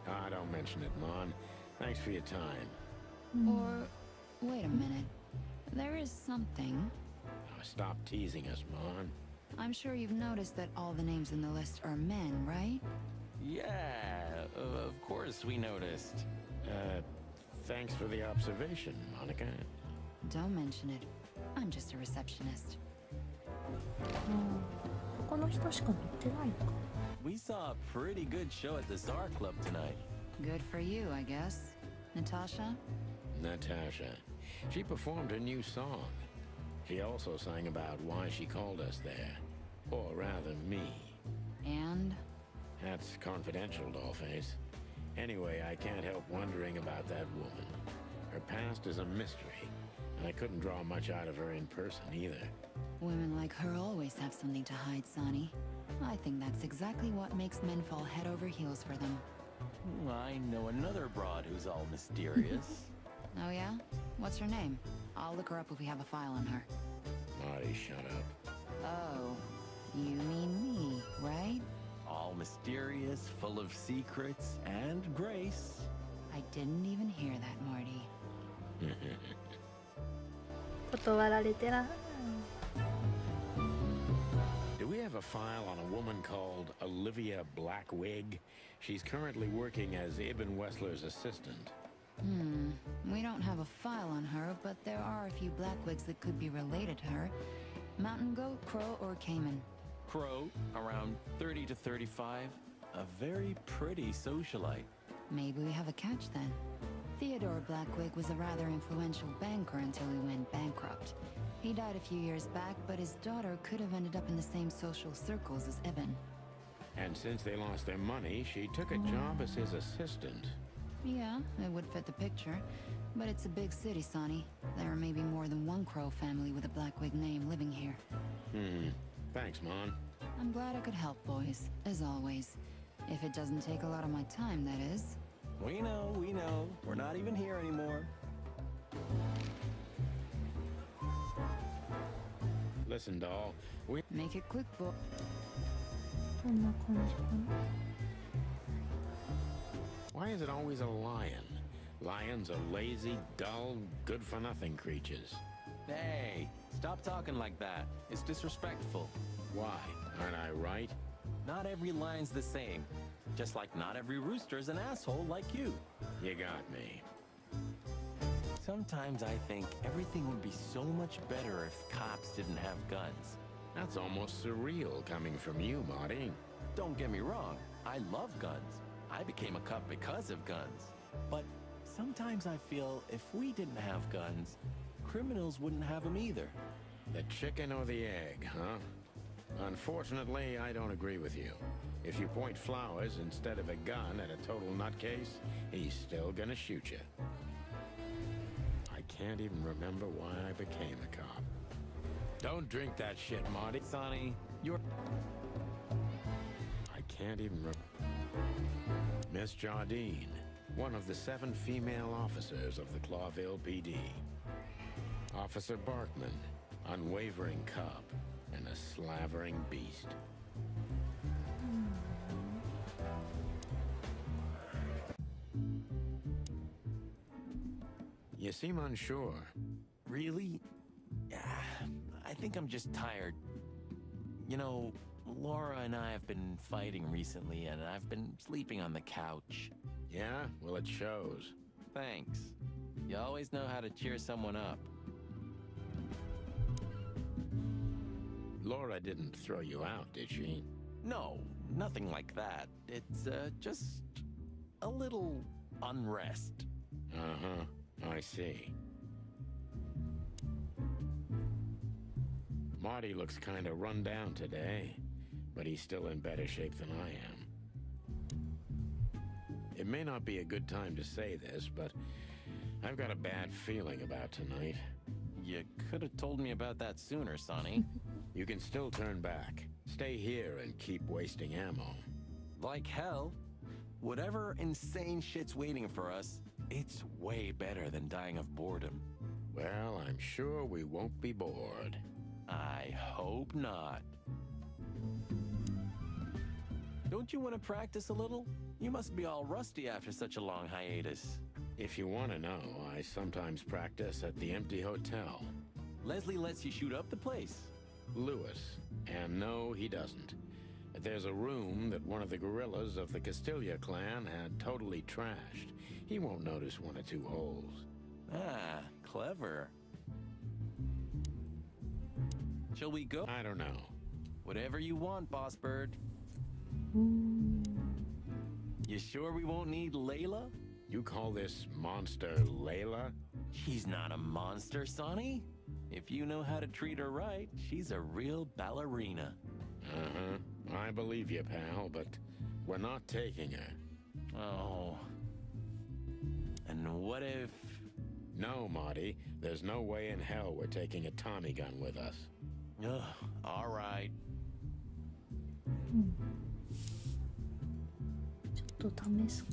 Ah, don't mention it, Mon. Thanks for your time. Or, wait a minute. There is something. Oh, stop teasing us, Mon. I'm sure you've noticed that all the names in the list are men, right? Yeah, of course we noticed. Thanks for the observation, Monica. Don't mention it. I'm just a receptionist. この人しか乗ってないのか。 We saw a pretty good show at the Czar Club tonight. Good for you, I guess. Natasha? Natasha. She performed her new song. She also sang about why she called us there. Or rather, me. And? That's confidential, Dollface. Anyway, I can't help wondering about that woman. Her past is a mystery, and I couldn't draw much out of her in person either. Women like her always have something to hide, Sonny. I think that's exactly what makes men fall head over heels for them. I know another broad who's all mysterious. Oh yeah? What's her name? I'll look her up if we have a file on her. Marty, shut up. Oh, you mean me, right? All mysterious, full of secrets, and grace. I didn't even hear that, Marty. 断られてら。 Do we have a file on a woman called Olivia Blackwig? She's currently working as Ibn Wessler's assistant. We don't have a file on her, but there are a few Blackwigs that could be related to her. Mountain goat, crow, or caiman? Crow, around 30 to 35. A very pretty socialite. Maybe we have a catch then. Theodore Blackwig was a rather influential banker until he went bankrupt. He died a few years back, but his daughter could have ended up in the same social circles as Ibn. And since they lost their money, she took a job as his assistant. Yeah, it would fit the picture. But it's a big city, Sonny. There may be more than one Crow family with a Blackwig name living here. Thanks, Mon. I'm glad I could help, boys, as always. If it doesn't take a lot of my time, that is. We know, we know. We're not even here anymore. Listen, doll, we... Make it quick, boy. こんな感じかな。Why is it always a lion? Lions are lazy, dull, good-for-nothing creatures. Hey, stop talking like that. It's disrespectful. Why? Aren't I right? Not every lion's the same. Just like not every rooster's an asshole like you. You got me. Sometimes I think everything would be so much better if cops didn't have guns. That's almost surreal coming from you, Marty. Don't get me wrong, I love guns. I became a cop because of guns. But sometimes I feel if we didn't have guns, criminals wouldn't have them either. The chicken or the egg, huh? Unfortunately, I don't agree with you. If you point flowers instead of a gun at a total nutcase, he's still gonna shoot you. I can't even remember why I became a cop. Don't drink that shit, Marty. Sonny, you're... I can't even Miss Jardine, one of the 7 female officers of the Clawville PD. Officer Barkman, unwavering cop and a slavering beast. You seem unsure. Really? I think I'm just tired. You know, Laura and I have been fighting recently, and I've been sleeping on the couch. Yeah? Well, it shows. Thanks. You always know how to cheer someone up. Laura didn't throw you out, did she? No, nothing like that. It's, just a little unrest. Uh-huh. I see. Marty looks kind of run down today, but he's still in better shape than I am. It may not be a good time to say this, but I've got a bad feeling about tonight. You could have told me about that sooner, Sonny. You can still turn back. Stay here and keep wasting ammo. Like hell. Whatever insane shit's waiting for us, it's way better than dying of boredom. Well, I'm sure we won't be bored. I hope not. Don't you want to practice a little? You must be all rusty after such a long hiatus. If you want to know, I sometimes practice at the empty hotel. Leslie lets you shoot up the place. Lewis. And no, he doesn't. There's a room that one of the guerrillas of the Castilla clan had totally trashed. He won't notice 1 or 2 holes. Ah, clever. Shall we go? I don't know. Whatever you want, Boss Bird. You sure we won't need Layla? You call this monster Layla? She's not a monster, Sonny. If you know how to treat her right, she's a real ballerina. Uh-huh. I believe you, pal, but we're not taking her. Oh. And what if... No, Marty. There's no way in hell we're taking a Tommy gun with us. Ugh, all right. ちょっと試すか。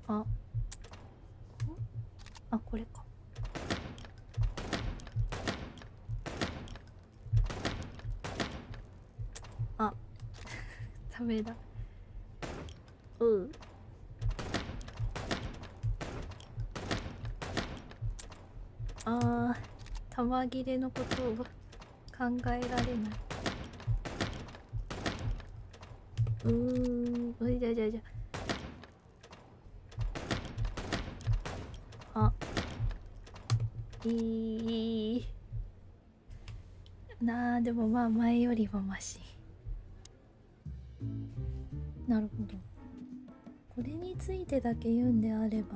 あ、あ、これか。あ、ダメだ。あー、玉切れのことを考えられない。じゃじゃじゃ。あ、いいなあ、でもまあ前よりはマシ。なるほど。これについてだけ言うんであれば、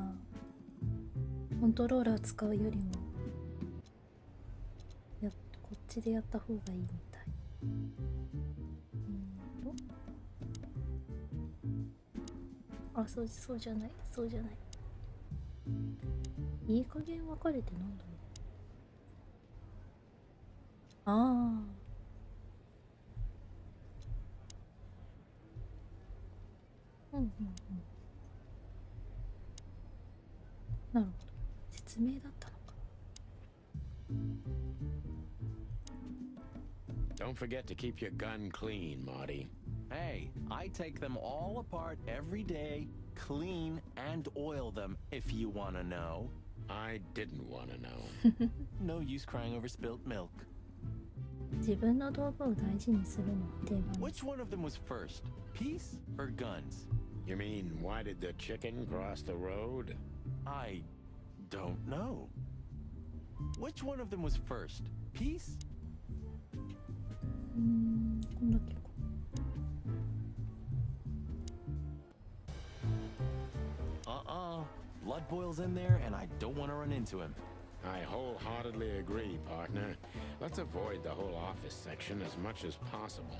コントローラー使うよりもこっちでやった方がいいみたい。あ、そうじゃない、そうじゃない。いい加減分かれてなんだろう。ああ。なるほど。説明だったのか。Don't forget to keep your gun clean, Marty. Hey, I take them all apart every day, clean and oil them if you want to know. I didn't want to know. No use crying over spilt milk. 自分の道具を大事にするのは定番です。 Which one of them was first? Peace or guns? You mean, why did the chicken cross the road? I don't know. Which one of them was first? Peace? こんだけか。Blood boils in there, and I don't want to run into him. I wholeheartedly agree, partner. Let's avoid the whole office section as much as possible.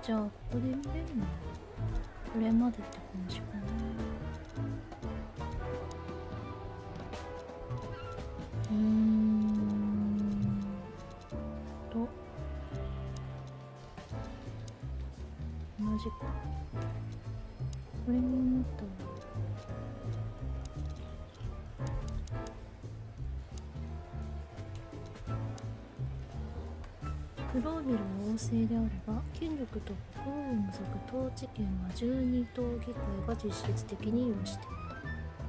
じゃあここで見れるの？これまでって感じかな。同じか。これに思ったわ。クロービルは旺盛であるが、権力と国王を除く統治権は12党議会が実質的に有してい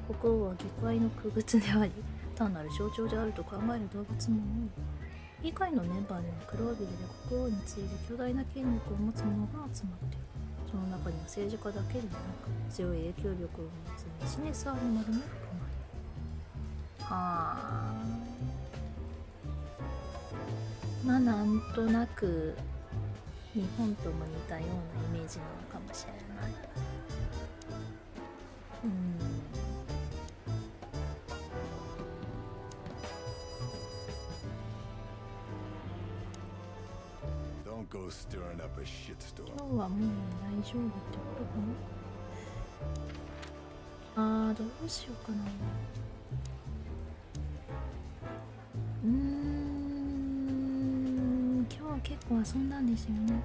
た。国王は議会の傀儡であり、単なる象徴であると考える動物も多い。議会のメンバーではクロービルで国王に次いで巨大な権力を持つ者が集まっている。その中には政治家だけでなく、強い影響力を持つビジネスアニマルも含まれる。はあ。まあなんとなく日本とも似たようなイメージなのかもしれない。Don't go stirring up a shitstorm. 今日はもう大丈夫ってことかな。どうしようかな。結構遊んだんですよね。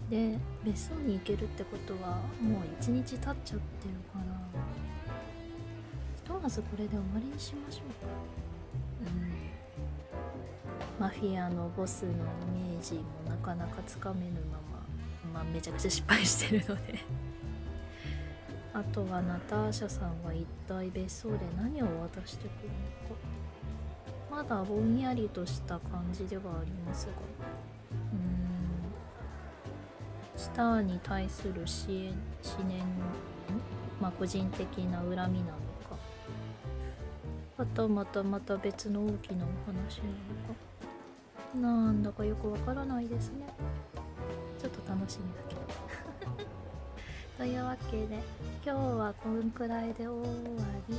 で、別荘に行けるってことはもう1日経っちゃってるから、ひとまずこれで終わりにしましょうか。マフィアのボスのイメージもなかなかつかめぬまま、めちゃくちゃ失敗してるのであとはナターシャさんは一体別荘で何を渡してくるのか、まだぼんやりとした感じではありますが、スターに対する思念、個人的な恨みなのか、はたまた別の大きなお話なのか、なんだかよくわからないですね。ちょっと楽しみだけどというわけで今日はこんくらいで終わり。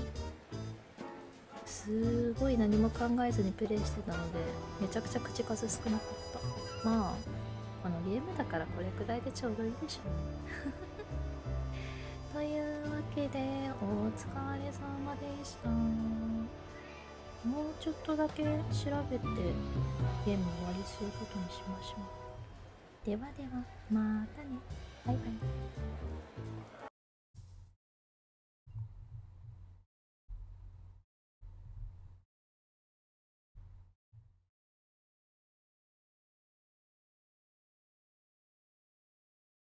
すごい何も考えずにプレイしてたのでめちゃくちゃ口数少なかった。まあこのゲームだからこれくらいでちょうどいいでしょうねというわけでお疲れ様でした。もうちょっとだけ調べてゲーム終わりすることにしましょう。ではではまたね。バイバイ。